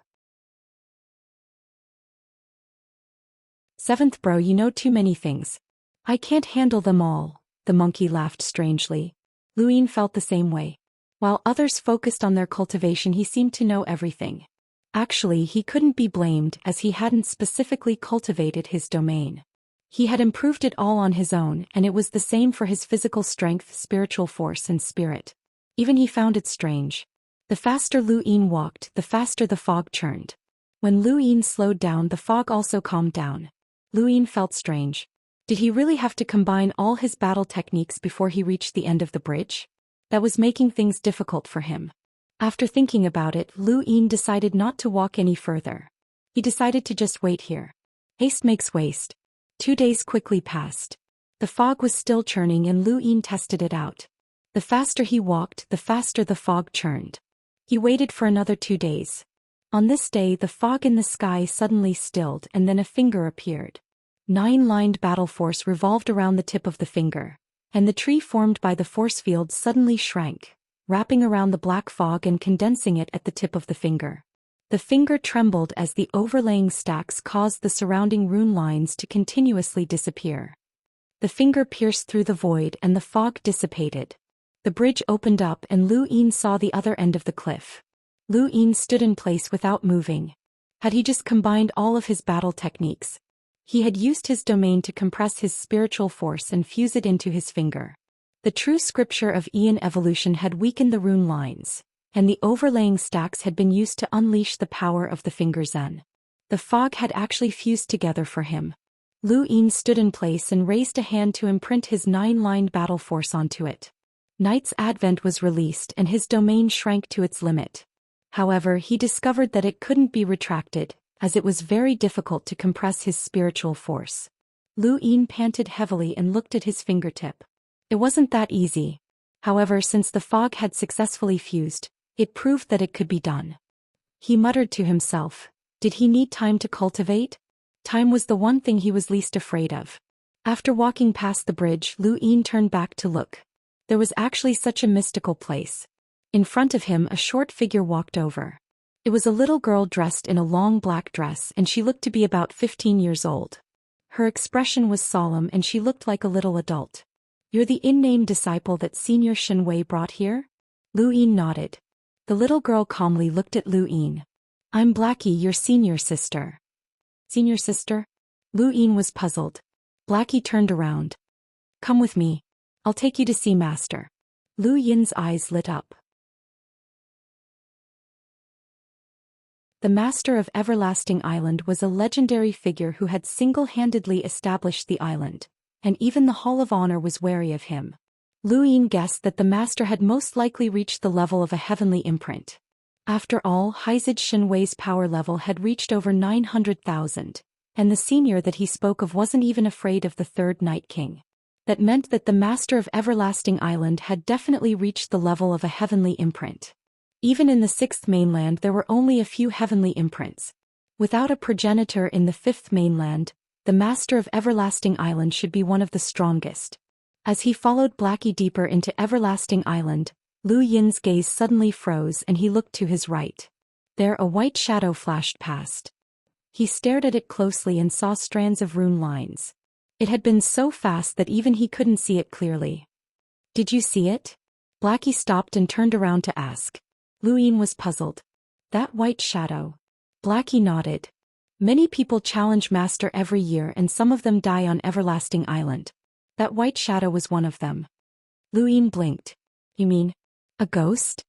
Seventh bro, you know too many things. I can't handle them all, the monkey laughed strangely. Lu Yin felt the same way. While others focused on their cultivation, he seemed to know everything. Actually, he couldn't be blamed as he hadn't specifically cultivated his domain. He had improved it all on his own, and it was the same for his physical strength, spiritual force, and spirit. Even he found it strange. The faster Lu Yin walked, the faster the fog churned. When Lu Yin slowed down, the fog also calmed down. Lu Yin felt strange. Did he really have to combine all his battle techniques before he reached the end of the bridge? That was making things difficult for him. After thinking about it, Lu Yin decided not to walk any further. He decided to just wait here. Haste makes waste. 2 days quickly passed. The fog was still churning and Lu Yin tested it out. The faster he walked, the faster the fog churned. He waited for another 2 days. On this day, the fog in the sky suddenly stilled and then a finger appeared. 9-lined battle force revolved around the tip of the finger, and the tree formed by the force field suddenly shrank, wrapping around the black fog and condensing it at the tip of the finger. The finger trembled as the overlaying stacks caused the surrounding rune lines to continuously disappear. The finger pierced through the void and the fog dissipated. The bridge opened up and Lu Yin saw the other end of the cliff. Lu Yin stood in place without moving. Had he just combined all of his battle techniques? He had used his domain to compress his spiritual force and fuse it into his finger. The true scripture of Ian evolution had weakened the rune lines, and the overlaying stacks had been used to unleash the power of the finger Zen. The fog had actually fused together for him. Lu Yin stood in place and raised a hand to imprint his 9-lined battle force onto it. Night's Advent was released and his domain shrank to its limit. However, he discovered that it couldn't be retracted, as it was very difficult to compress his spiritual force. Lu Yin panted heavily and looked at his fingertip. It wasn't that easy. However, since the fog had successfully fused, it proved that it could be done. He muttered to himself, did he need time to cultivate? Time was the one thing he was least afraid of. After walking past the bridge, Lu Yin turned back to look. There was actually such a mystical place. In front of him, a short figure walked over. It was a little girl dressed in a long black dress, and she looked to be about 15 years old. Her expression was solemn and she looked like a little adult. You're the in-name disciple that Senior Shenwei brought here? Lu Yin nodded. The little girl calmly looked at Lu Yin. I'm Blackie, your senior sister. Senior sister? Lu Yin was puzzled. Blackie turned around. Come with me. I'll take you to see Master. Lu Yin's eyes lit up. The Master of Everlasting Island was a legendary figure who had single-handedly established the island, and even the Hall of Honor was wary of him. Lu Yin guessed that the Master had most likely reached the level of a heavenly imprint. After all, Haizid Shenwei's power level had reached over 900,000, and the senior that he spoke of wasn't even afraid of the third Night King. That meant that the Master of Everlasting Island had definitely reached the level of a heavenly imprint. Even in the 6th mainland there were only a few heavenly imprints. Without a progenitor in the 5th mainland, the Master of Everlasting Island should be one of the strongest. As he followed Blackie deeper into Everlasting Island, Lu Yin's gaze suddenly froze and he looked to his right. There a white shadow flashed past. He stared at it closely and saw strands of rune lines. It had been so fast that even he couldn't see it clearly. Did you see it? Blackie stopped and turned around to ask. Lu Yin was puzzled. That white shadow. Blackie nodded. Many people challenge Master every year and some of them die on Everlasting Island. That white shadow was one of them. Lu Yin blinked. You mean, a ghost?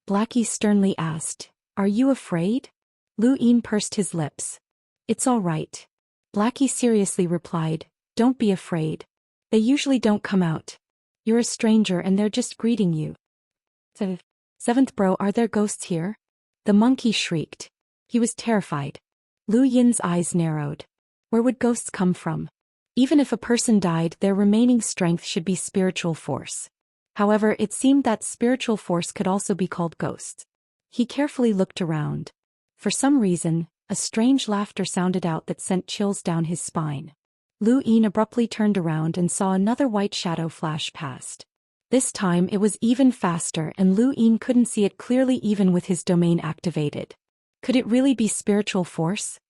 Blackie sternly asked. Are you afraid? Lu Yin pursed his lips. It's all right. Blackie seriously replied. Don't be afraid. They usually don't come out. You're a stranger and they're just greeting you. Seventh bro, are there ghosts here? The monkey shrieked. He was terrified. Lu Yin's eyes narrowed. Where would ghosts come from? Even if a person died, their remaining strength should be spiritual force. However, it seemed that spiritual force could also be called ghosts. He carefully looked around. For some reason, a strange laughter sounded out that sent chills down his spine. Lu Yin abruptly turned around and saw another white shadow flash past. This time it was even faster and Lu Yin couldn't see it clearly even with his domain activated. Could it really be spiritual force?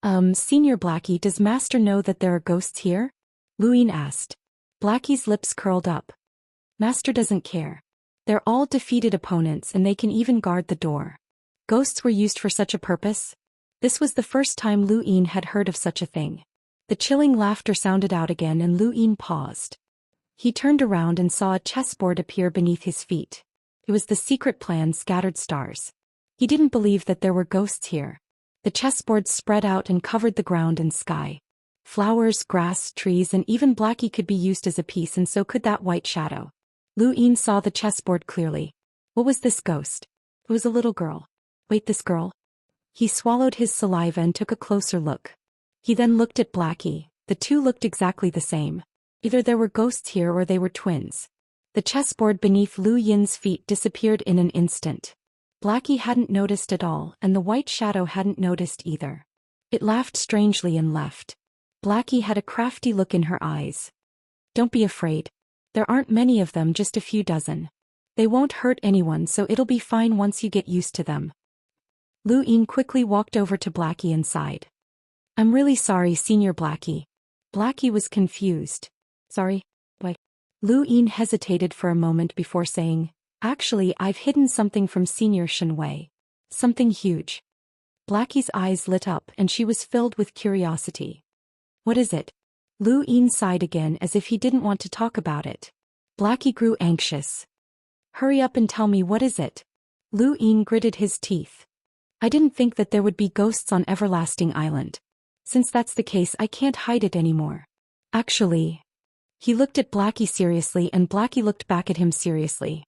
Senior Blackie, does Master know that there are ghosts here? Lu Yin asked. Blackie's lips curled up. Master doesn't care. They're all defeated opponents and they can even guard the door. Ghosts were used for such a purpose? This was the first time Lu Yin had heard of such a thing. The chilling laughter sounded out again and Lu Yin paused. He turned around and saw a chessboard appear beneath his feet. It was the secret plan Scattered Stars. He didn't believe that there were ghosts here. The chessboard spread out and covered the ground and sky. Flowers, grass, trees and even Blackie could be used as a piece and so could that white shadow. Lu Yin saw the chessboard clearly. What was this ghost? It was a little girl. Wait, this girl? He swallowed his saliva and took a closer look. He then looked at Blackie. The two looked exactly the same. Either there were ghosts here or they were twins. The chessboard beneath Lu Yin's feet disappeared in an instant. Blackie hadn't noticed at all and the white shadow hadn't noticed either. It laughed strangely and left. Blackie had a crafty look in her eyes. Don't be afraid. There aren't many of them, just a few dozen. They won't hurt anyone so it'll be fine once you get used to them. Lu Yin quickly walked over to Blackie and sighed. I'm really sorry, Senior Blackie. Blackie was confused. Sorry? Why? Lu Yin hesitated for a moment before saying, Actually, I've hidden something from Senior Shenwei. Something huge. Blackie's eyes lit up and she was filled with curiosity. What is it? Lu Yin sighed again as if he didn't want to talk about it. Blackie grew anxious. Hurry up and tell me, what is it? Lu Yin gritted his teeth. I didn't think that there would be ghosts on Everlasting Island. Since that's the case, I can't hide it anymore. Actually. He looked at Blackie seriously and Blackie looked back at him seriously.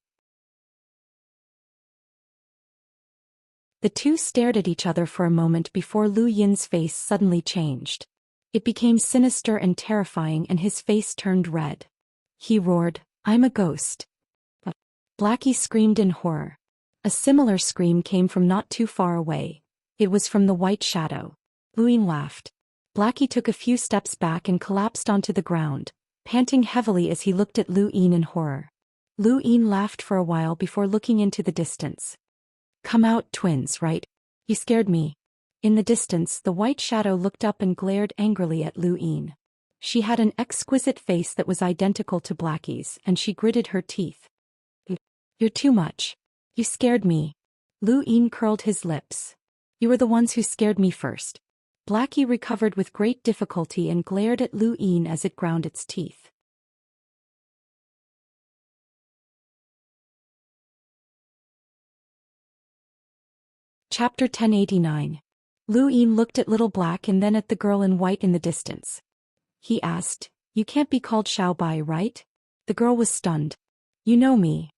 The two stared at each other for a moment before Lu Yin's face suddenly changed. It became sinister and terrifying and his face turned red. He roared, I'm a ghost. Blackie screamed in horror. A similar scream came from not too far away. It was from the white shadow. Lu Yin laughed. Blackie took a few steps back and collapsed onto the ground, panting heavily as he looked at Lu Yin in horror. Lu Yin laughed for a while before looking into the distance. Come out, twins, right? You scared me. In the distance, the white shadow looked up and glared angrily at Lu Yin. She had an exquisite face that was identical to Blackie's, and she gritted her teeth. You're too much. You scared me. Lu Yin curled his lips. You were the ones who scared me first. Blackie recovered with great difficulty and glared at Lu Yin as it ground its teeth. Chapter 1089. Lu Yin looked at Little Black and then at the girl in white in the distance. He asked, You can't be called Xiaobai, right? The girl was stunned. You know me.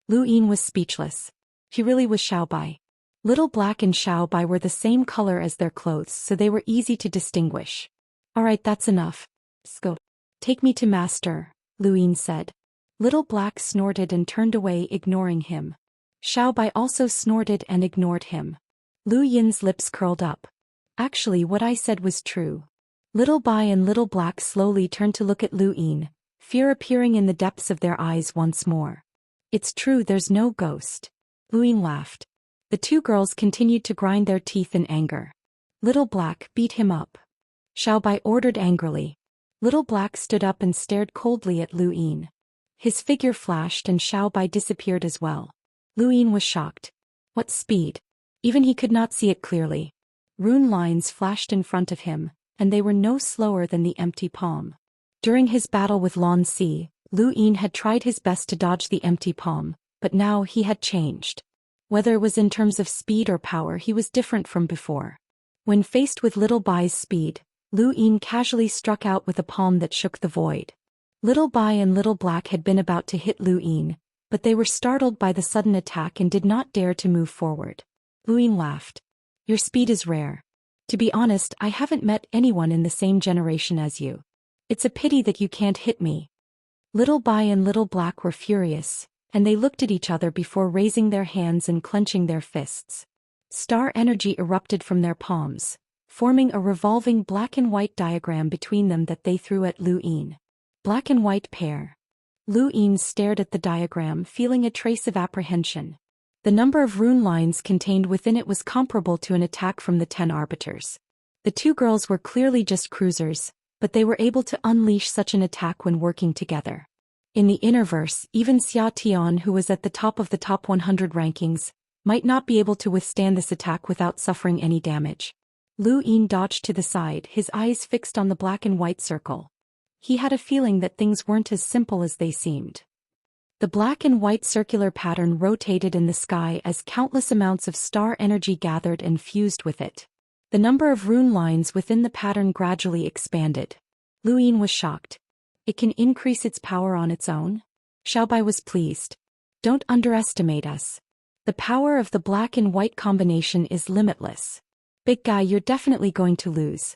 Lu Yin was speechless. She really was Xiaobai. Little Black and Xiaobai were the same color as their clothes, so they were easy to distinguish. Alright, that's enough. Let's go. Take me to Master. Lu Yin said. Little Black snorted and turned away, ignoring him. Xiaobai also snorted and ignored him. Lu Yin's lips curled up. Actually, what I said was true. Little Bai and Little Black slowly turned to look at Lu Yin, fear appearing in the depths of their eyes once more. It's true, there's no ghost. Lu Yin laughed. The two girls continued to grind their teeth in anger. Little Black, beat him up. Xiaobai ordered angrily. Little Black stood up and stared coldly at Lu Yin. His figure flashed and Xiaobai disappeared as well. Lu Yin was shocked. What speed? Even he could not see it clearly. Rune lines flashed in front of him, and they were no slower than the empty palm. During his battle with Lan Si, Lu Yin had tried his best to dodge the empty palm, but now he had changed. Whether it was in terms of speed or power, he was different from before. When faced with Little Bai's speed, Lu Yin casually struck out with a palm that shook the void. Little Bai and Little Black had been about to hit Lu Yin, but they were startled by the sudden attack and did not dare to move forward. Lu Yin laughed. Your speed is rare. To be honest, I haven't met anyone in the same generation as you. It's a pity that you can't hit me. Little Bai and Little Black were furious, and they looked at each other before raising their hands and clenching their fists. Star energy erupted from their palms, forming a revolving black and white diagram between them that they threw at Lu Yin. Black and white pair. Lu Yin stared at the diagram, feeling a trace of apprehension. The number of rune lines contained within it was comparable to an attack from the 10 arbiters. The two girls were clearly just cruisers, but they were able to unleash such an attack when working together. In the Innerverse, even Xia Tian, who was at the top of the top 100 rankings, might not be able to withstand this attack without suffering any damage. Lu Yin dodged to the side, his eyes fixed on the black and white circle. He had a feeling that things weren't as simple as they seemed. The black and white circular pattern rotated in the sky as countless amounts of star energy gathered and fused with it. The number of rune lines within the pattern gradually expanded. Lu Yin was shocked. It can increase its power on its own? Xiaobai was pleased. Don't underestimate us. The power of the black and white combination is limitless. Big guy, you're definitely going to lose.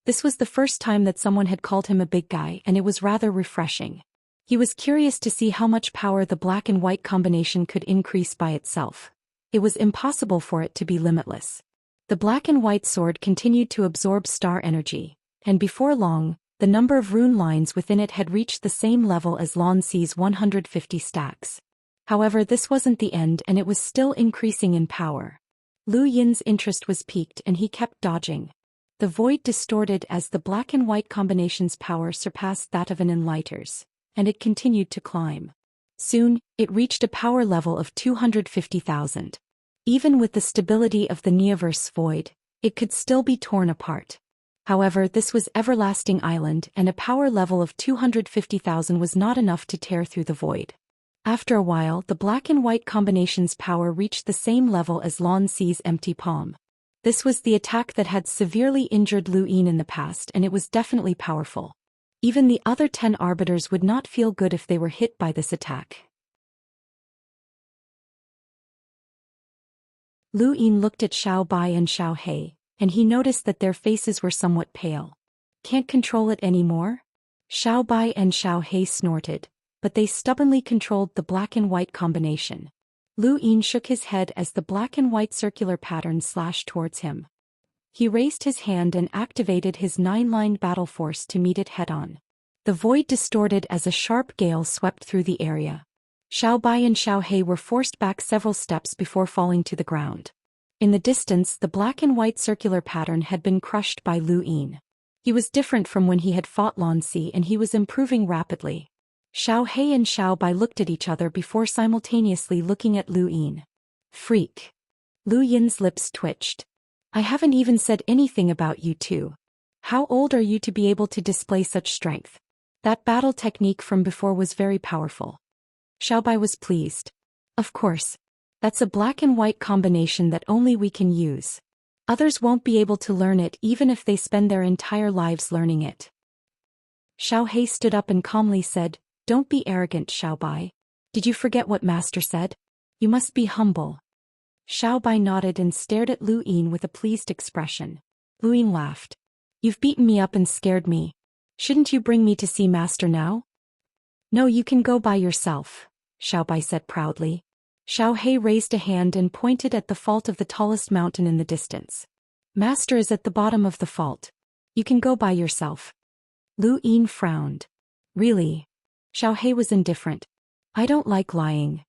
This was the first time that someone had called him a big guy, and it was rather refreshing. He was curious to see how much power the black and white combination could increase by itself. It was impossible for it to be limitless. The black and white sword continued to absorb star energy, and before long, the number of rune lines within it had reached the same level as Lan Si's 150 stacks. However, this wasn't the end, and it was still increasing in power. Lu Yin's interest was piqued and he kept dodging. The void distorted as the black and white combination's power surpassed that of an enlighteners, and it continued to climb. Soon, it reached a power level of 250,000. Even with the stability of the Neoverse void, it could still be torn apart. However, this was Everlasting Island, and a power level of 250,000 was not enough to tear through the void. After a while, the black and white combination's power reached the same level as Lan Si's empty palm. This was the attack that had severely injured Lu Yin in the past, and it was definitely powerful. Even the other 10 arbiters would not feel good if they were hit by this attack. Lu Yin looked at Xiaobai and Xiao He, and he noticed that their faces were somewhat pale. Can't control it anymore? Xiaobai and Xiao He snorted, but they stubbornly controlled the black and white combination. Lu Yin shook his head as the black and white circular pattern slashed towards him. He raised his hand and activated his 9-line battle force to meet it head-on. The void distorted as a sharp gale swept through the area. Xiaobai and Xiao He were forced back several steps before falling to the ground. In the distance, the black and white circular pattern had been crushed by Lu Yin. He was different from when he had fought Lan Si, and he was improving rapidly. Xiao He and Xiaobai looked at each other before simultaneously looking at Lu Yin. Freak. Lu Yin's lips twitched. I haven't even said anything about you two. How old are you to be able to display such strength? That battle technique from before was very powerful. Xiaobai was pleased. Of course. That's a black and white combination that only we can use. Others won't be able to learn it even if they spend their entire lives learning it. Xiao He stood up and calmly said, Don't be arrogant, Xiaobai. Did you forget what Master said? You must be humble. Xiaobai nodded and stared at Lu Yin with a pleased expression. Lu Yin laughed. You've beaten me up and scared me. Shouldn't you bring me to see Master now? No, you can go by yourself, Xiaobai said proudly. Xiao He raised a hand and pointed at the fault of the tallest mountain in the distance. Master is at the bottom of the fault. You can go by yourself. Lu Yin frowned. Really? Xiao He was indifferent. I don't like lying.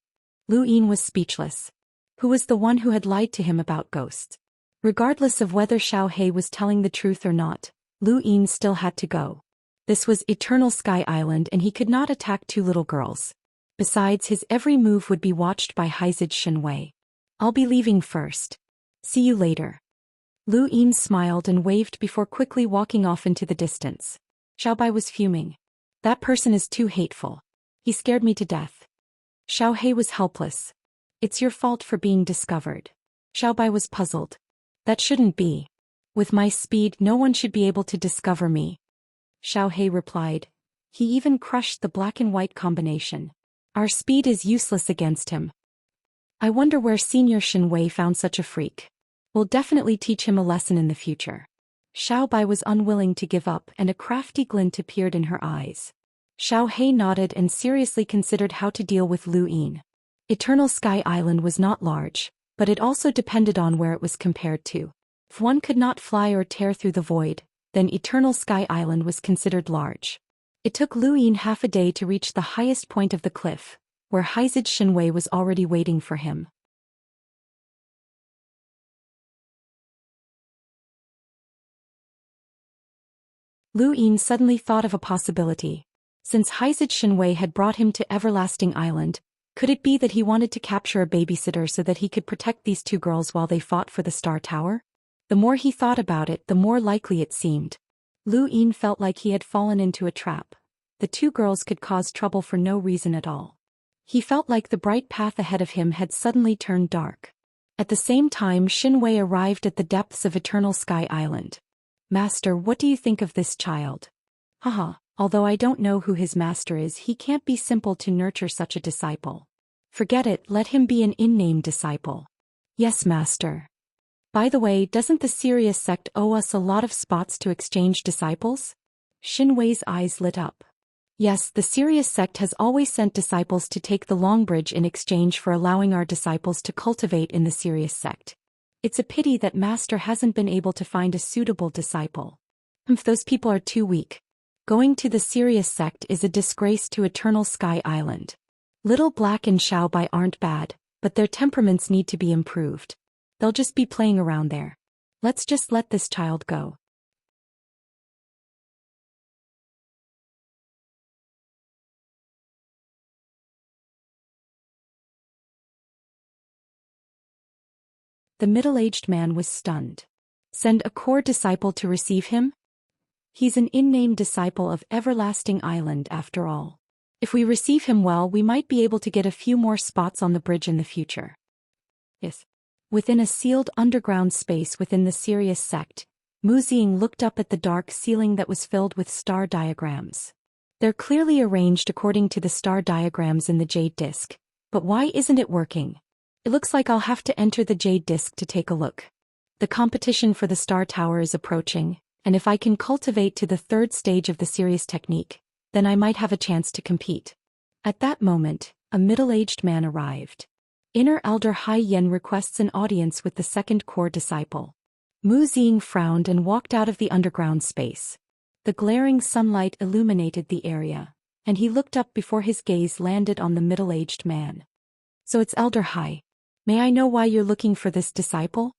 Lu Yin was speechless. Who was the one who had lied to him about ghosts? Regardless of whether Xiao He was telling the truth or not, Lu Yin still had to go. This was Eternal Sky Island and he could not attack two little girls. Besides, his every move would be watched by Haizid Shenwei. I'll be leaving first. See you later. Lu Yin smiled and waved before quickly walking off into the distance. Xiaobai was fuming. That person is too hateful. He scared me to death. Xiao He was helpless. It's your fault for being discovered. Xiaobai was puzzled. That shouldn't be. With my speed, no one should be able to discover me. Xiao He replied. He even crushed the black and white combination. Our speed is useless against him. I wonder where Senior Shenwei found such a freak. We'll definitely teach him a lesson in the future. Xiaobai was unwilling to give up and a crafty glint appeared in her eyes. Xiao He nodded and seriously considered how to deal with Lu Yin. Eternal Sky Island was not large, but it also depended on where it was compared to. If one could not fly or tear through the void, then Eternal Sky Island was considered large. It took Lu Yin half a day to reach the highest point of the cliff, where Haizid Shenwei was already waiting for him. Lu Yin suddenly thought of a possibility. Since Haizid Shenwei had brought him to Everlasting Island, could it be that he wanted to capture a babysitter so that he could protect these two girls while they fought for the Star Tower? The more he thought about it, the more likely it seemed. Lu Yin felt like he had fallen into a trap. The two girls could cause trouble for no reason at all. He felt like the bright path ahead of him had suddenly turned dark. At the same time, Shenwei arrived at the depths of Eternal Sky Island. Master, what do you think of this child? Haha, although I don't know who his master is, he can't be simple to nurture such a disciple. Forget it, let him be an in-name disciple. Yes, master. By the way, doesn't the Sirius sect owe us a lot of spots to exchange disciples? Shenwei's eyes lit up. Yes, the Sirius sect has always sent disciples to take the Long Bridge in exchange for allowing our disciples to cultivate in the Sirius sect. It's a pity that Master hasn't been able to find a suitable disciple. If those people are too weak. Going to the Sirius sect is a disgrace to Eternal Sky Island. Little Black and Xiaobai aren't bad, but their temperaments need to be improved. They'll just be playing around there. Let's just let this child go. The middle-aged man was stunned. Send a core disciple to receive him? He's an in-name disciple of Everlasting Island after all. If we receive him well, we might be able to get a few more spots on the bridge in the future. Yes. Within a sealed underground space within the Sirius sect, Mu Xing looked up at the dark ceiling that was filled with star diagrams. They're clearly arranged according to the star diagrams in the jade disk, but why isn't it working? It looks like I'll have to enter the jade disk to take a look. The competition for the Star Tower is approaching, and if I can cultivate to the third stage of the Sirius technique, then I might have a chance to compete. At that moment, a middle-aged man arrived. Inner Elder Hai Yen requests an audience with the second core disciple. Mu Xing frowned and walked out of the underground space. The glaring sunlight illuminated the area, and he looked up before his gaze landed on the middle-aged man. So it's Elder Hai. May I know why you're looking for this disciple?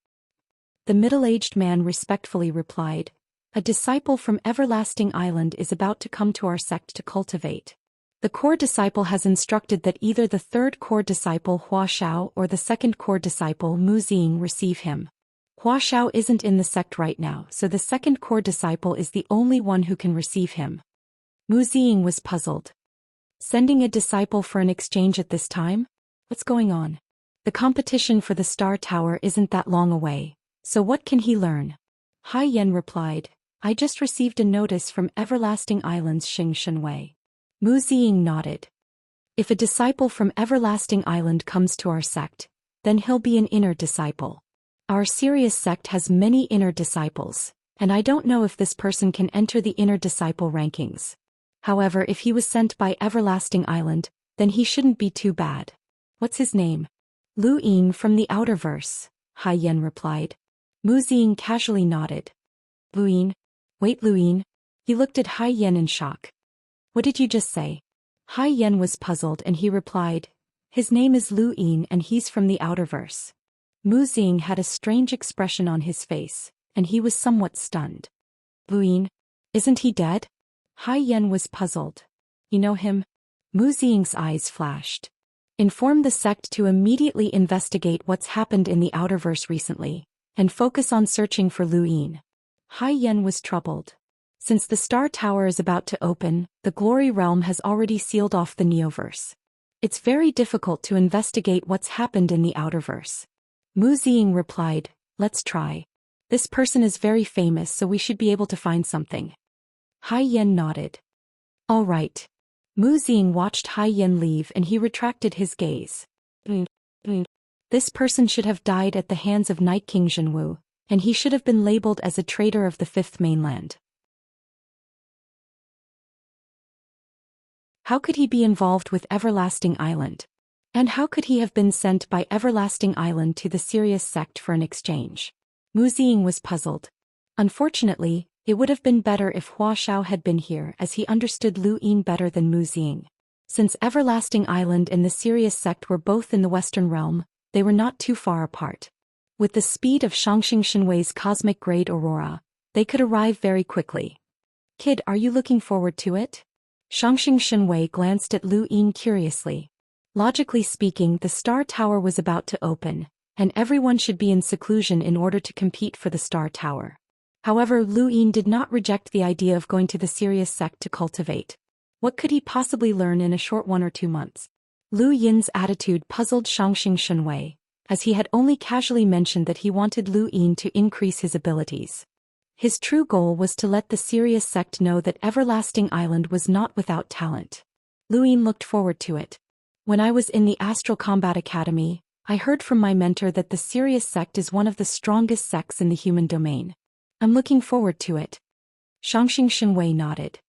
The middle-aged man respectfully replied, a disciple from Everlasting Island is about to come to our sect to cultivate. The core disciple has instructed that either the third core disciple Hua Xiao or the second core disciple Mu Xing receive him. Hua Xiao isn't in the sect right now, so the second core disciple is the only one who can receive him. Mu Xing was puzzled. Sending a disciple for an exchange at this time? What's going on? The competition for the Star Tower isn't that long away, so what can he learn? Hai Yen replied, I just received a notice from Everlasting Island's Xing Shenwei. Mu Xing nodded. If a disciple from Everlasting Island comes to our sect, then he'll be an inner disciple. Our Sirius sect has many inner disciples, and I don't know if this person can enter the inner disciple rankings. However, if he was sent by Everlasting Island, then he shouldn't be too bad. What's his name? Lu Yin from the Outerverse, Hai Yan replied. Mu Ziying casually nodded. Lu Yin? Wait, Lu Yin? He looked at Hai Yan in shock. What did you just say? Hai Yan was puzzled and he replied, his name is Lu Yin and he's from the Outerverse. Mu Ziying had a strange expression on his face, and he was somewhat stunned. Lu Yin? Isn't he dead? Hai Yan was puzzled. You know him? Mu Ziying's eyes flashed. Inform the sect to immediately investigate what's happened in the Outerverse recently, and focus on searching for Lu Yin. Hai Yan was troubled. Since the Star Tower is about to open, the Glory Realm has already sealed off the Neoverse. It's very difficult to investigate what's happened in the Outerverse. Mu Ziying replied, let's try. This person is very famous, so we should be able to find something. Hai Yan nodded. All right. Mu Ziying watched Hai Yan leave and he retracted his gaze. This person should have died at the hands of Night King Zhenwu, and he should have been labeled as a traitor of the Fifth Mainland. How could he be involved with Everlasting Island? And how could he have been sent by Everlasting Island to the Sirius sect for an exchange? Mu Ziying was puzzled. Unfortunately, it would have been better if Hua Xiao had been here, as he understood Lu Yin better than Mu Ziying. Since Everlasting Island and the Sirius sect were both in the Western Realm, they were not too far apart. With the speed of Xianxia Shenwei's cosmic grade aurora, they could arrive very quickly. Kid, are you looking forward to it? Xianxia Shenwei glanced at Lu Yin curiously. Logically speaking, the Star Tower was about to open, and everyone should be in seclusion in order to compete for the Star Tower. However, Lu Yin did not reject the idea of going to the Sirius sect to cultivate. What could he possibly learn in a short 1 or 2 months? Lu Yin's attitude puzzled Xianxia Shenwei, as he had only casually mentioned that he wanted Lu Yin to increase his abilities. His true goal was to let the Sirius sect know that Everlasting Island was not without talent. Lu Yin looked forward to it. When I was in the Astral Combat Academy, I heard from my mentor that the Sirius sect is one of the strongest sects in the human domain. I'm looking forward to it. Xianxia Shenwei nodded.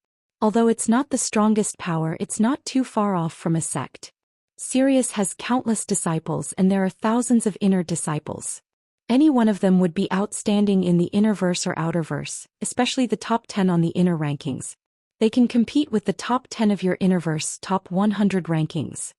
Although it's not the strongest power, it's not too far off from a sect. Sirius has countless disciples and there are thousands of inner disciples. Any one of them would be outstanding in the innerverse or outerverse, especially the top 10 on the inner rankings. They can compete with the top 10 of your innerverse top 100 rankings.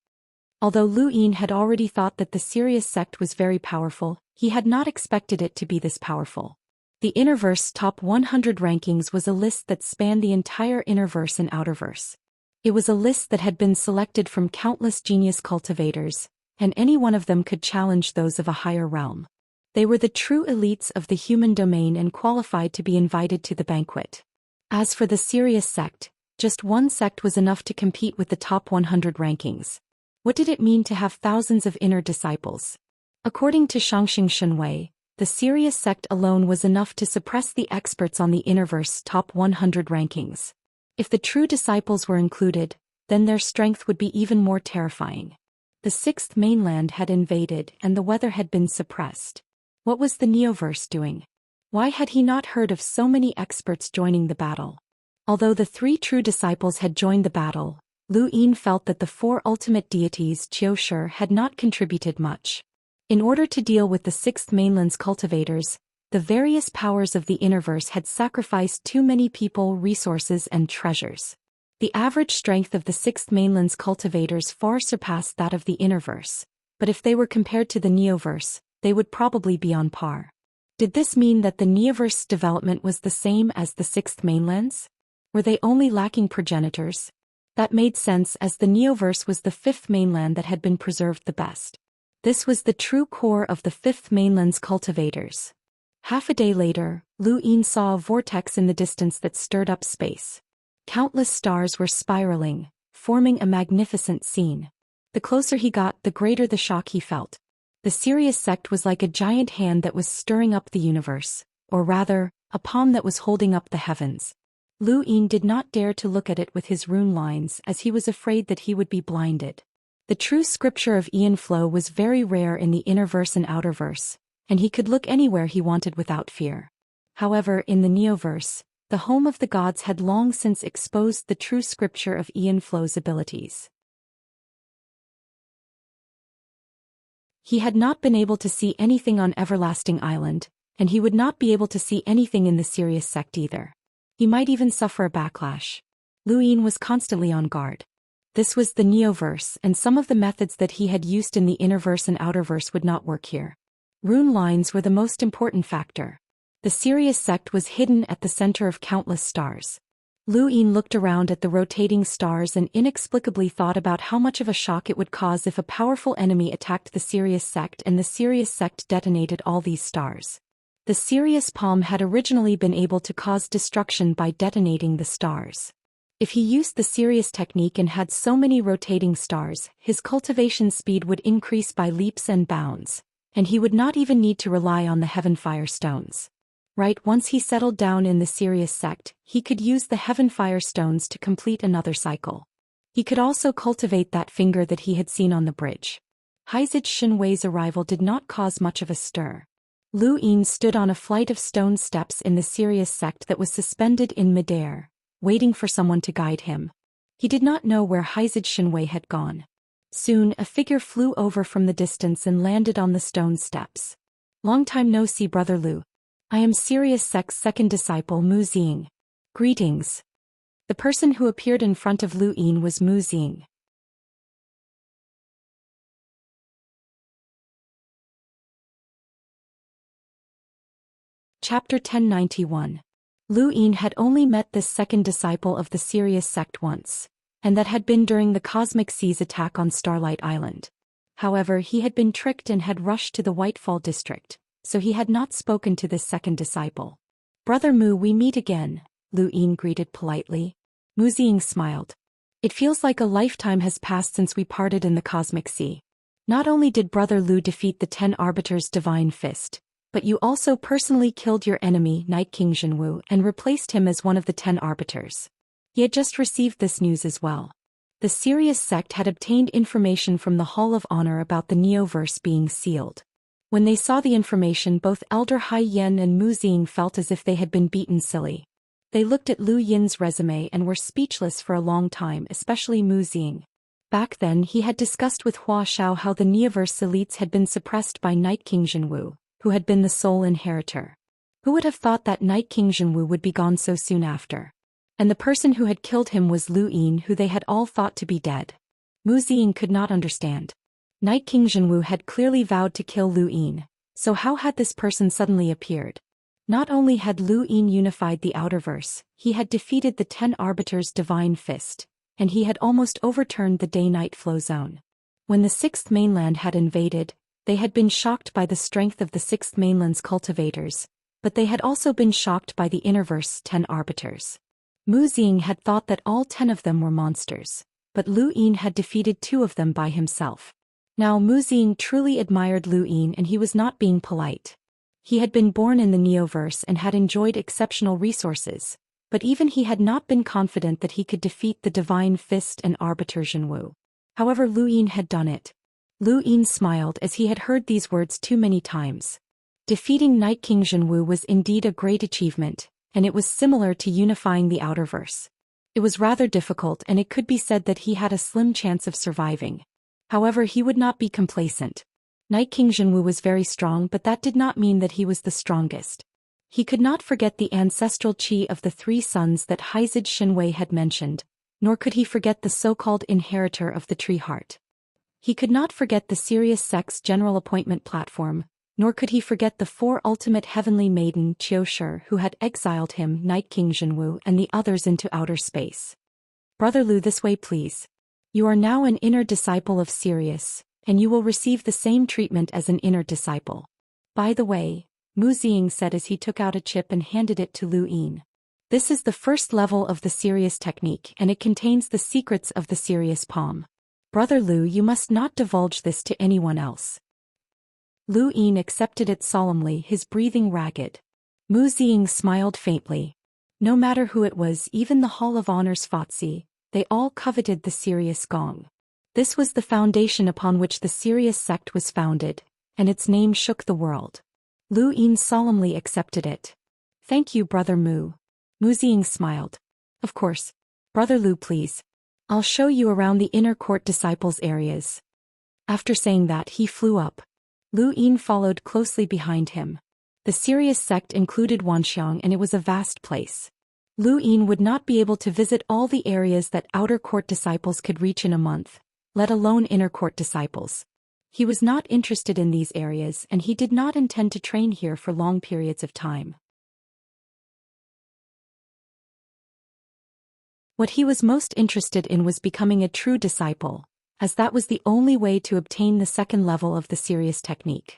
Although Lu Yin had already thought that the Sirius sect was very powerful, he had not expected it to be this powerful. The Innerverse Top 100 Rankings was a list that spanned the entire Innerverse and Outerverse. It was a list that had been selected from countless genius cultivators, and any one of them could challenge those of a higher realm. They were the true elites of the human domain and qualified to be invited to the banquet. As for the Sirius sect, just one sect was enough to compete with the top 100 rankings. What did it mean to have thousands of inner disciples? According to Xianxia Shenwei, the Sirius sect alone was enough to suppress the experts on the Innerverse top 100 rankings. If the true disciples were included, then their strength would be even more terrifying. The Sixth Mainland had invaded and the weather had been suppressed. What was the Neoverse doing? Why had he not heard of so many experts joining the battle? Although the 3 true disciples had joined the battle, Lu Yin felt that the 4 ultimate deities Qiu Shi had not contributed much. In order to deal with the Sixth Mainland's cultivators, the various powers of the Innerverse had sacrificed too many people, resources, and treasures. The average strength of the Sixth Mainland's cultivators far surpassed that of the Innerverse, but if they were compared to the Neoverse, they would probably be on par. Did this mean that the Neoverse's development was the same as the Sixth Mainland's? Were they only lacking progenitors? That made sense, as the Neoverse was the Fifth Mainland that had been preserved the best. This was the true core of the Fifth Mainland's cultivators. Half a day later, Lu Yin saw a vortex in the distance that stirred up space. Countless stars were spiraling, forming a magnificent scene. The closer he got, the greater the shock he felt. The Sirius sect was like a giant hand that was stirring up the universe, or rather, a palm that was holding up the heavens. Lu Yin did not dare to look at it with his rune lines, as he was afraid that he would be blinded. The true scripture of Ian flow was very rare in the Innerverse and Outerverse, and he could look anywhere he wanted without fear. However, in the Neoverse, the home of the gods had long since exposed the true scripture of Ian Flo's abilities. He had not been able to see anything on Everlasting Island, and he would not be able to see anything in the Sirius sect either. He might even suffer a backlash. Lu Yin was constantly on guard. This was the Neoverse, and some of the methods that he had used in the Innerverse and Outerverse would not work here. Rune lines were the most important factor. The Sirius sect was hidden at the center of countless stars. Lu Yin looked around at the rotating stars and inexplicably thought about how much of a shock it would cause if a powerful enemy attacked the Sirius sect and the Sirius sect detonated all these stars. The Sirius palm had originally been able to cause destruction by detonating the stars. If he used the Sirius technique and had so many rotating stars, his cultivation speed would increase by leaps and bounds, and he would not even need to rely on the Heavenfire stones. Right, once he settled down in the Sirius sect, he could use the Heavenfire stones to complete another cycle. He could also cultivate that finger that he had seen on the bridge. Haizid Shinwei's arrival did not cause much of a stir. Lu Yin stood on a flight of stone steps in the Sirius sect that was suspended in midair, waiting for someone to guide him. He did not know where Haizid Shinwei had gone. Soon, a figure flew over from the distance and landed on the stone steps. Long time no see, Brother Lu. I am Sirius sect's second disciple, Mu Xing. Greetings. The person who appeared in front of Lu Yin was Mu Xing. Chapter 1091. Lu Yin had only met this second disciple of the Sirius sect once, and that had been during the Cosmic Sea's attack on Starlight Island. However, he had been tricked and had rushed to the Whitefall district, so he had not spoken to this second disciple. Brother Mu, we meet again, Lu Yin greeted politely. Mu Xing smiled. It feels like a lifetime has passed since we parted in the Cosmic Sea. Not only did Brother Lu defeat the 10 Arbiters' Divine Fist, but you also personally killed your enemy, Night King Zhenwu, and replaced him as one of the 10 Arbiters. He had just received this news as well. The Sirius sect had obtained information from the Hall of Honor about the Neoverse being sealed. When they saw the information, both Elder Hai Yen and Mu Xing felt as if they had been beaten silly. They looked at Lu Yin's resume and were speechless for a long time, especially Mu Xing. Back then he had discussed with Hua Xiao how the Neoverse elites had been suppressed by Night King Zhenwu, who had been the sole inheritor. Who would have thought that Night King Zhenwu would be gone so soon after? And the person who had killed him was Lu Yin, who they had all thought to be dead. Mu Xing could not understand. Night King Zhenwu had clearly vowed to kill Lu Yin, so how had this person suddenly appeared? Not only had Lu Yin unified the Outerverse, he had defeated the 10 Arbiters' Divine Fist, and he had almost overturned the day-night flow zone. When the 6th mainland had invaded, they had been shocked by the strength of the 6th mainland's cultivators, but they had also been shocked by the Innerverse 10 Arbiters. Mu Xing had thought that all 10 of them were monsters, but Lu Yin had defeated 2 of them by himself. Now Mu Xing truly admired Lu Yin, and he was not being polite. He had been born in the Neoverse and had enjoyed exceptional resources, but even he had not been confident that he could defeat the Divine Fist and Arbiter Zhenwu. However, Lu Yin had done it. Lu Yin smiled as he had heard these words too many times. Defeating Night King Zhenwu was indeed a great achievement, and it was similar to unifying the Outerverse. It was rather difficult, and it could be said that he had a slim chance of surviving. However, he would not be complacent. Night King Zhenwu was very strong, but that did not mean that he was the strongest. He could not forget the ancestral chi of the 3 sons that Haizid Shinwei had mentioned, nor could he forget the so-called inheritor of the tree heart. He could not forget the Sirius sect's general appointment platform, nor could he forget the 4 ultimate heavenly maiden Qiushi who had exiled him, Night King Zhenwu, and the others into outer space. Brother Lu, this way please. You are now an inner disciple of Sirius, and you will receive the same treatment as an inner disciple. By the way, Mu Xing said as he took out a chip and handed it to Lu Yin. This is the first level of the Sirius technique, and it contains the secrets of the Sirius palm. Brother Lu, you must not divulge this to anyone else. Lu Yin accepted it solemnly, his breathing ragged. Mu Xing smiled faintly. No matter who it was, even the Hall of Honor's Fatsi, they all coveted the Sirius gong. This was the foundation upon which the Sirius sect was founded, and its name shook the world. Lu Yin solemnly accepted it. Thank you, Brother Mu. Mu Ziying smiled. Of course. Brother Lu, please. I'll show you around the inner court disciples' areas. After saying that, he flew up. Lu Yin followed closely behind him. The serious sect included Wanxiang, and it was a vast place. Lu Yin would not be able to visit all the areas that outer court disciples could reach in a month, let alone inner court disciples. He was not interested in these areas, and he did not intend to train here for long periods of time. What he was most interested in was becoming a true disciple, as that was the only way to obtain the second level of the serious technique.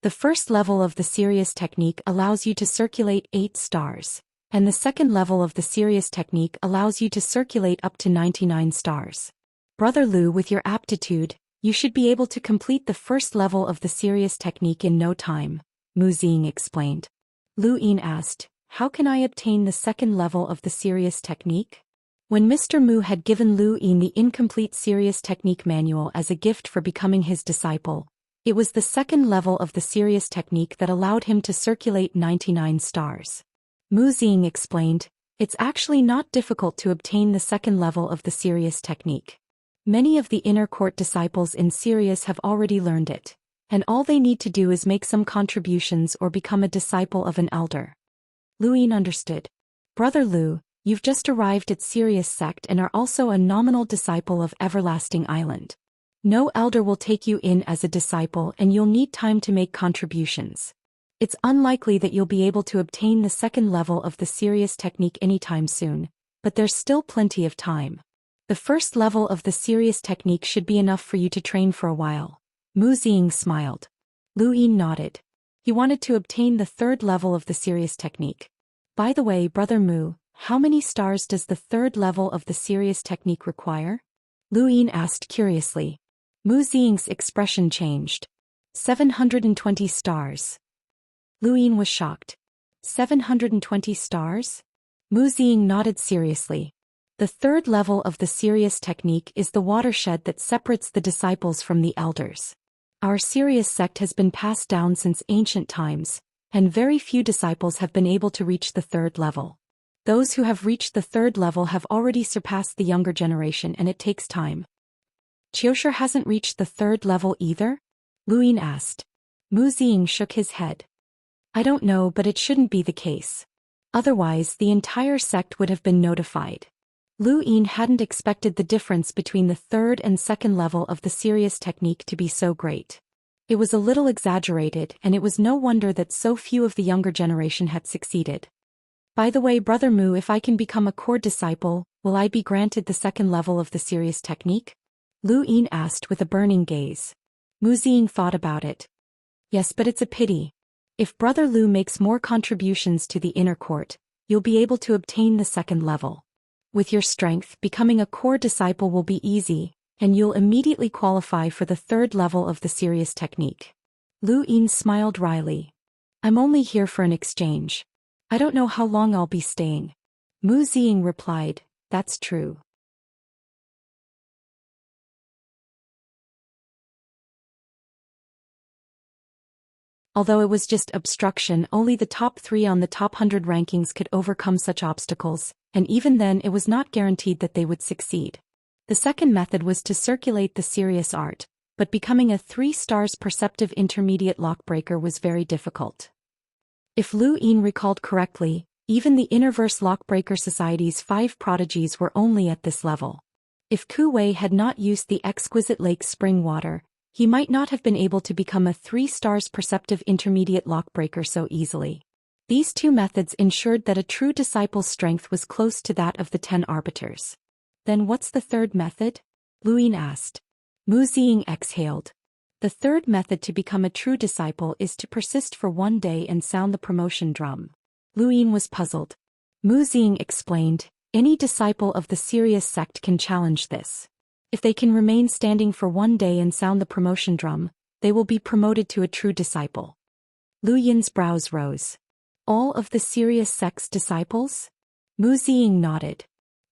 The first level of the serious technique allows you to circulate 8 stars, and the second level of the serious technique allows you to circulate up to 99 stars. Brother Lu, with your aptitude, you should be able to complete the first level of the serious technique in no time, Mu Ziying explained. Lu Yin asked, how can I obtain the second level of the serious technique? When Mr. Mu had given Lu Yin the incomplete serious technique manual as a gift for becoming his disciple, it was the second level of the serious technique that allowed him to circulate 99 stars. Mu Ziying explained, it's actually not difficult to obtain the second level of the serious technique. Many of the inner court disciples in Sirius have already learned it, and all they need to do is make some contributions or become a disciple of an elder. Lu Yin understood. Brother Lu, you've just arrived at Sirius sect and are also a nominal disciple of Everlasting Island. No elder will take you in as a disciple, and you'll need time to make contributions. It's unlikely that you'll be able to obtain the second level of the serious technique anytime soon, but there's still plenty of time. The first level of the serious technique should be enough for you to train for a while. Mu Ziying smiled. Lu Yin nodded. He wanted to obtain the third level of the serious technique. By the way, Brother Mu, how many stars does the third level of the serious technique require? Lu Yin asked curiously. Mu Ziying's expression changed. 720 stars. Lu Yin was shocked. 720 stars? Mu Ziying nodded seriously. The third level of the serious technique is the watershed that separates the disciples from the elders. Our serious sect has been passed down since ancient times, and very few disciples have been able to reach the third level. Those who have reached the third level have already surpassed the younger generation, and it takes time. Qiushi hasn't reached the third level either? Lu Yin asked. Mu Ziying shook his head. I don't know, but it shouldn't be the case. Otherwise, the entire sect would have been notified. Lu Yin hadn't expected the difference between the third and second level of the serious technique to be so great. It was a little exaggerated, and it was no wonder that so few of the younger generation had succeeded. By the way, Brother Mu, if I can become a core disciple, will I be granted the second level of the serious technique? Lu Yin asked with a burning gaze. Mu Ziying thought about it. Yes, but it's a pity. If Brother Lu makes more contributions to the inner court, you'll be able to obtain the second level. With your strength, becoming a core disciple will be easy, and you'll immediately qualify for the third level of the serious technique. Lu Yin smiled wryly. I'm only here for an exchange. I don't know how long I'll be staying. Mu Ziying replied, that's true. Although it was just obstruction, only the top 3 on the top 100 rankings could overcome such obstacles, and even then it was not guaranteed that they would succeed. The second method was to circulate the serious art, but becoming a 3 stars perceptive intermediate lockbreaker was very difficult. If Lu Yin recalled correctly, even the Innerverse Lockbreaker Society's 5 prodigies were only at this level. If Ku Wei had not used the exquisite lake spring water, he might not have been able to become a 3 stars perceptive intermediate lockbreaker so easily. These 2 methods ensured that a true disciple's strength was close to that of the 10 arbiters. Then what's the third method? Lu Yin asked. Mu Ziying exhaled. The third method to become a true disciple is to persist for 1 day and sound the promotion drum. Lu Yin was puzzled. Mu Ziying explained, any disciple of the serious sect can challenge this. If they can remain standing for 1 day and sound the promotion drum, they will be promoted to a true disciple. Lu Yin's brows rose. All of the serious sect's disciples? Mu Ziying nodded.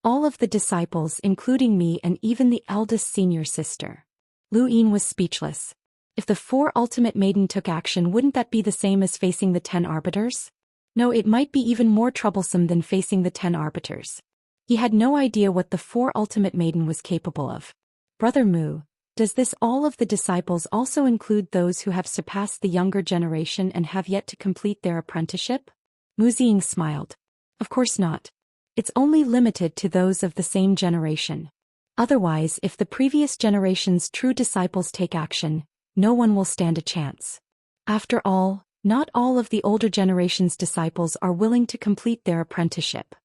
All of the disciples, including me and even the eldest senior sister. Lu Yin was speechless. If the 4 ultimate maiden took action, wouldn't that be the same as facing the 10 arbiters? No, it might be even more troublesome than facing the 10 arbiters. He had no idea what the 4 ultimate maiden was capable of. Brother Mu, does this all of the disciples also include those who have surpassed the younger generation and have yet to complete their apprenticeship? Mu Ziying smiled. Of course not. It's only limited to those of the same generation. Otherwise, if the previous generation's true disciples take action, no one will stand a chance. After all, not all of the older generation's disciples are willing to complete their apprenticeship.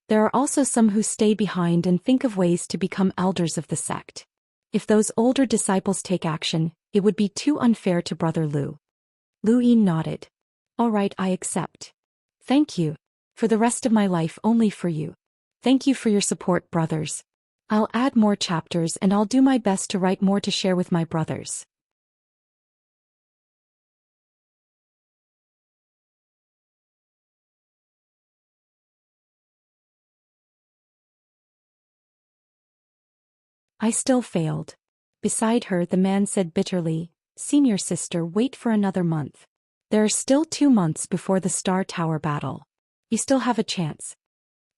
There are also some who stay behind and think of ways to become elders of the sect. If those older disciples take action, it would be too unfair to Brother Lu. Lu Yin nodded. All right, I accept. Thank you. For the rest of my life only for you. Thank you for your support, brothers. I'll add more chapters and I'll do my best to write more to share with my brothers. I still failed. Beside her, the man said bitterly, Senior sister, wait for another month. There are still 2 months before the Star Tower battle. You still have a chance.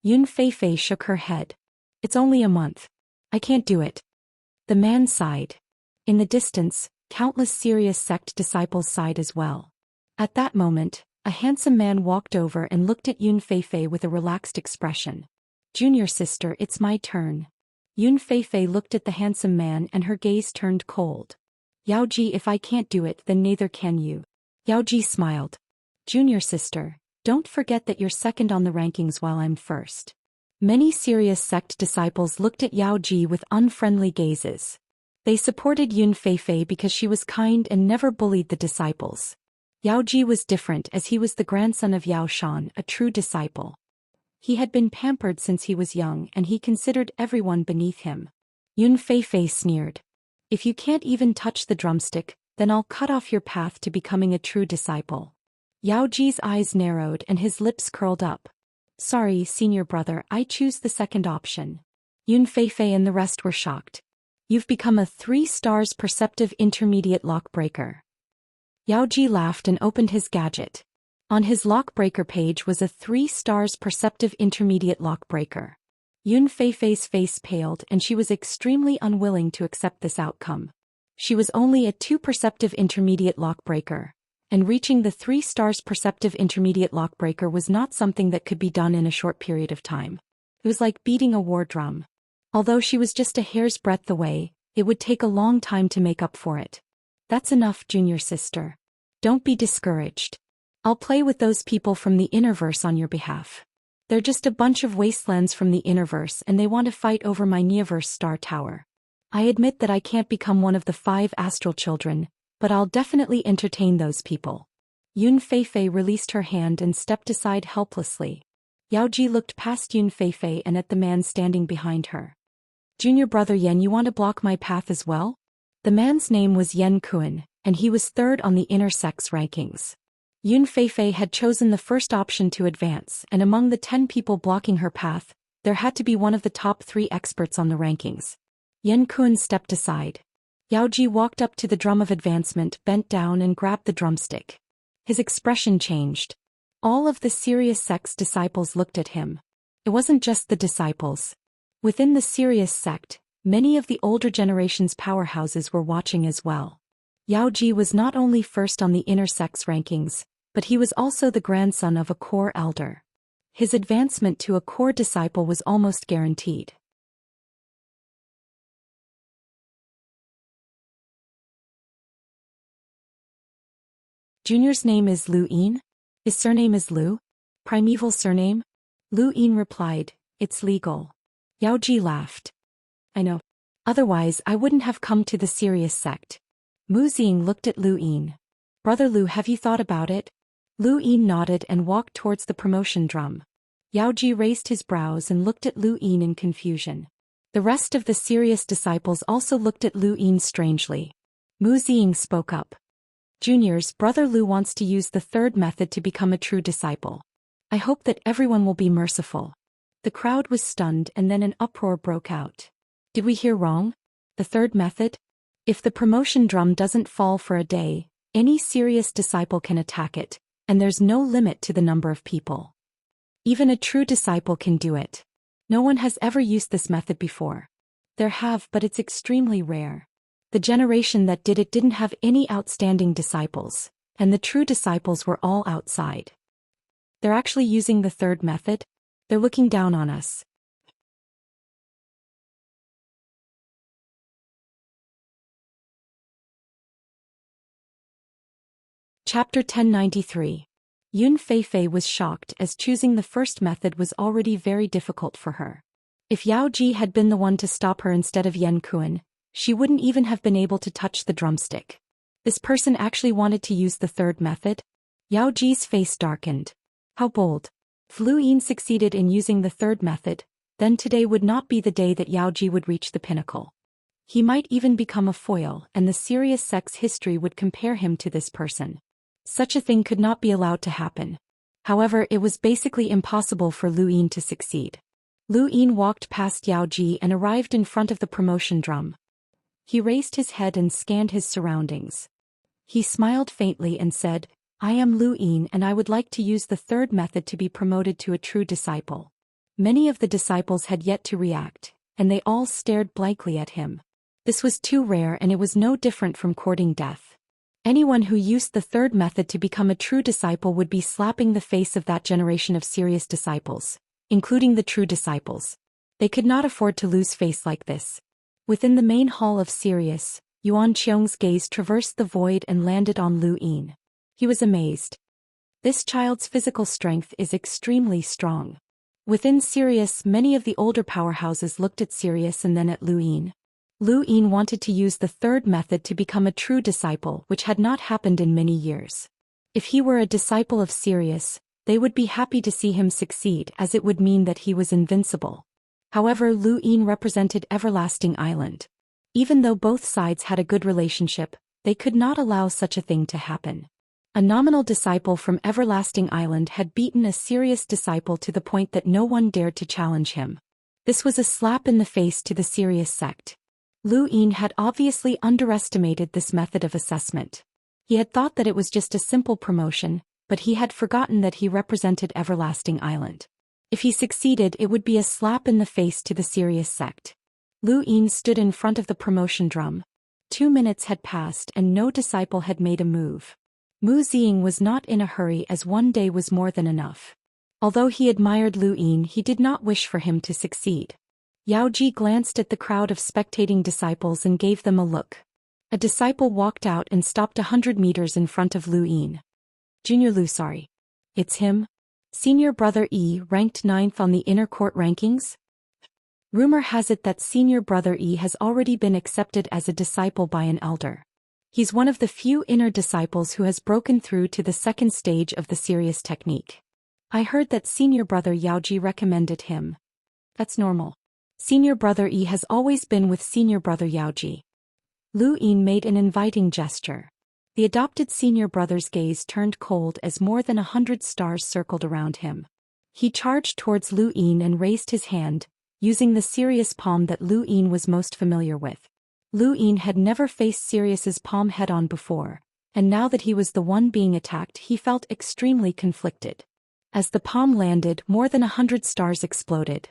Yun Feifei shook her head. It's only a month. I can't do it. The man sighed. In the distance, countless serious sect disciples sighed as well. At that moment, a handsome man walked over and looked at Yun Feifei with a relaxed expression. Junior sister, it's my turn. Yun Feifei looked at the handsome man and her gaze turned cold. Yao Ji, if I can't do it, then neither can you. Yao Ji smiled. Junior sister, don't forget that you're second on the rankings while I'm first. Many serious sect disciples looked at Yao Ji with unfriendly gazes. They supported Yun Feifei because she was kind and never bullied the disciples. Yao Ji was different as he was the grandson of Yao Shan, a true disciple. He had been pampered since he was young and he considered everyone beneath him. Yun Feifei sneered. If you can't even touch the drumstick, then I'll cut off your path to becoming a true disciple. Yao Ji's eyes narrowed and his lips curled up. Sorry, senior brother, I choose the second option. Yun Feifei and the rest were shocked. You've become a 3 stars perceptive intermediate lockbreaker. Yao Ji laughed and opened his gadget. On his lockbreaker page was a 3 stars perceptive intermediate lockbreaker. Yun Feifei's face paled and she was extremely unwilling to accept this outcome. She was only a 2 perceptive intermediate lockbreaker, and reaching the 3 stars perceptive intermediate lockbreaker was not something that could be done in a short period of time. It was like beating a war drum. Although she was just a hair's breadth away, it would take a long time to make up for it. That's enough, junior sister. Don't be discouraged. I'll play with those people from the Innerverse on your behalf. They're just a bunch of wastelands from the Innerverse and they want to fight over my Neoverse Star Tower. I admit that I can't become one of the 5 astral children, but I'll definitely entertain those people. Yun Feifei released her hand and stepped aside helplessly. Yao Ji looked past Yun Feifei and at the man standing behind her. Junior brother Yen, you want to block my path as well? The man's name was Yen Kuan, and he was 3rd on the inner sex rankings. Yun Feifei had chosen the first option to advance, and among the 10 people blocking her path, there had to be one of the top 3 experts on the rankings. Yen Kuan stepped aside. Yao Ji walked up to the drum of advancement, bent down and grabbed the drumstick. His expression changed. All of the serious sex disciples looked at him. It wasn't just the disciples. Within the serious sect, many of the older generation's powerhouses were watching as well. Yao Ji was not only first on the inner sex rankings, but he was also the grandson of a core elder. His advancement to a core disciple was almost guaranteed. Junior's name is Lu Yin? His surname is Lu? Primeval surname? Lu Yin replied, it's legal. Yao Ji laughed. I know. Otherwise I wouldn't have come to the serious sect. Mu Ziying looked at Lu Yin. Brother Lu, have you thought about it? Lu Yin nodded and walked towards the promotion drum. Yao Ji raised his brows and looked at Lu Yin in confusion. The rest of the serious disciples also looked at Lu Yin strangely. Mu Ziying spoke up. Juniors, Brother Lu wants to use the 3rd method to become a true disciple. I hope that everyone will be merciful. The crowd was stunned and then an uproar broke out. Did we hear wrong? The 3rd method? If the promotion drum doesn't fall for a day, any serious disciple can attack it, and there's no limit to the number of people. Even a true disciple can do it. No one has ever used this method before. There have, but it's extremely rare. The generation that did it didn't have any outstanding disciples, and the true disciples were all outside. They're actually using the third method? They're looking down on us. Chapter 1093. Yun Feifei was shocked as choosing the first method was already very difficult for her. If Yao Ji had been the one to stop her instead of Yan Kuan, she wouldn't even have been able to touch the drumstick. This person actually wanted to use the third method? Yao Ji's face darkened. How bold. If Lu Yin succeeded in using the third method, then today would not be the day that Yao Ji would reach the pinnacle. He might even become a foil, and the serious sex history would compare him to this person. Such a thing could not be allowed to happen. However, it was basically impossible for Lu Yin to succeed. Lu Yin walked past Yao Ji and arrived in front of the promotion drum. He raised his head and scanned his surroundings. He smiled faintly and said, "I am Lu Yin and I would like to use the third method to be promoted to a true disciple." Many of the disciples had yet to react, and they all stared blankly at him. This was too rare, and it was no different from courting death. Anyone who used the third method to become a true disciple would be slapping the face of that generation of serious disciples, including the true disciples. They could not afford to lose face like this. Within the main hall of Sirius, Yuan Qiong's gaze traversed the void and landed on Lu Yin. He was amazed. This child's physical strength is extremely strong. Within Sirius, many of the older powerhouses looked at Sirius and then at Lu Yin. Lu Yin wanted to use the third method to become a true disciple, which had not happened in many years. If he were a disciple of Sirius, they would be happy to see him succeed, as it would mean that he was invincible. However, Lu Yin represented Everlasting Island. Even though both sides had a good relationship, they could not allow such a thing to happen. A nominal disciple from Everlasting Island had beaten a serious disciple to the point that no one dared to challenge him. This was a slap in the face to the Sirius sect. Lu Yin had obviously underestimated this method of assessment. He had thought that it was just a simple promotion, but he had forgotten that he represented Everlasting Island. If he succeeded, it would be a slap in the face to the Sirius sect. Lu Yin stood in front of the promotion drum. 2 minutes had passed and no disciple had made a move. Mu Ziying was not in a hurry, as one day was more than enough. Although he admired Lu Yin, he did not wish for him to succeed. Yao Ji glanced at the crowd of spectating disciples and gave them a look. A disciple walked out and stopped 100 meters in front of Lu Yin. Junior Lu, sorry. It's him? Senior Brother Yi ranked 9th on the inner court rankings? Rumor has it that Senior Brother Yi has already been accepted as a disciple by an elder. He's one of the few inner disciples who has broken through to the second stage of the serious technique. I heard that Senior Brother Yao Ji recommended him. That's normal. Senior Brother Yi has always been with Senior Brother Yao Ji. Lu Yin made an inviting gesture. The adopted senior brother's gaze turned cold as more than 100 stars circled around him. He charged towards Lu Yin and raised his hand, using the serious palm that Lu Yin was most familiar with. Lu Yin had never faced Sirius's palm head-on before, and now that he was the one being attacked, he felt extremely conflicted. As the palm landed, more than 100 stars exploded.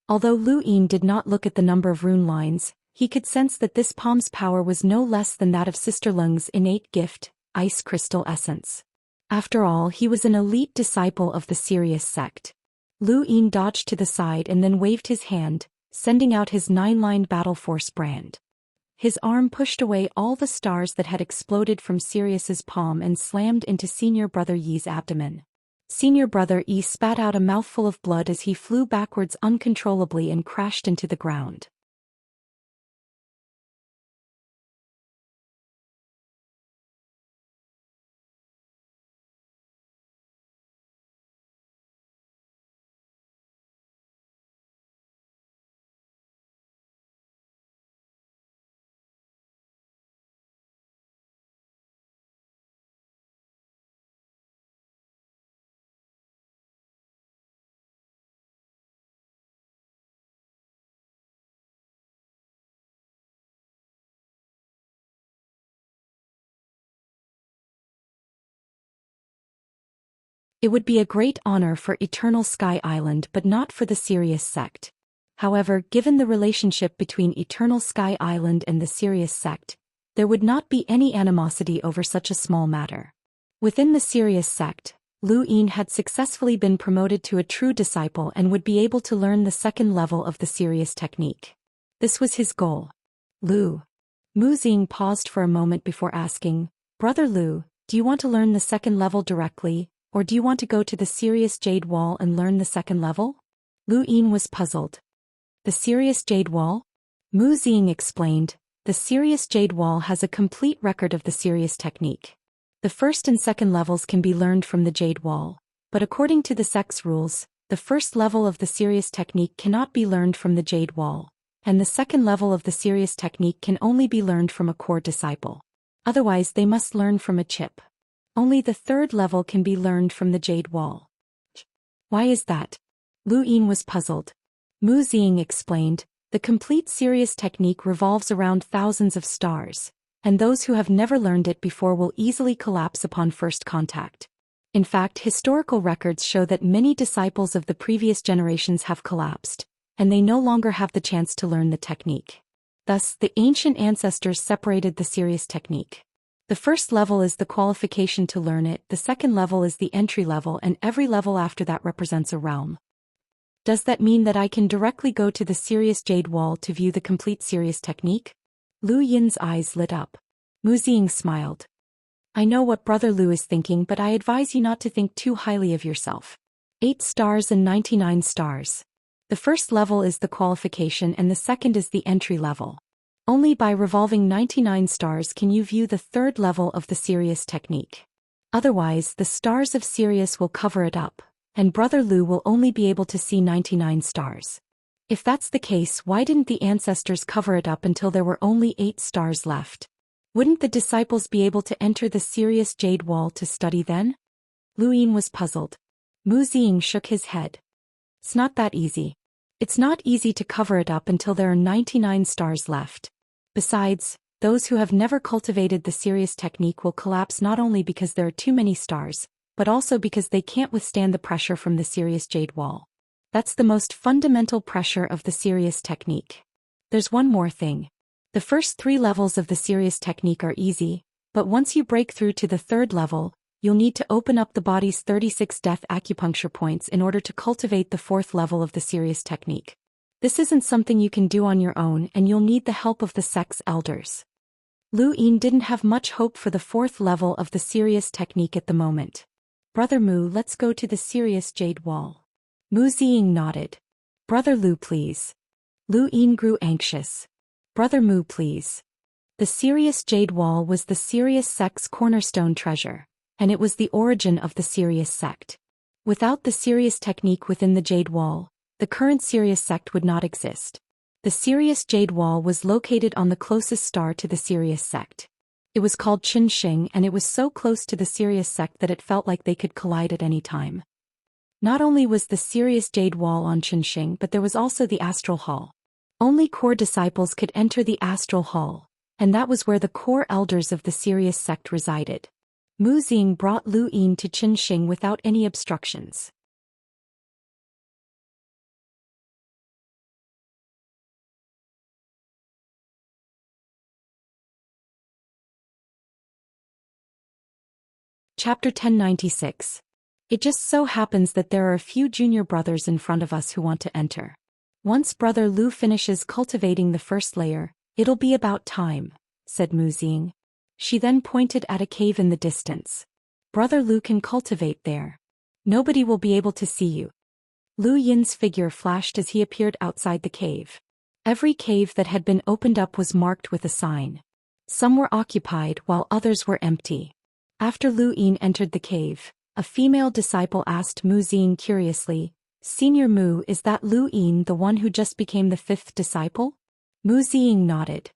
Although Lu Yin did not look at the number of rune lines, he could sense that this palm's power was no less than that of Sister Lung's innate gift, Ice Crystal Essence. After all, he was an elite disciple of the Sirius sect. Lu Yin dodged to the side and then waved his hand, sending out his 9-line Battle Force brand. His arm pushed away all the stars that had exploded from Sirius's palm and slammed into Senior Brother Yi's abdomen. Senior Brother Yi spat out a mouthful of blood as he flew backwards uncontrollably and crashed into the ground. It would be a great honor for Eternal Sky Island but not for the Sirius sect. However, given the relationship between Eternal Sky Island and the Sirius sect, there would not be any animosity over such a small matter. Within the Sirius sect, Lu Yin had successfully been promoted to a true disciple and would be able to learn the second level of the Sirius technique. This was his goal. Lu. Mu Xing paused for a moment before asking, "Brother Lu, do you want to learn the second level directly, or do you want to go to the Sirius Jade Wall and learn the second level?" Lu Yin was puzzled. The Sirius Jade Wall? Mu Xing explained, the Sirius Jade Wall has a complete record of the Sirius technique. The first and second levels can be learned from the Jade Wall, but according to the sect's rules, the first level of the Sirius technique cannot be learned from the Jade Wall, and the second level of the Sirius technique can only be learned from a core disciple. Otherwise they must learn from a chip. Only the third level can be learned from the Jade Wall. Why is that? Lu Yin was puzzled. Mu Xing explained, the complete Sirius technique revolves around thousands of stars, and those who have never learned it before will easily collapse upon first contact. In fact, historical records show that many disciples of the previous generations have collapsed, and they no longer have the chance to learn the technique. Thus, the ancient ancestors separated the Sirius technique. The first level is the qualification to learn it, the second level is the entry level, and every level after that represents a realm. Does that mean that I can directly go to the Sirius Jade Wall to view the complete Sirius technique? Lu Yin's eyes lit up. Mu Xing smiled. I know what Brother Lu is thinking, but I advise you not to think too highly of yourself. 8 stars and 99 stars. The first level is the qualification and the second is the entry level. Only by revolving 99 stars can you view the third level of the Sirius technique. Otherwise, the stars of Sirius will cover it up, and Brother Lu will only be able to see 99 stars. If that's the case, why didn't the ancestors cover it up until there were only 8 stars left? Wouldn't the disciples be able to enter the Sirius Jade Wall to study then? Lu Yin was puzzled. Mu Xing shook his head. It's not that easy. It's not easy to cover it up until there are 99 stars left. Besides, those who have never cultivated the Sirius technique will collapse not only because there are too many stars, but also because they can't withstand the pressure from the Sirius Jade Wall. That's the most fundamental pressure of the Sirius technique. There's one more thing. The first 3 levels of the Sirius technique are easy, but once you break through to the third level, you'll need to open up the body's 36 death acupuncture points in order to cultivate the 4th level of the Sirius technique. This isn't something you can do on your own, and you'll need the help of the sect's elders. Lu Yin didn't have much hope for the 4th level of the Sirius technique at the moment. Brother Mu, let's go to the Sirius Jade Wall. Mu Xing nodded. Brother Lu, please. Lu Yin grew anxious. Brother Mu, please. The Sirius Jade Wall was the Sirius sect's cornerstone treasure, and it was the origin of the Sirius sect. Without the Sirius technique within the Jade Wall, the current Sirius sect would not exist. The Sirius Jade Wall was located on the closest star to the Sirius sect. It was called Xianxia, and it was so close to the Sirius sect that it felt like they could collide at any time. Not only was the Sirius Jade Wall on Xianxia, but there was also the Astral Hall. Only core disciples could enter the Astral Hall, and that was where the core elders of the Sirius sect resided. Mu Xing brought Lu Yin to Xianxia without any obstructions. Chapter 1096. It just so happens that there are a few junior brothers in front of us who want to enter. Once Brother Lu finishes cultivating the first layer, it'll be about time, said Mu Xing. She then pointed at a cave in the distance. Brother Lu can cultivate there. Nobody will be able to see you. Lu Yin's figure flashed as he appeared outside the cave. Every cave that had been opened up was marked with a sign. Some were occupied while others were empty. After Lu Yin entered the cave, a female disciple asked Mu Xing curiously, Senior Mu, is that Lu Yin the one who just became the 5th disciple? Mu Xing nodded.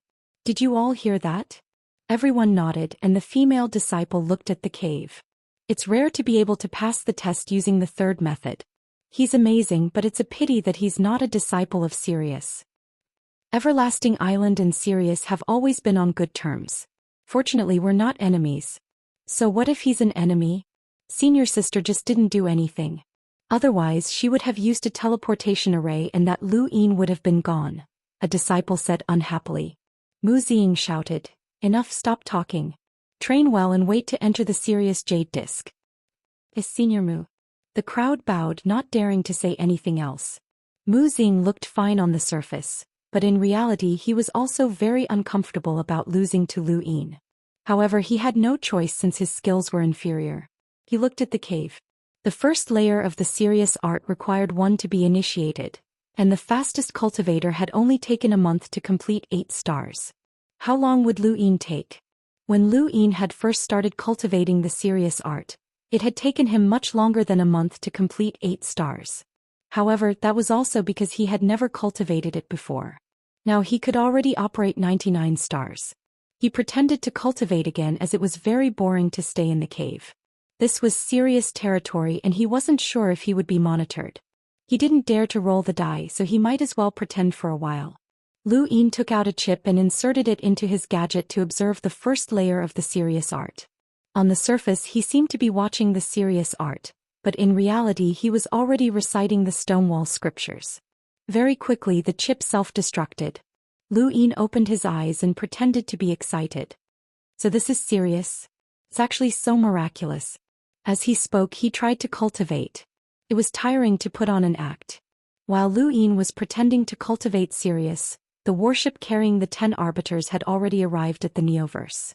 Did you all hear that? Everyone nodded, and the female disciple looked at the cave. It's rare to be able to pass the test using the 3rd method. He's amazing, but it's a pity that he's not a disciple of Sirius. Everlasting Island and Sirius have always been on good terms. Fortunately, we're not enemies. So what if he's an enemy? Senior sister just didn't do anything. Otherwise she would have used a teleportation array and that Lu Yin would have been gone, a disciple said unhappily. Mu Ziying shouted, enough, stop talking. Train well and wait to enter the serious jade disc. Is Senior Mu? The crowd bowed, not daring to say anything else. Mu Ziying looked fine on the surface, but in reality he was also very uncomfortable about losing to Lu Yin. However, he had no choice since his skills were inferior. He looked at the cave. The first layer of the serious art required one to be initiated, and the fastest cultivator had only taken a month to complete 8 stars. How long would Lu Yin take? When Lu Yin had first started cultivating the serious art, it had taken him much longer than a month to complete 8 stars. However, that was also because he had never cultivated it before. Now he could already operate 99 stars. He pretended to cultivate again as it was very boring to stay in the cave. This was serious territory and he wasn't sure if he would be monitored. He didn't dare to roll the die, so he might as well pretend for a while. Lu Yin took out a chip and inserted it into his gadget to observe the first layer of the serious art. On the surface he seemed to be watching the serious art, but in reality he was already reciting the Stonewall scriptures. Very quickly the chip self-destructed. Lu Yin opened his eyes and pretended to be excited. So this is serious? It's actually so miraculous. As he spoke he tried to cultivate. It was tiring to put on an act. While Lu Yin was pretending to cultivate serious, the warship carrying the 10 arbiters had already arrived at the Neoverse.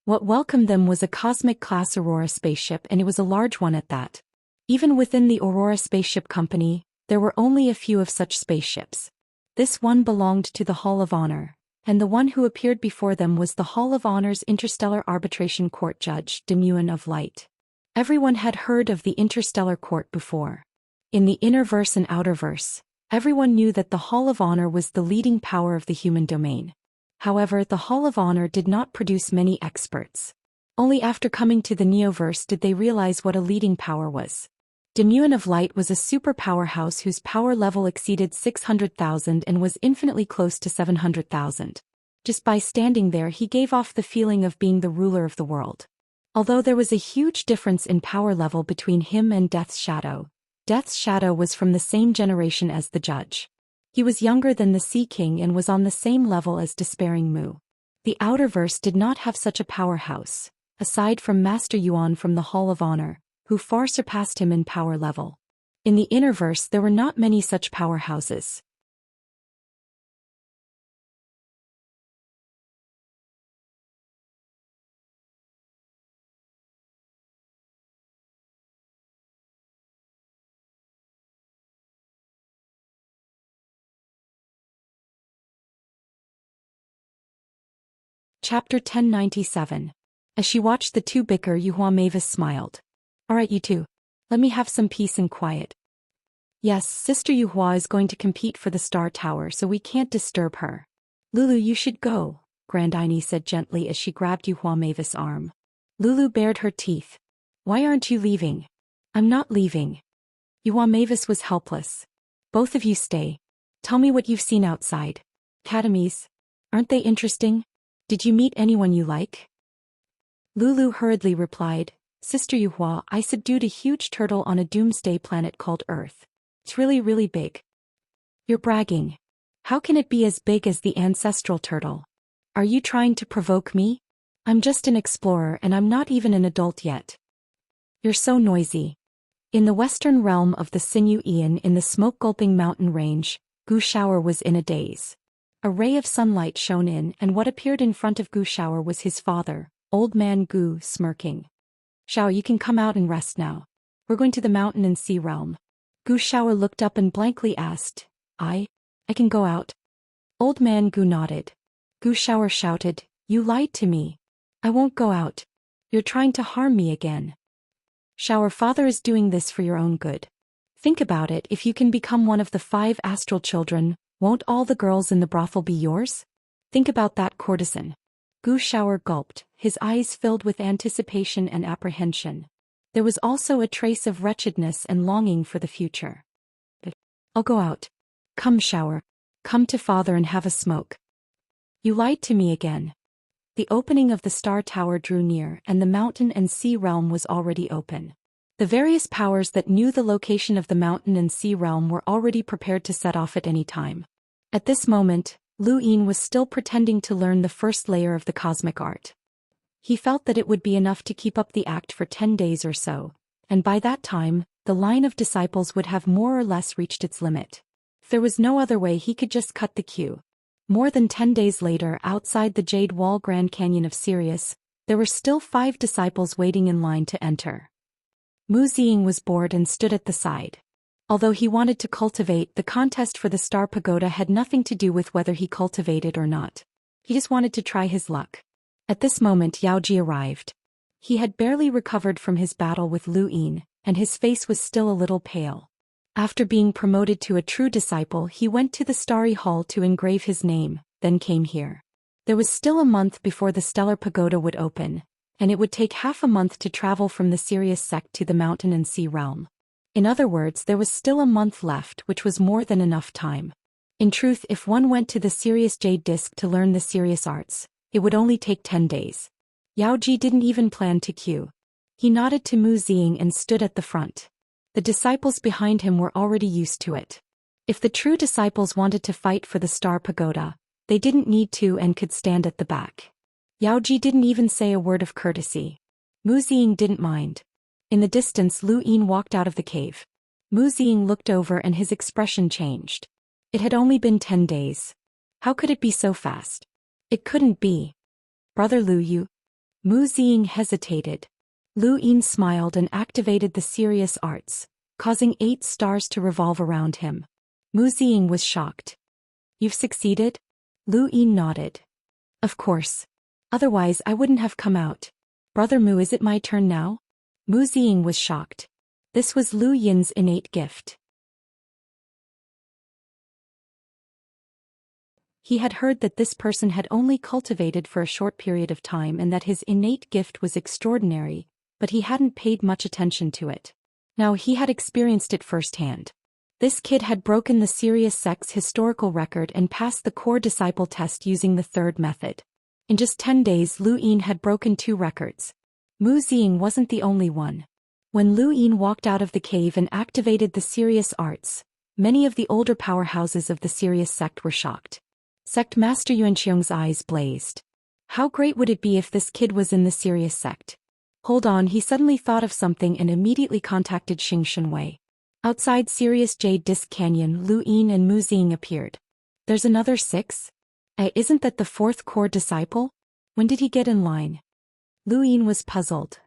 What welcomed them was a cosmic-class Aurora spaceship, and it was a large one at that. Even within the Aurora Spaceship Company, there were only a few of such spaceships. This one belonged to the Hall of Honor, and the one who appeared before them was the Hall of Honor's Interstellar Arbitration Court Judge, Daoist of Light. Everyone had heard of the Interstellar Court before. In the Innerverse and Outerverse, everyone knew that the Hall of Honor was the leading power of the human domain. However, the Hall of Honor did not produce many experts. Only after coming to the Neoverse did they realize what a leading power was. Daoist of Light was a super powerhouse whose power level exceeded 600,000 and was infinitely close to 700,000. Just by standing there he gave off the feeling of being the ruler of the world. Although there was a huge difference in power level between him and Death's Shadow. Death's Shadow was from the same generation as the judge. He was younger than the Sea King and was on the same level as Despairing Mu. The Outerverse did not have such a powerhouse, aside from Master Yuan from the Hall of Honor, who far surpassed him in power level. In the Innerverse there were not many such powerhouses. Chapter 1097. As she watched the two bicker, Yuhua Mavis smiled. Alright you two. Let me have some peace and quiet. Yes, Sister Yuhua is going to compete for the Star Tower, so we can't disturb her. Lulu, you should go, Grandini said gently as she grabbed Yuhua Mavis' arm. Lulu bared her teeth. Why aren't you leaving? I'm not leaving. Yuhua Mavis was helpless. Both of you stay. Tell me what you've seen outside. Academies. Aren't they interesting? Did you meet anyone you like? Lulu hurriedly replied, Sister Yuhua, I subdued a huge turtle on a doomsday planet called Earth. It's really, really big. You're bragging. How can it be as big as the ancestral turtle? Are you trying to provoke me? I'm just an explorer and I'm not even an adult yet. You're so noisy. In the western realm of the Sinew Ian in the smoke-gulping mountain range, Gu Shower was in a daze. A ray of sunlight shone in, and what appeared in front of Gu Shower was his father, Old Man Gu, smirking. Shao, you can come out and rest now. We're going to the mountain and sea realm. Gu Shower looked up and blankly asked, I can go out? Old Man Gu nodded. Gu Shower shouted, You lied to me. I won't go out. You're trying to harm me again. Shower, father is doing this for your own good. Think about it, if you can become one of the 5 astral children, won't all the girls in the brothel be yours? Think about that courtesan. Gu Shower gulped, his eyes filled with anticipation and apprehension. There was also a trace of wretchedness and longing for the future. I'll go out. Come, Shower. Come to father and have a smoke. You lied to me again. the opening of the star tower drew near and the mountain and sea realm was already open. The various powers that knew the location of the mountain and sea realm were already prepared to set off at any time. At this moment, Lu Yin was still pretending to learn the first layer of the cosmic art. He felt that it would be enough to keep up the act for 10 days or so, and by that time, the line of disciples would have more or less reached its limit. If there was no other way, he could just cut the queue. More than 10 days later, outside the Jade Wall Grand Canyon of Sirius, there were still 5 disciples waiting in line to enter. Mu Ziying was bored and stood at the side. Although he wanted to cultivate, the contest for the Star Pagoda had nothing to do with whether he cultivated or not. He just wanted to try his luck. At this moment, Yao Ji arrived. He had barely recovered from his battle with Lu Yin, and his face was still a little pale. After being promoted to a true disciple, he went to the Starry Hall to engrave his name, then came here. There was still a month before the Stellar Pagoda would open, and it would take half a month to travel from the Sirius sect to the mountain and sea realm. In other words, there was still a month left, which was more than enough time. In truth, if one went to the Sirius Jade Disk to learn the Sirius arts, it would only take 10 days. Yao Ji didn't even plan to queue. He nodded to Mu Ziying and stood at the front. The disciples behind him were already used to it. If the true disciples wanted to fight for the Star Pagoda, they didn't need to and could stand at the back. Yao Ji didn't even say a word of courtesy. Mu Ziying didn't mind. In the distance, Lu Yin walked out of the cave. Mu Ziying looked over and his expression changed. It had only been 10 days. How could it be so fast? It couldn't be. Brother Lu Yu? Mu Ziying hesitated. Lu Yin smiled and activated the Sirius arts, causing 8 stars to revolve around him. Mu Ziying was shocked. You've succeeded? Lu Yin nodded. Of course. Otherwise I wouldn't have come out. Brother Mu, is it my turn now? Mu Ziying was shocked. This was Lu Yin's innate gift. He had heard that this person had only cultivated for a short period of time and that his innate gift was extraordinary, but he hadn't paid much attention to it. Now he had experienced it firsthand. This kid had broken the Sirius sect's historical record and passed the core disciple test using the third method. In just 10 days, Lu Yin had broken 2 records. Mu Ziying wasn't the only one. When Lu Yin walked out of the cave and activated the Sirius arts, many of the older powerhouses of the Sirius sect were shocked. Sect Master Yuanxiong's eyes blazed. How great would it be if this kid was in the Sirius sect? Hold on, he suddenly thought of something and immediately contacted Xing Shenwei. Outside Sirius Jade Disk Canyon, Lu Yin and Mu Ziying appeared. There's another 6? Isn't that the 4th core disciple? When did he get in line? Lu Yin was puzzled.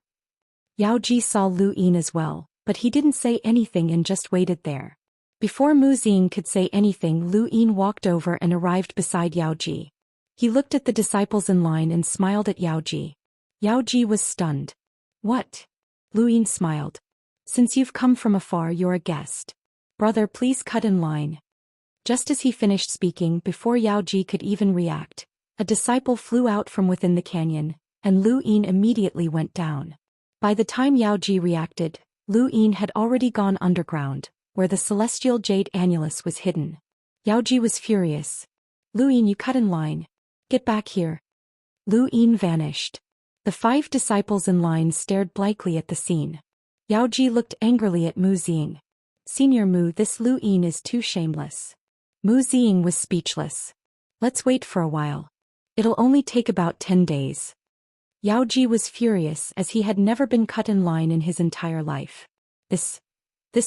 Yao Ji saw Lu Yin as well, but he didn't say anything and just waited there. Before Mu Ziying could say anything, Lu Yin walked over and arrived beside Yao Ji. He looked at the disciples in line and smiled at Yao Ji. Yao Ji was stunned. What? Lu Yin smiled. Since you've come from afar, you're a guest. Brother, please cut in line. Just as he finished speaking, before Yao Ji could even react, a disciple flew out from within the canyon, and Lu Yin immediately went down. By the time Yao Ji reacted, Lu Yin had already gone underground, where the celestial jade annulus was hidden. Yao Ji was furious. Lu Yin, you cut in line. Get back here. Lu Yin vanished. The 5 disciples in line stared blankly at the scene. Yao Ji looked angrily at Mu Ziying. Senior Mu, this Lu Yin is too shameless. Mu Ziying was speechless. Let's wait for a while. It'll only take about 10 days. Yao Ji was furious as he had never been cut in line in his entire life. This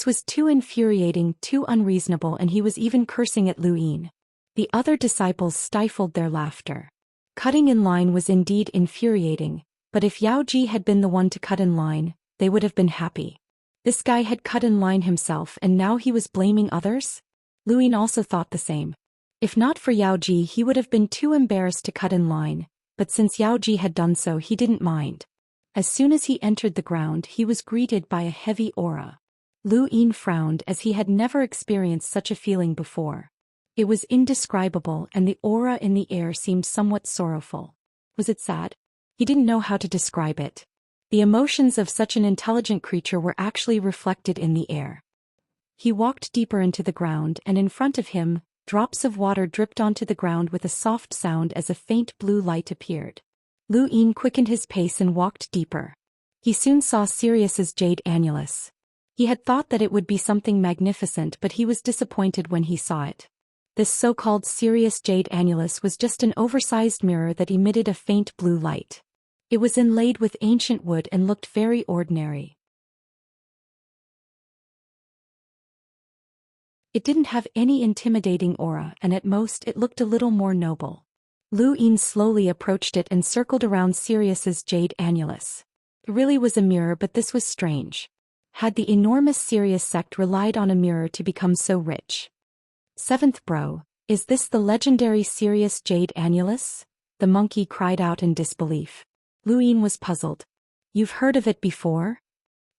was too infuriating, too unreasonable, and he was even cursing at Lu Yin. The other disciples stifled their laughter. Cutting in line was indeed infuriating, but if Yao Ji had been the one to cut in line, they would have been happy. This guy had cut in line himself and now he was blaming others? Lu Yin also thought the same. If not for Yao Ji, he would have been too embarrassed to cut in line, but since Yao Ji had done so, he didn't mind. As soon as he entered the ground, he was greeted by a heavy aura. Lu Yin frowned as he had never experienced such a feeling before. It was indescribable and the aura in the air seemed somewhat sorrowful. Was it sad? He didn't know how to describe it. The emotions of such an intelligent creature were actually reflected in the air. He walked deeper into the ground and in front of him, drops of water dripped onto the ground with a soft sound as a faint blue light appeared. Lu Yin quickened his pace and walked deeper. He soon saw Sirius's jade annulus. He had thought that it would be something magnificent, but he was disappointed when he saw it. This so-called Sirius jade annulus was just an oversized mirror that emitted a faint blue light. It was inlaid with ancient wood and looked very ordinary. It didn't have any intimidating aura, and at most it looked a little more noble. Lu Yin slowly approached it and circled around Sirius's jade annulus. It really was a mirror, but this was strange. Had the enormous Sirius sect relied on a mirror to become so rich? Seventh bro, is this the legendary Sirius jade annulus? The monkey cried out in disbelief. Lu Yin was puzzled. You've heard of it before?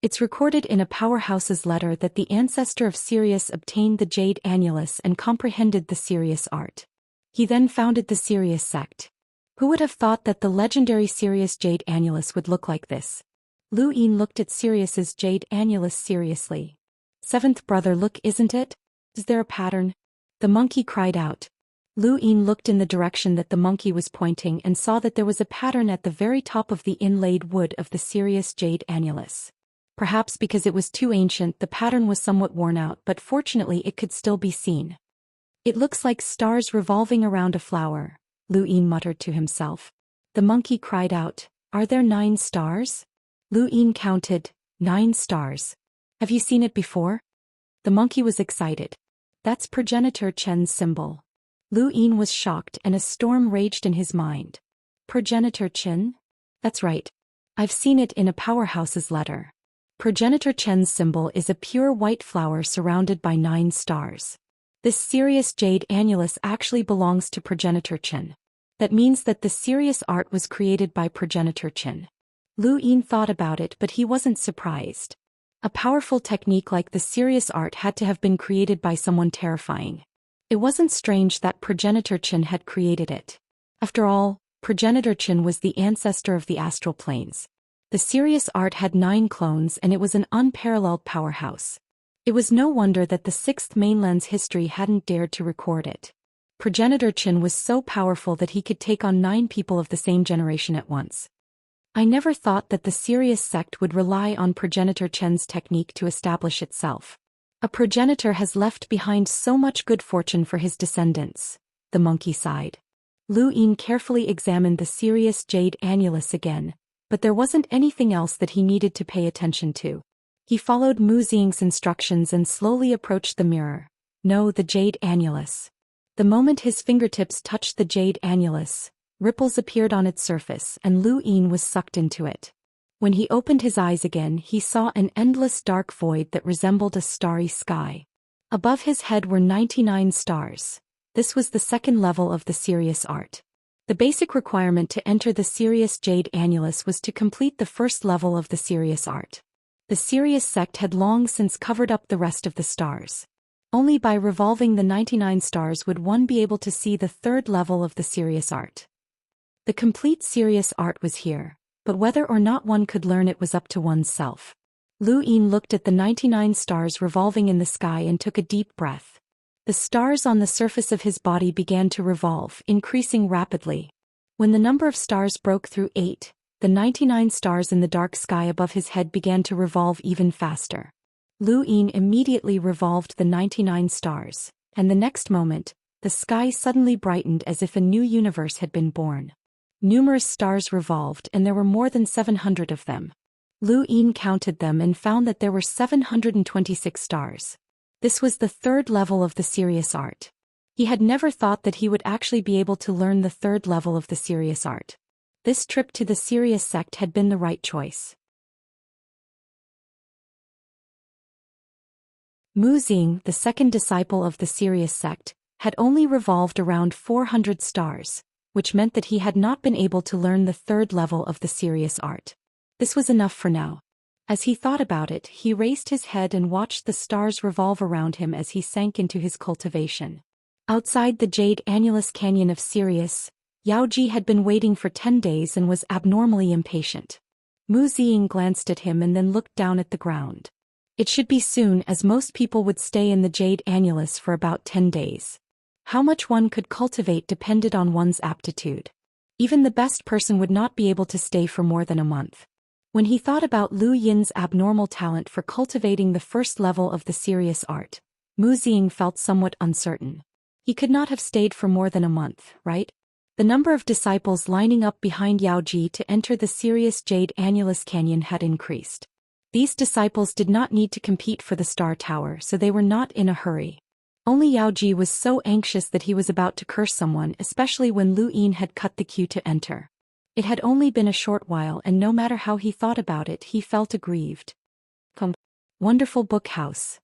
It's recorded in a powerhouse's letter that the ancestor of Sirius obtained the jade annulus and comprehended the Sirius art. He then founded the Sirius sect. Who would have thought that the legendary Sirius jade annulus would look like this? Lu Yin looked at Sirius's jade annulus seriously. Seventh brother, look, isn't it? Is there a pattern? The monkey cried out. Lu Yin looked in the direction that the monkey was pointing and saw that there was a pattern at the very top of the inlaid wood of the Sirius jade annulus. Perhaps because it was too ancient, the pattern was somewhat worn out, but fortunately it could still be seen. It looks like stars revolving around a flower, Lu Yin muttered to himself. The monkey cried out, Are there 9 stars? Lu Yin counted, 9 stars. Have you seen it before? The monkey was excited. That's progenitor Chen's symbol. Lu Yin was shocked and a storm raged in his mind. Progenitor Chen? That's right. I've seen it in a powerhouse's letter. Progenitor Chen's symbol is a pure white flower surrounded by 9 stars. This Sirius jade annulus actually belongs to Progenitor Chen. That means that the Sirius art was created by Progenitor Chen. Lu Yin thought about it, but he wasn't surprised. A powerful technique like the Sirius art had to have been created by someone terrifying. It wasn't strange that Progenitor Chen had created it. After all, Progenitor Chen was the ancestor of the astral planes. The Sirius art had 9 clones and it was an unparalleled powerhouse. It was no wonder that the 6th mainland's history hadn't dared to record it. Progenitor Chen was so powerful that he could take on 9 people of the same generation at once. I never thought that the Sirius sect would rely on Progenitor Chen's technique to establish itself. A progenitor has left behind so much good fortune for his descendants, the monkey sighed. Lu Yin carefully examined the Sirius jade annulus again, but there wasn't anything else that he needed to pay attention to. He followed Mu Xing's instructions and slowly approached the mirror. No, the jade annulus. The moment his fingertips touched the jade annulus, ripples appeared on its surface and Lu Yin was sucked into it. When he opened his eyes again, he saw an endless dark void that resembled a starry sky. Above his head were 99 stars. This was the 2nd level of the Sirius art. The basic requirement to enter the Sirius jade annulus was to complete the 1st level of the Sirius art. The Sirius sect had long since covered up the rest of the stars. Only by revolving the 99 stars would one be able to see the 3rd level of the Sirius art. The complete Sirius art was here, but whether or not one could learn it was up to oneself. Lu Yin looked at the 99 stars revolving in the sky and took a deep breath. The stars on the surface of his body began to revolve, increasing rapidly. When the number of stars broke through 8, the 99 stars in the dark sky above his head began to revolve even faster. Lu Yin immediately revolved the 99 stars, and the next moment, the sky suddenly brightened as if a new universe had been born. Numerous stars revolved and there were more than 700 of them. Lu Yin counted them and found that there were 726 stars. This was the 3rd level of the Sirius art. He had never thought that he would actually be able to learn the 3rd level of the Sirius art. This trip to the Sirius sect had been the right choice. Mu Xing, the 2nd disciple of the Sirius sect, had only revolved around 400 stars, which meant that he had not been able to learn the 3rd level of the Sirius art. This was enough for now. As he thought about it, he raised his head and watched the stars revolve around him as he sank into his cultivation. Outside the jade annulus canyon of Sirius, Yao Ji had been waiting for 10 days and was abnormally impatient. Mu Xing glanced at him and then looked down at the ground. It should be soon, as most people would stay in the jade annulus for about 10 days. How much one could cultivate depended on one's aptitude. Even the best person would not be able to stay for more than a month. When he thought about Lu Yin's abnormal talent for cultivating the first level of the serious art, Mu Xing felt somewhat uncertain. He could not have stayed for more than a month, right? The number of disciples lining up behind Yao Ji to enter the serious Jade Annulus Canyon had increased. These disciples did not need to compete for the Star Tower, so they were not in a hurry. Only Yao Ji was so anxious that he was about to curse someone, especially when Lu Yin had cut the queue to enter. It had only been a short while, and no matter how he thought about it, he felt aggrieved. Wonderful book house.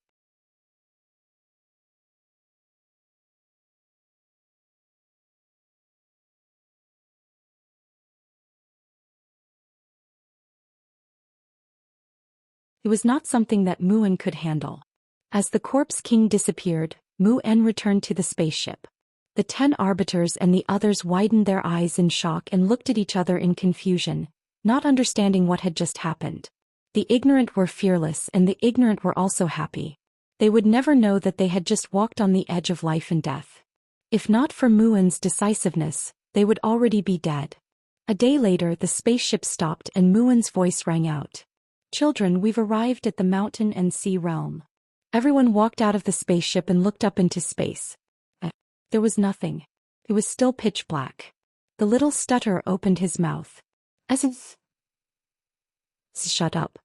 It was not something that Mu'en could handle. As the Corpse King disappeared, Mu'en returned to the spaceship. The 10 arbiters and the others widened their eyes in shock and looked at each other in confusion, not understanding what had just happened. The ignorant were fearless and the ignorant were also happy. They would never know that they had just walked on the edge of life and death. If not for Mu'en's decisiveness, they would already be dead. A day later, the spaceship stopped and Mu'en's voice rang out. "Children, we've arrived at the mountain and sea realm." Everyone walked out of the spaceship and looked up into space. There was nothing. It was still pitch black. The little stutterer opened his mouth. Shut up.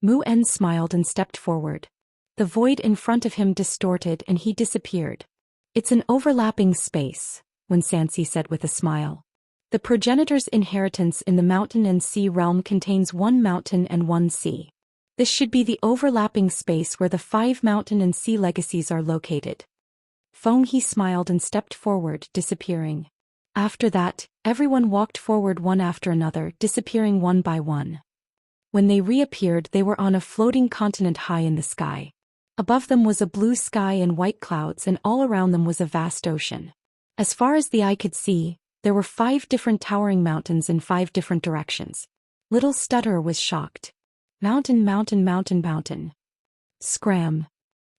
Mu'en smiled and stepped forward. The void in front of him distorted and he disappeared. "It's an overlapping space," Xianxia said with a smile. "The progenitor's inheritance in the mountain and sea realm contains 1 mountain and 1 sea. This should be the overlapping space where the 5 mountain and sea legacies are located." He smiled and stepped forward, disappearing. After that, everyone walked forward one after another, disappearing one by one. When they reappeared, they were on a floating continent high in the sky. Above them was a blue sky and white clouds, and all around them was a vast ocean. As far as the eye could see, there were 5 different towering mountains in 5 different directions. Little Stutterer was shocked. "Mountain, mountain, mountain, mountain." Scram.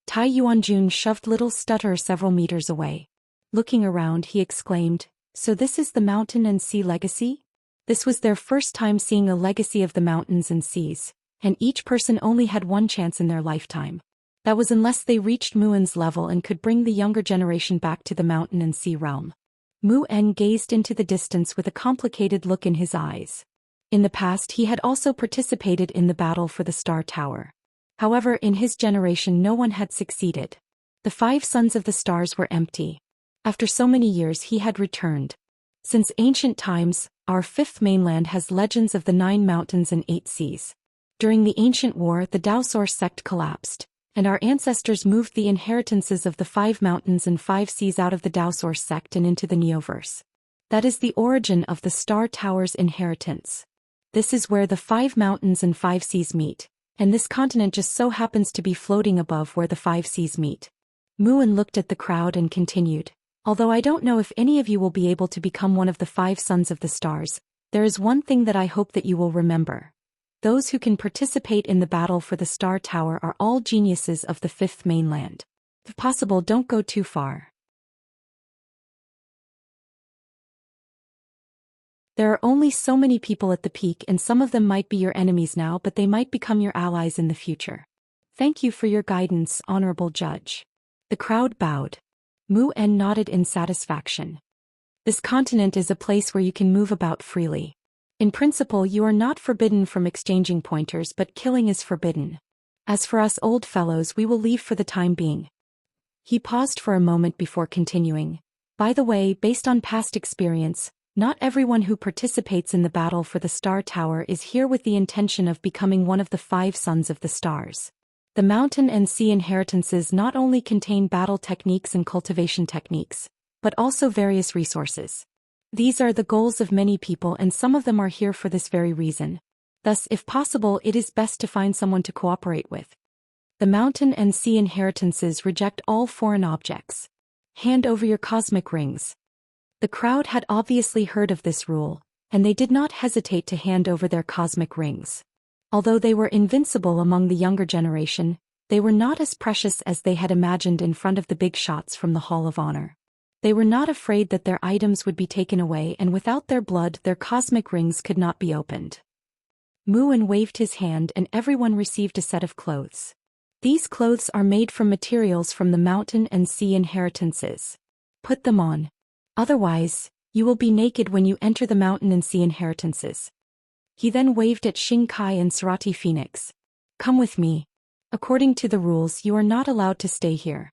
Tai Yuanjun shoved Little Stutterer several meters away. Looking around, he exclaimed, "So this is the mountain and sea legacy?" This was their first time seeing a legacy of the mountains and seas, and each person only had 1 chance in their lifetime. That was unless they reached Mu'en's level and could bring the younger generation back to the mountain and sea realm. Mu'en gazed into the distance with a complicated look in his eyes. In the past, he had also participated in the battle for the Star Tower. However, in his generation no one had succeeded. The 5 sons of the stars were empty. After so many years he had returned. Since ancient times, our 5th mainland has legends of the 9 mountains and 8 seas. During the ancient war, the Daoist sect collapsed, and our ancestors moved the inheritances of the 5 mountains and 5 seas out of the Daoist sect and into the Neoverse. That is the origin of the Star Tower's inheritance. This is where the 5 mountains and 5 seas meet, and this continent just so happens to be floating above where the 5 seas meet. Mu'en looked at the crowd and continued, "Although I don't know if any of you will be able to become one of the 5 sons of the stars, there is one thing that I hope that you will remember. Those who can participate in the battle for the Star Tower are all geniuses of the 5th mainland. If possible, don't go too far. There are only so many people at the peak, and some of them might be your enemies now, but they might become your allies in the future. Thank you for your guidance, honorable judge." The crowd bowed. Mu'en nodded in satisfaction. This continent is a place where you can move about freely. In principle, you are not forbidden from exchanging pointers, but killing is forbidden. As for us old fellows, we will leave for the time being. He paused for a moment before continuing. "By the way, based on past experience, not everyone who participates in the battle for the Star Tower is here with the intention of becoming one of the 5 sons of the stars. The mountain and sea inheritances not only contain battle techniques and cultivation techniques, but also various resources. These are the goals of many people, and some of them are here for this very reason. Thus, if possible, it is best to find someone to cooperate with. The mountain and sea inheritances reject all foreign objects. Hand over your cosmic rings." The crowd had obviously heard of this rule, and they did not hesitate to hand over their cosmic rings. Although they were invincible among the younger generation, they were not as precious as they had imagined in front of the big shots from the Hall of Honor. They were not afraid that their items would be taken away, and without their blood their cosmic rings could not be opened. Muin waved his hand and everyone received a set of clothes. These clothes are made from materials from the mountain and sea inheritances. Put them on. Otherwise, you will be naked when you enter the mountain and sea inheritances. He then waved at Xianxia and Cerati Phoenix. Come with me. According to the rules, you are not allowed to stay here.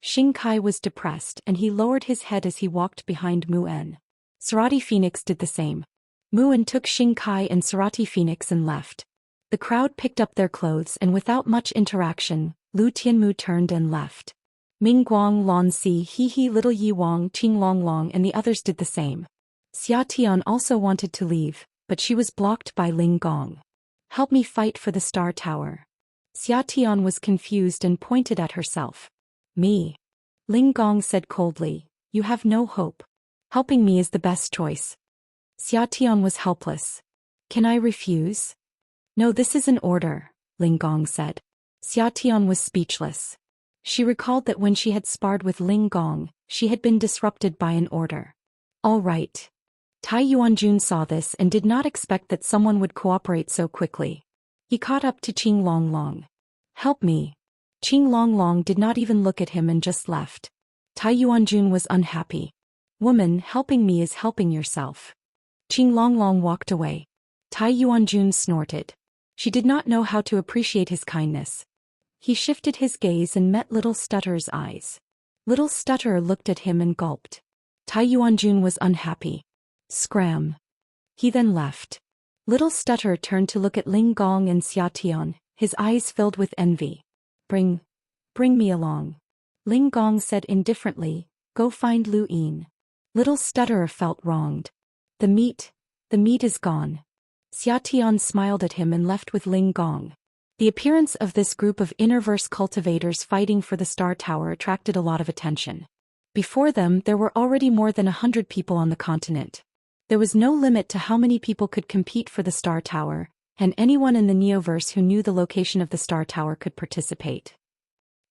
Xianxia was depressed and he lowered his head as he walked behind Muin. Cerati Phoenix did the same. Muin took Xianxia and Cerati Phoenix and left. The crowd picked up their clothes and without much interaction, Lu Tianmu turned and left. Ming Guang, Lan Si, He He, Little Yi Wang, Qing Long Long and the others did the same. Xia Tian also wanted to leave, but she was blocked by Ling Gong. Help me fight for the Star Tower. Xia Tian was confused and pointed at herself. Me. Ling Gong said coldly, you have no hope. Helping me is the best choice. Xia Tian was helpless. Can I refuse? No, this is an order, Ling Gong said. Xia Tian was speechless. She recalled that when she had sparred with Ling Gong, she had been disrupted by an order. All right. Tai Yuanjun saw this and did not expect that someone would cooperate so quickly. He caught up to Qing Long Long. Help me. Qing Long Long did not even look at him and just left. Tai Yuanjun was unhappy. Woman, helping me is helping yourself. Qing Long Long walked away. Tai Yuanjun snorted. She did not know how to appreciate his kindness. He shifted his gaze and met Little Stutter's eyes. Little Stutterer looked at him and gulped. Tai Yuanjun was unhappy. Scram. He then left. Little Stutterer turned to look at Ling Gong and Xia Tian, his eyes filled with envy. Bring me along. Ling Gong said indifferently, go find Lu Yin. Little Stutterer felt wronged. The meat is gone. Xia Tian smiled at him and left with Ling Gong. The appearance of this group of Innerverse cultivators fighting for the Star Tower attracted a lot of attention. Before them there were already more than 100 people on the continent. There was no limit to how many people could compete for the Star Tower, and anyone in the Neoverse who knew the location of the Star Tower could participate.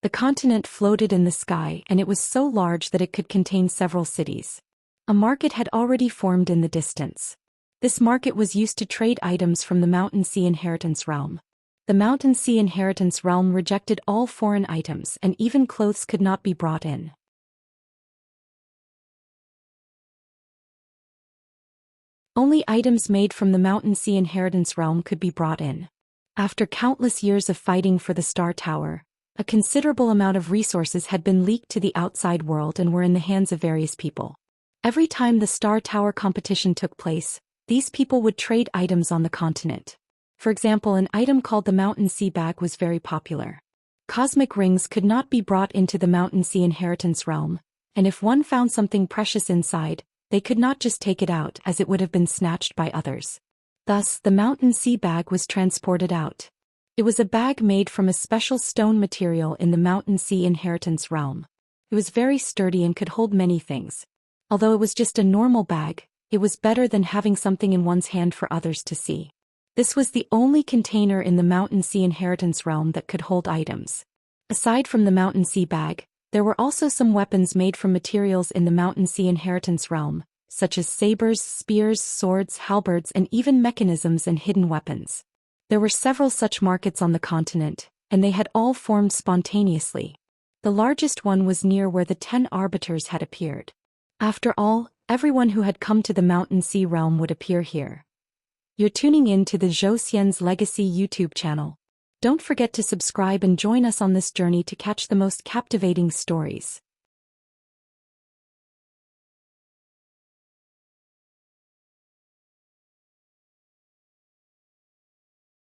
The continent floated in the sky and it was so large that it could contain several cities. A market had already formed in the distance. This market was used to trade items from the Mountain Sea Inheritance Realm. The Mountain Sea Inheritance Realm rejected all foreign items and even clothes could not be brought in. Only items made from the Mountain Sea Inheritance Realm could be brought in. After countless years of fighting for the Star Tower, a considerable amount of resources had been leaked to the outside world and were in the hands of various people. Every time the Star Tower competition took place, these people would trade items on the continent. For example, an item called the Mountain Sea Bag was very popular. Cosmic rings could not be brought into the Mountain Sea Inheritance Realm, and if one found something precious inside, they could not just take it out as it would have been snatched by others. Thus, the Mountain Sea Bag was transported out. It was a bag made from a special stone material in the Mountain Sea Inheritance Realm. It was very sturdy and could hold many things. Although it was just a normal bag, it was better than having something in one's hand for others to see. This was the only container in the Mountain Sea Inheritance Realm that could hold items. Aside from the Mountain Sea Bag, there were also some weapons made from materials in the Mountain Sea Inheritance Realm, such as sabers, spears, swords, halberds, and even mechanisms and hidden weapons. There were several such markets on the continent, and they had all formed spontaneously. The largest one was near where the 10 arbiters had appeared. After all, everyone who had come to the Mountain Sea Realm would appear here. You're tuning in to the Zhou Xian's Legacy YouTube channel. Don't forget to subscribe and join us on this journey to catch the most captivating stories.